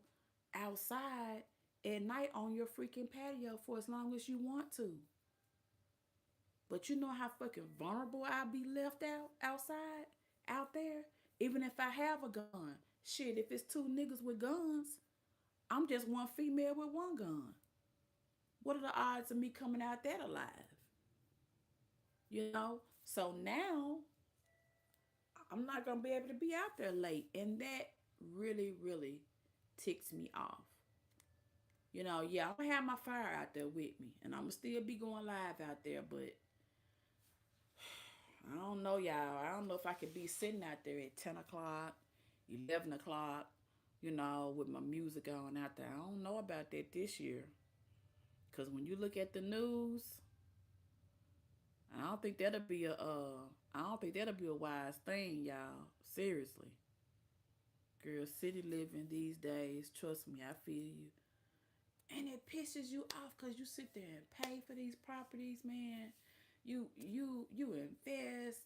outside at night on your freaking patio for as long as you want to? But you know how fucking vulnerable I'll be left out there? Even if I have a gun. Shit, if it's two niggas with guns, I'm just one female with one gun. What are the odds of me coming out that alive? So now I'm not going to be able to be out there late. And that really, really ticks me off. Yeah, I'm going to have my fire out there with me. And I'm going to still be going live out there. But I don't know, y'all. I don't know if I could be sitting out there at 10 o'clock, 11 o'clock, with my music on out there. I don't know about that this year. Because when you look at the news, I don't think that'll be a I don't think that'll be a wise thing, y'all. Seriously. Girl, city living these days, trust me, I feel you. And it pisses you off because you sit there and pay for these properties, man. You invest,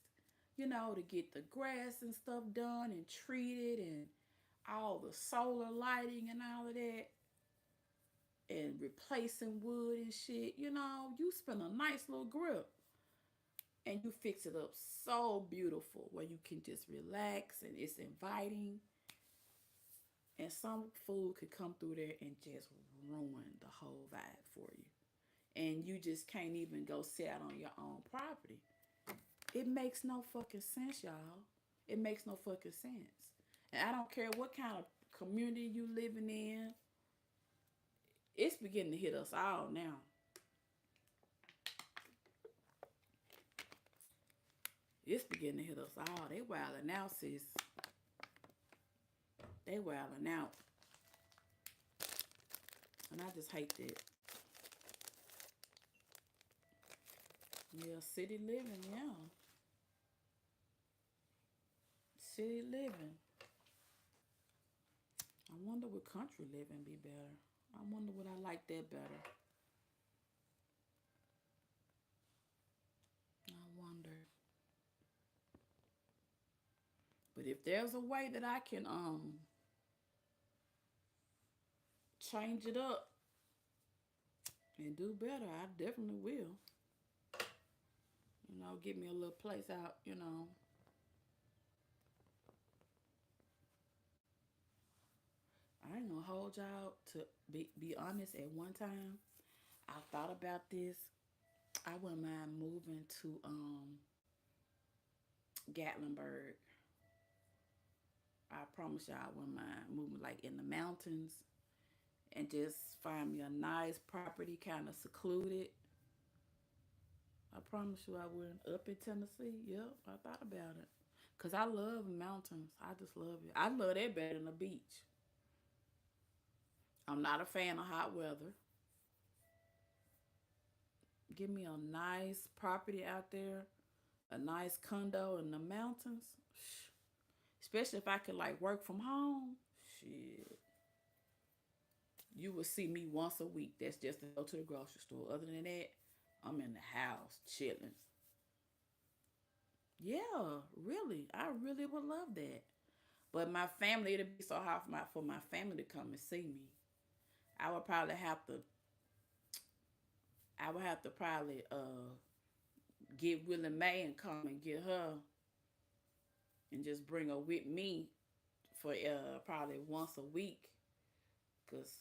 to get the grass and stuff done and treated and all the solar lighting and all of that and replacing wood and shit. You spend a nice little grip and you fix it up so beautiful where you can just relax and it's inviting. And some food could come through there and just ruin the whole vibe for you. And you just can't even go sit out on your own property. It makes no fucking sense, y'all. It makes no fucking sense. And I don't care what kind of community you living in. It's beginning to hit us all now. It's beginning to hit us all. They wilding out, sis. They wilding out. And I just hate that. Yeah, city living, yeah. City living. I wonder would country living be better. I wonder would I like that better. I wonder. But if there's a way that I can change it up and do better, I definitely will. Give me a little place out, I ain't gonna hold y'all to be honest. At one time, I thought about this. I wouldn't mind moving to Gatlinburg. I promise y'all I wouldn't mind moving like in the mountains and just find me a nice property, kind of secluded. I promise you I wouldn't. Up in Tennessee, yep, I thought about it. Because I love mountains. I just love it. I love that better than the beach. I'm not a fan of hot weather. Give me a nice property out there, a nice condo in the mountains. Especially if I could like work from home. Shit. You will see me once a week. That's just to go to the grocery store. Other than that, I'm in the house chilling. Yeah, really. I really would love that. But my family, it'd be so hard for my family to come and see me. I would probably have to I would have to probably get Willie Mae and come and get her and just bring her with me for probably once a week. Cause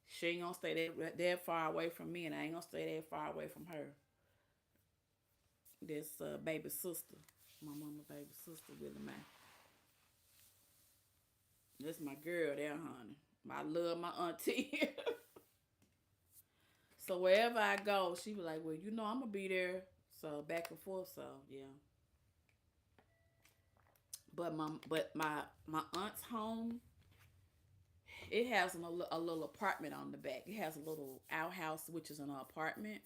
she ain't gonna stay that far away from me and I ain't gonna stay that far away from her. This baby sister. My mama baby sister Willie Mae. That's my girl there, honey. I love my auntie. So wherever I go, she be like, well, I'm gonna be there. So back and forth, so yeah. But my aunt's home, it has a little apartment on the back. It has a little outhouse, which is an apartment.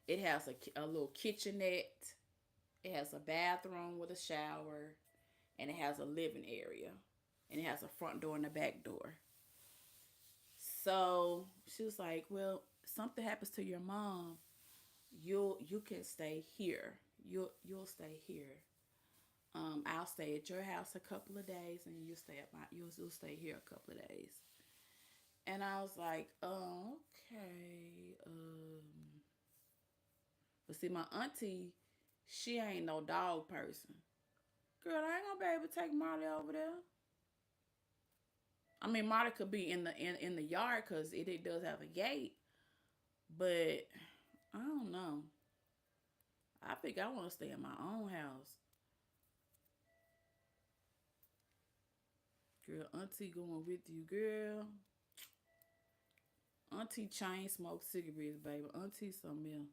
It has a little kitchenette. It has a bathroom with a shower, and it has a living area, and it has a front door and a back door. So she was like, "Well, something happens to your mom, you can stay here. You'll stay here. I'll stay at your house a couple of days, and you'll stay here a couple of days." And I was like, "Oh, okay." But see, my auntie, she ain't no dog person. Girl, I ain't gonna be able to take Marley over there. I mean, Marley could be in the yard because it does have a gate, but I don't know. I think I want to stay in my own house. Girl, auntie going with you, girl. Auntie chain smoke cigarettes, baby. Auntie something else.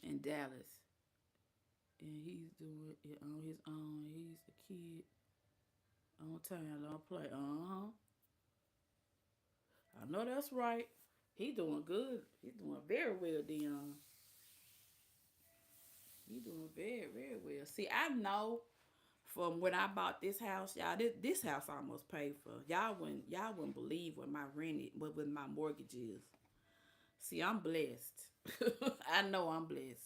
In Dallas. And he's doing it on his own. He's a kid. On time, don't play. I know that's right. He doing good. He doing very well, Dion. He doing very, very well. See, I know from when I bought this house, y'all, this house almost paid for. Y'all wouldn't believe what my rent is, what my mortgage is. See, I'm blessed. I know I'm blessed.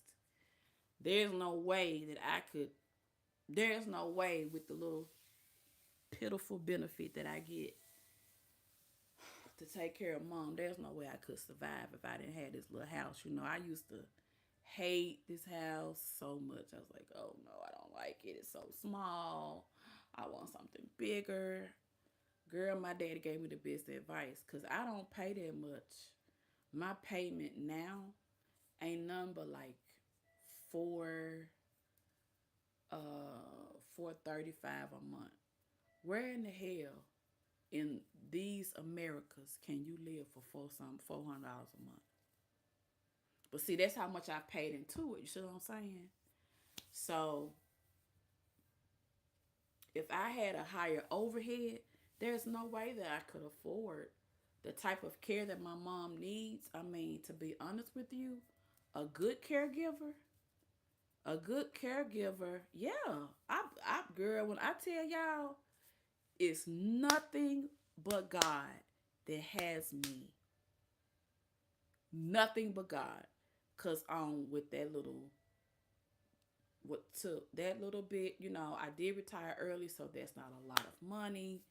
There's no way that I could. There's no way with the little pitiful benefit that I get to take care of mom. There's no way I could survive if I didn't have this little house. I used to hate this house so much. I was like, oh no, I don't like it. It's so small. I want something bigger. Girl, my daddy gave me the best advice because I don't pay that much. My payment now ain't nothing but like four 435 a month. Where in the hell in these Americas can you live for $400 a month? But see, that's how much I paid into it. You see what I'm saying? So if I had a higher overhead, there's no way that I could afford the type of care that my mom needs. I mean, to be honest with you, a good caregiver, yeah. Girl, when I tell y'all, it's nothing but God that has me. Nothing but God. Cause with that little what took that little bit, I did retire early, so that's not a lot of money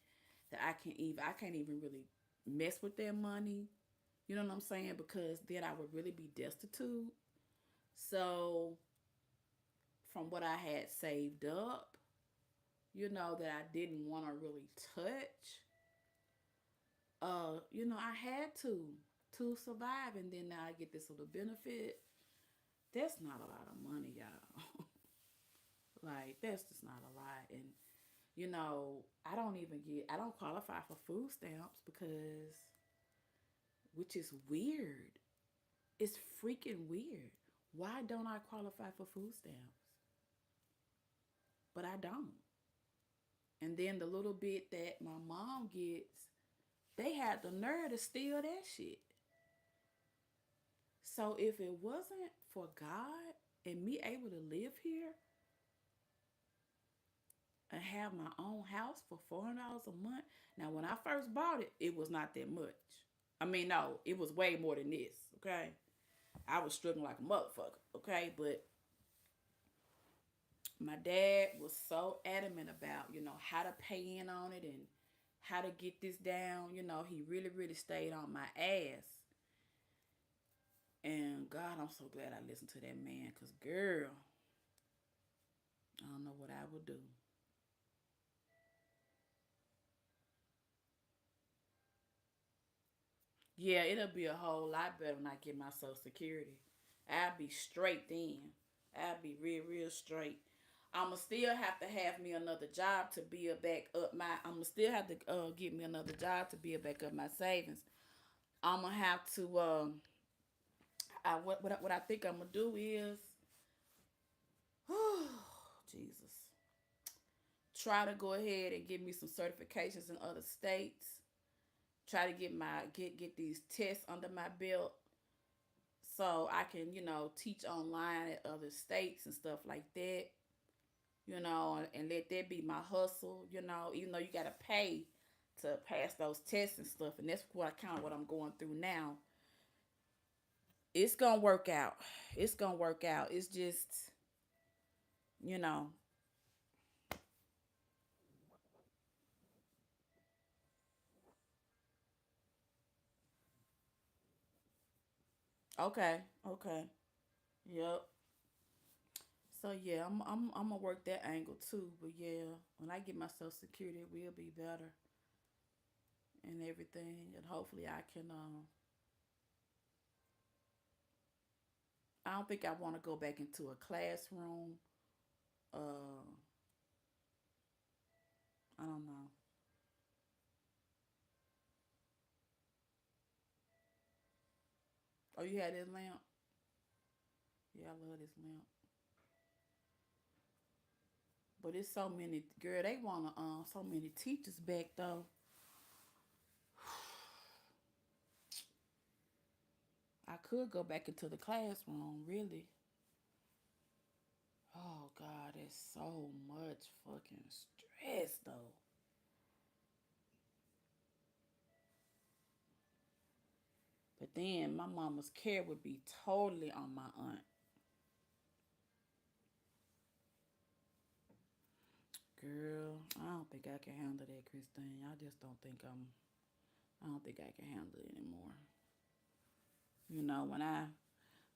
that I can't even really mess with that money. You know what I'm saying? Because then I would really be destitute. So from what I had saved up, that I didn't want to really touch, I had to survive, and then now I get this little benefit. That's not a lot of money, y'all. Like, that's just not a lot. And I don't qualify for food stamps because, which is weird. It's freaking weird. Why don't I qualify for food stamps? But I don't. And then the little bit that my mom gets, they had the nerve to steal that shit. So if it wasn't for God and me able to live here and have my own house for $400 a month. Now, when I first bought it, it was not that much. I mean, no, it was way more than this. Okay, I was struggling like a motherfucker. Okay, but my dad was so adamant about how to pay in on it and how to get this down. He really, really stayed on my ass. And God, I'm so glad I listened to that man, cause girl, I don't know what I would do. Yeah, it'll be a whole lot better when I get my Social Security. I'll be straight then. I'll be real, real straight. I'ma still have to have me another job to build back up my. I'ma still have to get me another job to build back up my savings. I'ma have to. What I think I'm gonna do is, Jesus, try to go ahead and get me some certifications in other states. Try to get these tests under my belt so I can, teach online at other states and stuff like that, and let that be my hustle, even though you got to pay to pass those tests and stuff. And that's what I'm going through now. It's going to work out. It's going to work out. It's just, you know, okay. Okay. Yep. So yeah, I'm gonna work that angle too. But yeah, when I get my Social Security, it will be better and everything, and hopefully I can. I don't think I want to go back into a classroom. Uh, I don't know. Oh, you had this lamp? Yeah, I love this lamp. But it's so many, girl, they want to, so many teachers back though. I could go back into the classroom, really. Oh, God, it's so much fucking stress though. But then my mama's care would be totally on my aunt. Girl, I don't think I can handle that, Christine. I just don't think I don't think I can handle it anymore. You know,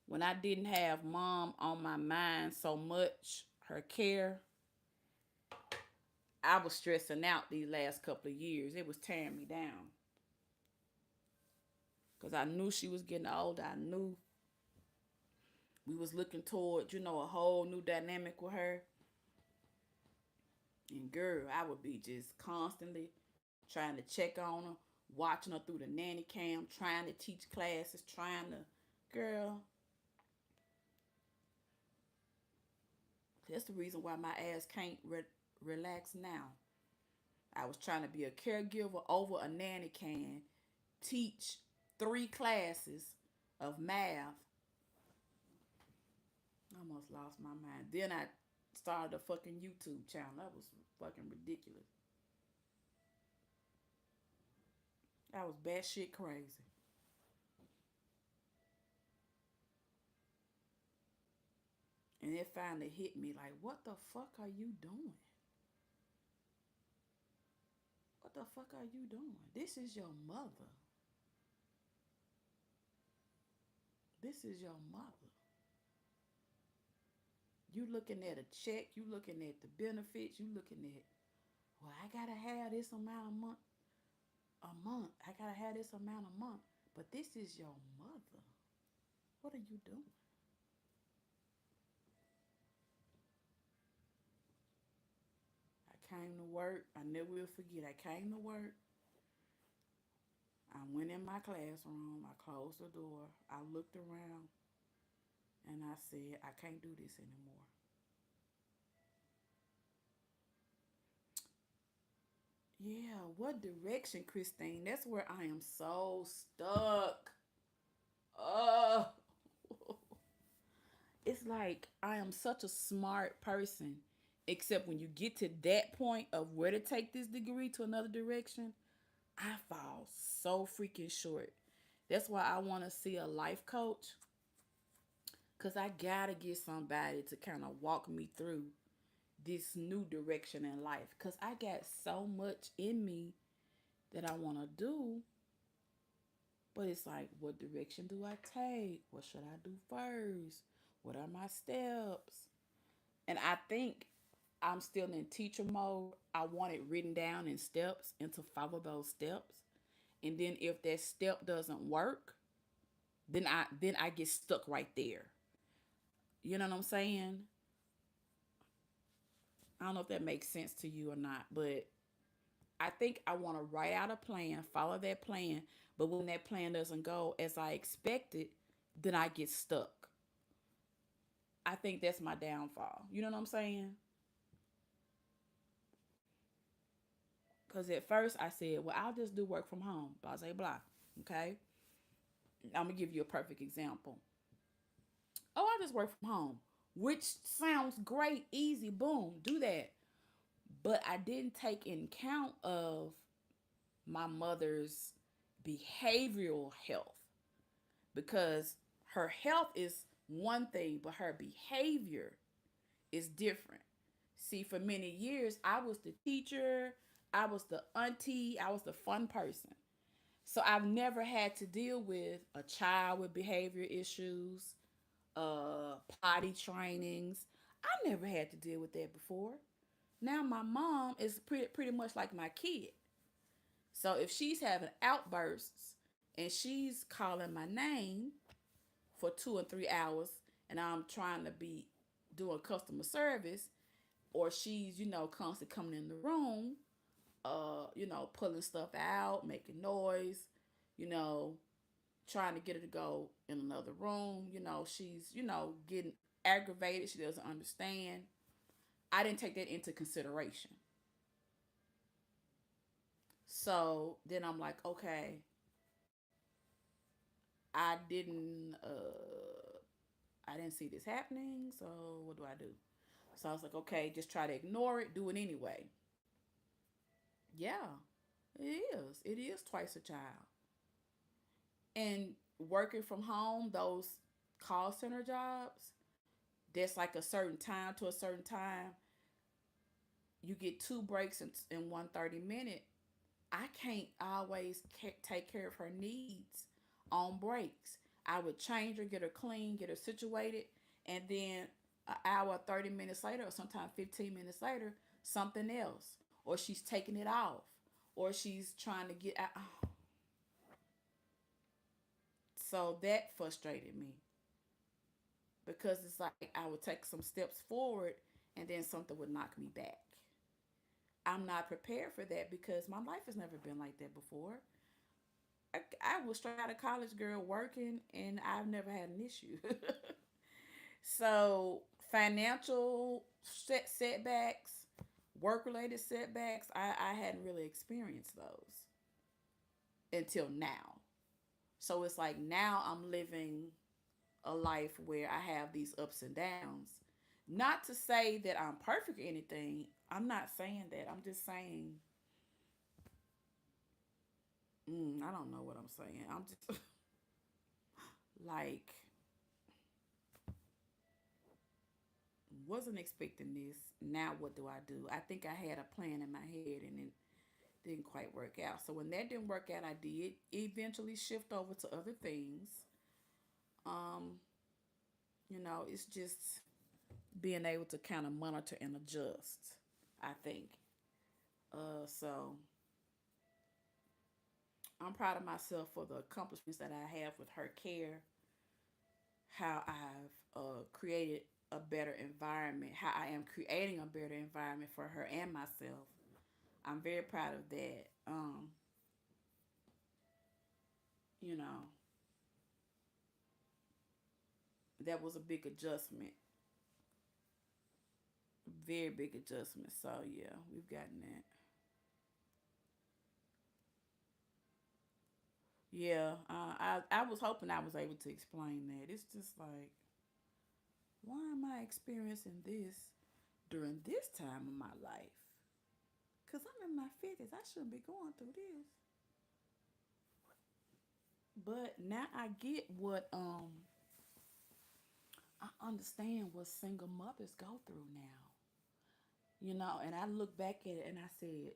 when I didn't have mom on my mind so much, her care, I was stressing out these last couple of years. It was tearing me down. Cause I knew she was getting older. I knew we was looking toward, a whole new dynamic with her. And girl, I would be just constantly trying to check on her, watching her through the nanny cam, trying to teach classes, trying to, girl. That's the reason why my ass can't relax now. I was trying to be a caregiver over a nanny can, teach 3 classes of math. I almost lost my mind. Then I started a fucking YouTube channel. That was fucking ridiculous. I was batshit crazy. And it finally hit me like, what the fuck are you doing? What the fuck are you doing? This is your mother. This is your mother. You looking at a check, you looking at the benefits, you looking at, well, I gotta have this amount a month. I gotta have this amount a month. But this is your mother. What are you doing? I came to work. I never will forget. I came to work. I went in my classroom. I closed the door. I looked around and I said, I can't do this anymore. Yeah, what direction, Christine? That's where I am so stuck. Oh, it's like I am such a smart person, except when you get to that point of where to take this degree to another direction, I fall so freaking short. That's why I want to see a life coach, because I gotta get somebody to kind of walk me through this new direction in life, because I got so much in me that I want to do. But it's like, what direction do I take? What should I do first? What are my steps? And I think I'm still in teacher mode. I want it written down in steps and to follow those steps. And then if that step doesn't work, then I get stuck right there. You know what I'm saying? I don't know if that makes sense to you or not, but I think I want to write out a plan, follow that plan, but when that plan doesn't go as I expected, then I get stuck. I think that's my downfall. You know what I'm saying? Because at first I said, well, I'll just do work from home, blah, blah, blah. Okay? I'm going to give you a perfect example. Oh, I just work from home, which sounds great, easy, boom, do that. But I didn't take in count of my mother's behavioral health, because her health is one thing, but her behavior is different. See, for many years, I was the teacher, I was the auntie, I was the fun person. So I've never had to deal with a child with behavior issues, potty trainings. I never had to deal with that before. Now my mom is pretty much like my kid. So if she's having outbursts and she's calling my name for 2 and 3 hours, and I'm trying to be doing customer service, or she's, constantly coming in the room, pulling stuff out, making noise, you know, trying to get her to go in another room, she's, getting aggravated. She doesn't understand. I didn't take that into consideration. So then I'm like, okay, I didn't I didn't see this happening, so what do I do? So I was like, okay, just try to ignore it, do it anyway. Yeah, it is. It is twice a child. And working from home, those call center jobs, that's like a certain time to a certain time. You get two breaks in 1 30 minute. I can't always take care of her needs on breaks. I would change her, get her clean, get her situated, and then an hour, 30 minutes later, or sometimes 15 minutes later, something else. Or she's taking it off, or she's trying to get out. So that frustrated me because it's like I would take some steps forward and then something would knock me back. I'm not prepared for that because my life has never been like that before. I was straight out of college girl working and I've never had an issue. So financial setbacks, work related setbacks, I hadn't really experienced those until now. So it's like now I'm living a life where I have these ups and downs. Not to say that I'm perfect or anything. I'm not saying that. I'm just saying, I don't know what I'm saying. I'm just like, wasn't expecting this. Now what do I do? I think I had a plan in my head and it didn't quite work out. So when that didn't work out, I did eventually shift over to other things. Um, it's just being able to kind of monitor and adjust, I think. So I'm proud of myself for the accomplishments that I have with her care, how I've created a better environment, how I am creating a better environment for her and myself. I'm very proud of that. You know, that was a big adjustment, very big adjustment. So yeah, we've gotten that. Yeah, I was hoping I was able to explain that. It's just like, why am I experiencing this during this time of my life? Cause I'm in my 50s, I shouldn't be going through this. But now I get what I understand what single mothers go through now. And I look back at it and I say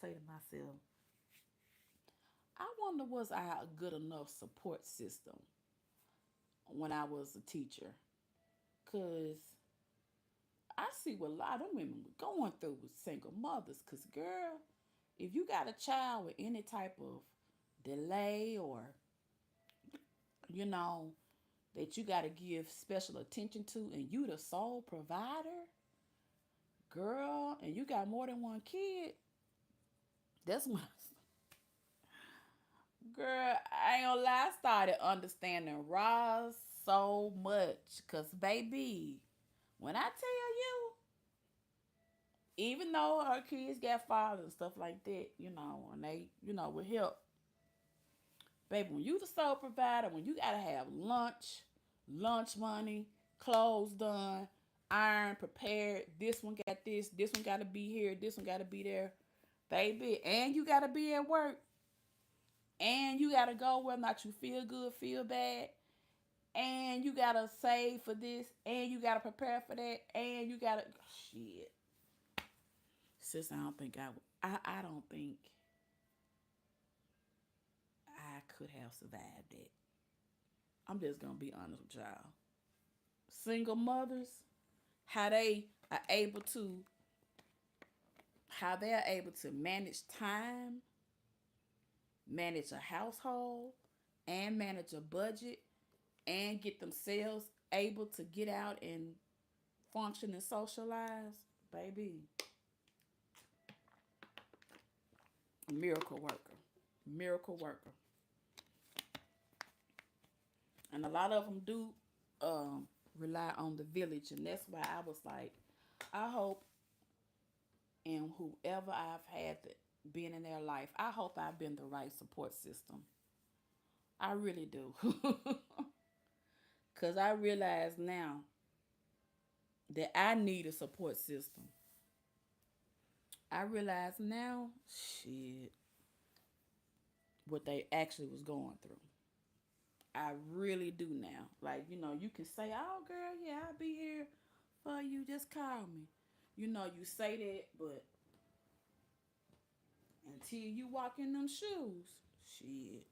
to myself, I wonder was I a good enough support system when I was a teacher? Cause I see what a lot of women were going through with single mothers. Cause girl, if you got a child with any type of delay or you know that you got to give special attention to, and you the sole provider, girl, and you got more than one kid, that's when girl, I ain't gonna lie, I started understanding Roz so much. Cause baby, when I tell you, even though her kids got fathers and stuff like that, and they, with help, baby, when you the sole provider, when you gotta have lunch money, clothes done, iron prepared, this one got this one gotta be here, this one gotta be there, baby, and you gotta be at work, and you gotta go whether or not you feel good, feel bad, and you gotta save for this, and you gotta prepare for that, and you gotta shit. Sis, I don't think I could have survived it. I'm just gonna be honest with y'all. Single mothers, how they are able to, how they are able to manage time, manage a household, and manage a budget, and get themselves able to get out and function and socialize, baby, miracle worker, miracle worker. And a lot of them do rely on the village, and that's why I was like, I hope And whoever I've had to been in their life, I hope I've been the right support system. I really do. Because I realize now that I need a support system. I realize now, shit, what they actually was going through. I really do now. Like, you can say, oh, girl, yeah, I'll be here for you. Just call me. You say that, but until you walk in them shoes, shit,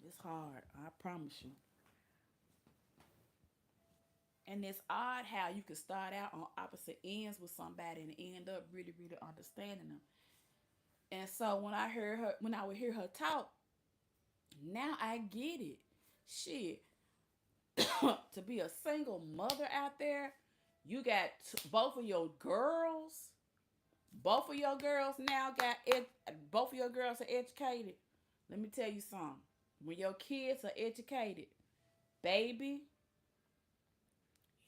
it's hard. I promise you. And it's odd how you can start out on opposite ends with somebody and end up really, really understanding them. And so when I would hear her talk, now I get it. Shit, to be a single mother out there, you got both of your girls. Both of your girls now both of your girls are educated. Let me tell you something. When your kids are educated, baby,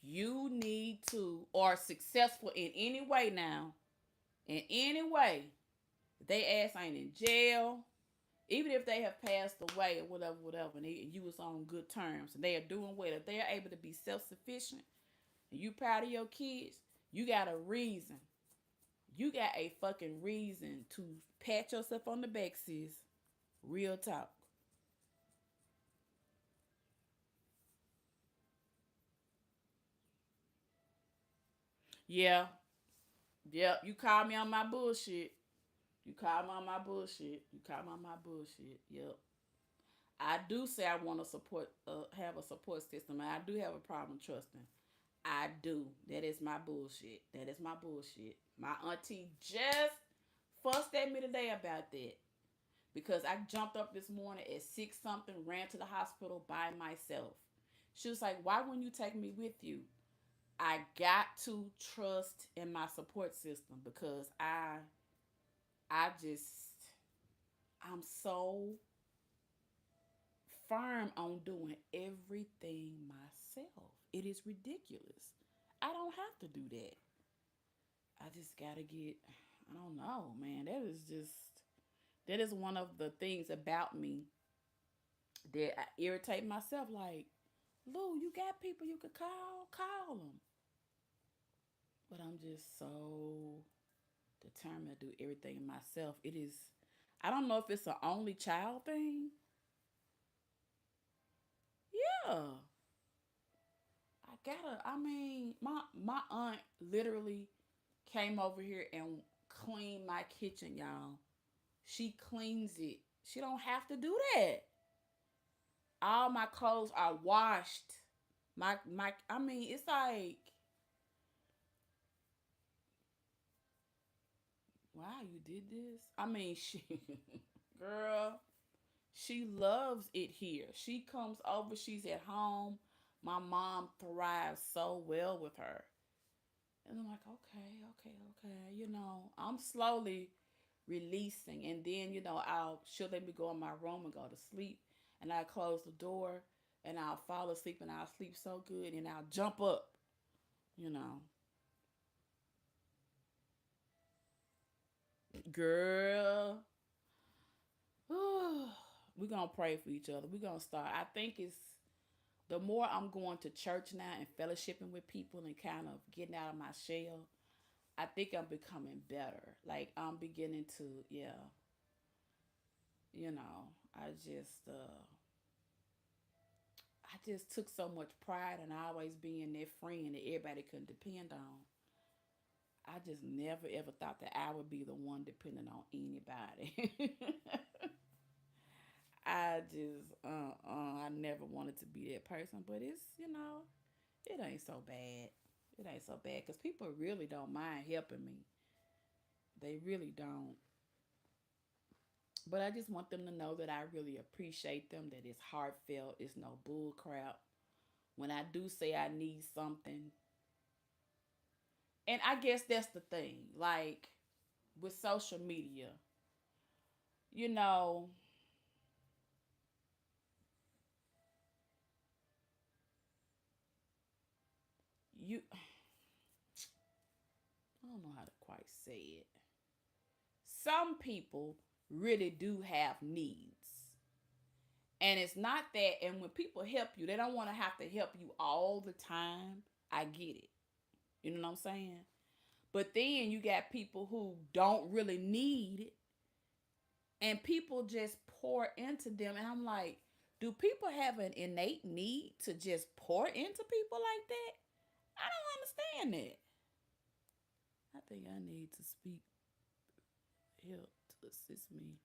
you need to, or successful in any way now, in any way, they ass ain't in jail, even if they have passed away or whatever, whatever, and you was on good terms and they are doing well, if they are able to be self-sufficient and you proud of your kids, you got a reason. You got a fucking reason to pat yourself on the back, sis. Real talk. Yeah. Yep. You call me on my bullshit. You call me on my bullshit. You call me on my bullshit. Yep. I do say I want to have a support system. And I do have a problem trusting. I do. That is my bullshit. That is my bullshit. My auntie just fussed at me today about that. Because I jumped up this morning at 6 something, ran to the hospital by myself. She was like, why wouldn't you take me with you? I got to trust in my support system because I just I'm so firm on doing everything myself. It is ridiculous. I don't have to do that. I just gotta I don't know, man. That is one of the things about me that I irritate myself. Like, Lou, you got people you could call them. But I'm just so determined to do everything myself. I don't know if it's an only child thing. Yeah. I mean, my aunt literally came over here and cleaned my kitchen, y'all. She cleans it. She don't have to do that. All my clothes are washed. I mean, it's like, wow, you did this? I mean, she girl, she loves it here. She comes over, she's at home. My mom thrives so well with her. And I'm like, okay. I'm slowly releasing. And then, she'll let me go in my room and go to sleep. And I close the door and I'll fall asleep and I'll sleep so good and I'll jump up, you know. Girl, we're going to pray for each other. We're going to start. I think it's the more I'm going to church now and fellowshipping with people and kind of getting out of my shell, I think I'm becoming better. Like I'm beginning to, yeah, I just took so much pride in always being that friend that everybody couldn't depend on. I just never ever thought that I would be the one depending on anybody. I never wanted to be that person, but it ain't so bad. It ain't so bad because people really don't mind helping me. They really don't. But I just want them to know that I really appreciate them, that it's heartfelt, it's no bull crap. When I do say I need something, and I guess that's the thing, like with social media, you know, you said, some people really do have needs. And it's not that, and when people help you, they don't want to have to help you all the time. I get it. You know what I'm saying? But then you got people who don't really need it, and people just pour into them. And I'm like, do people have an innate need to just pour into people like that? I don't understand that. I think I need to speak help to assist me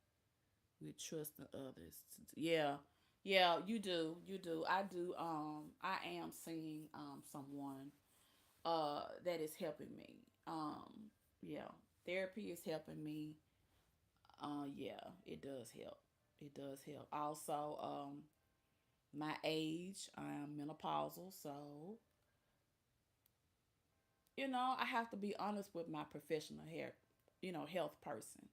with trusting others. Yeah, yeah, you do, you do. I do. I am seeing someone that is helping me. Yeah, therapy is helping me. Yeah, it does help. It does help. Also, my age, I am menopausal, so I have to be honest with my professional health person.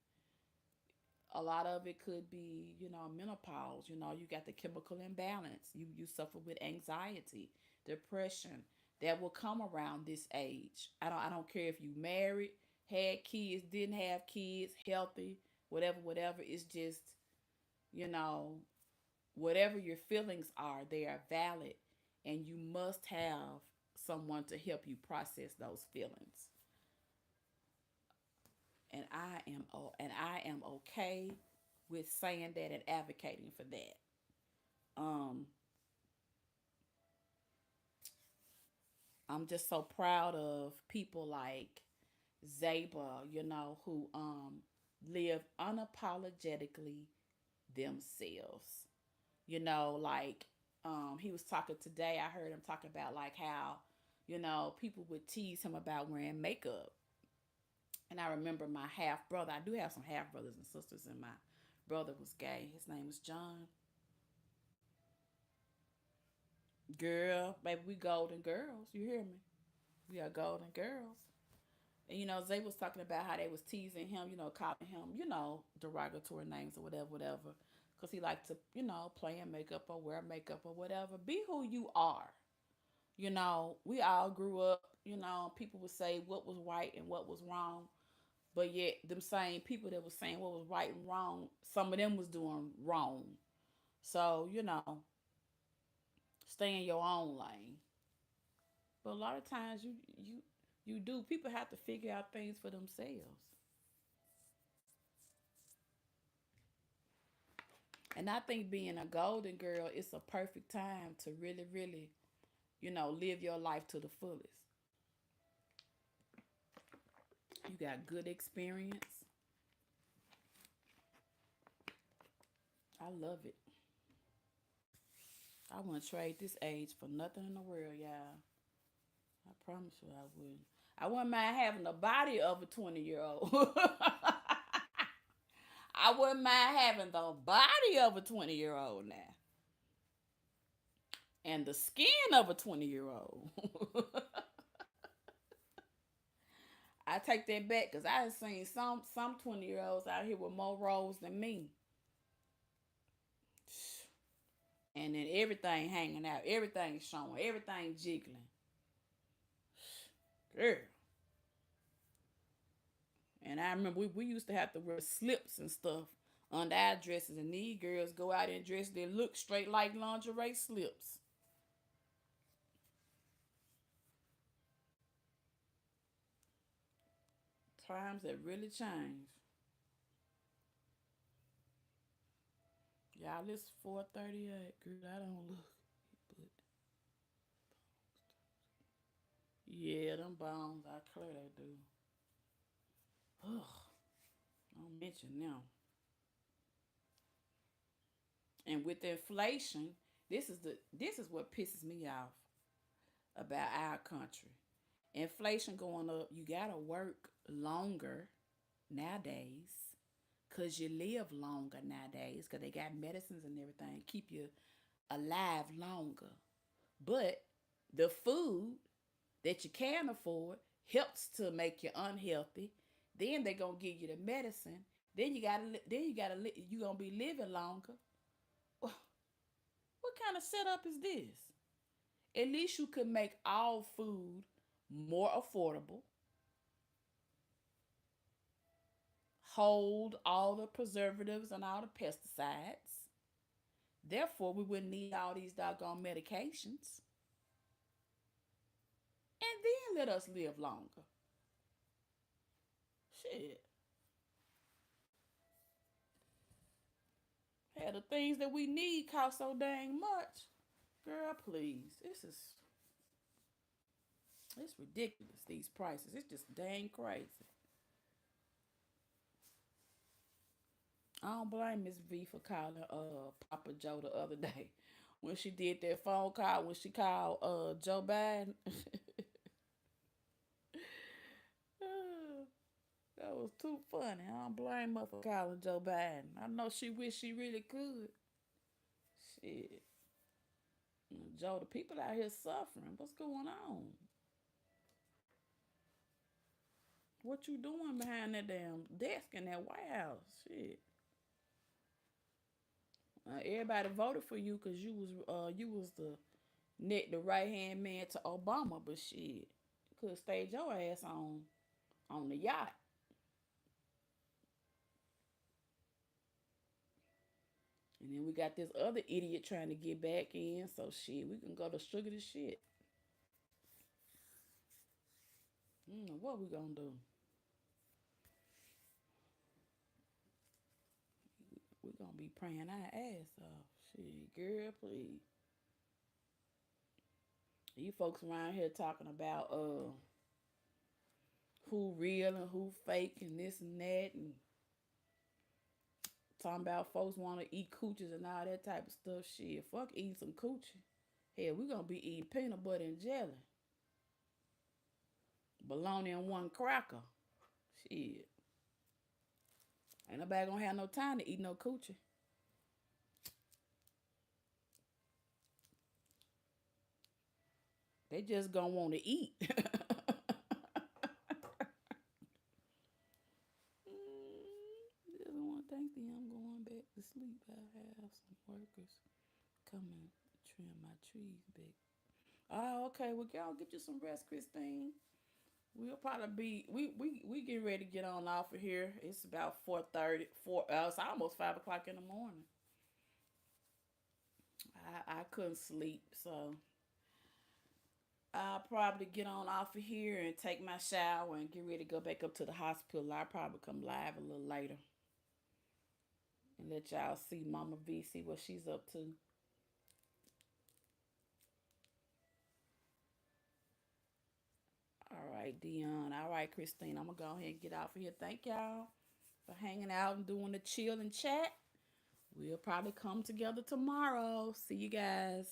A lot of it could be, menopause. You got the chemical imbalance. You suffer with anxiety, depression that will come around this age. I don't care if you married, had kids, didn't have kids, healthy, whatever, whatever. It's just, you know, whatever your feelings are, they are valid, and you must have someone to help you process those feelings. And I am okay with saying that and advocating for that. Um, I'm just so proud of people like Zaba, who live unapologetically themselves. Like he was talking today. I heard him talking about like how people would tease him about wearing makeup. And I remember my half brother. I do have some half brothers and sisters, and my brother was gay. His name was John. Girl, baby, we golden girls. You hear me? We are golden girls. And Zay was talking about how they was teasing him, calling him, derogatory names or whatever, whatever. Because he liked to, play in makeup or wear makeup or whatever. Be who you are. We all grew up, people would say what was right and what was wrong. But yet, them same people that was saying what was right and wrong, some of them was doing wrong. So, stay in your own lane. But a lot of times you do. People have to figure out things for themselves. And I think being a golden girl is a perfect time to really, really, live your life to the fullest. You got good experience. I love it. I wouldn't trade this age for nothing in the world, y'all. I promise you I wouldn't. I wouldn't mind having the body of a 20-year-old. I wouldn't mind having the body of a 20-year-old now. And the skin of a 20-year-old. I take that back because I have seen some 20-year-olds out here with more rolls than me. And then everything hanging out, everything showing, everything jiggling. Girl. And I remember we used to have to wear slips and stuff under our dresses, and these girls go out and dress they look straight like lingerie slips. Times have really changed. Y'all, it's 4:38. Girl, I don't look, but yeah, them bones, I clearly do. Ugh, don't mention them. And with inflation, this is what pisses me off about our country. Inflation going up, you gotta work longer nowadays because you live longer nowadays because they got medicines and everything keep you alive longer. But the food that you can afford helps to make you unhealthy. Then they're gonna give you the medicine. You gonna be living longer. What kind of setup is this? At least you could make all food more affordable. hold all the preservatives and all the pesticides. Therefore, we wouldn't need all these doggone medications. And then let us live longer. Shit. Hell, the things that we need cost so dang much. Girl, please. It's ridiculous, these prices. It's just dang crazy. I don't blame Miss V for calling Papa Joe the other day. When she did that phone call, when she called Joe Biden. That was too funny. I don't blame her for calling Joe Biden. I know she wish she really could. Shit. Joe, the people out here suffering. What's going on? What you doing behind that damn desk in that White House? Shit. Everybody voted for you because you was the right hand man to Obama, but shit, could stayed your ass on the yacht. And then we got this other idiot trying to get back in. So shit, we can go to sugar the shit. What we gonna do? We gonna be praying our ass off. Shit, girl, please. You folks around here talking about who real and who fake and this and that, and talking about folks want to eat coochies and all that type of stuff. Shit, fuck eating some coochie. Hell, we gonna be eating peanut butter and jelly, bologna and one cracker. Shit, ain't nobody gonna have no time to eat no coochie. They just gonna want to eat. Just want to thank them. I'm going back to sleep. I have some workers coming to trim my trees back. Oh, okay. Well, y'all get you some rest, Christine. We'll probably be we getting ready to get on off of here. It's about 4:30. It's almost 5 o'clock in the morning. I couldn't sleep, so I'll probably get on off of here and take my shower and get ready to go back up to the hospital. I'll probably come live a little later and let y'all see Mama V, see what she's up to. All right, Dion. All right, Christine. I'm going to go ahead and get off of here. Thank y'all for hanging out and doing the chill and chat. We'll probably come together tomorrow. See you guys.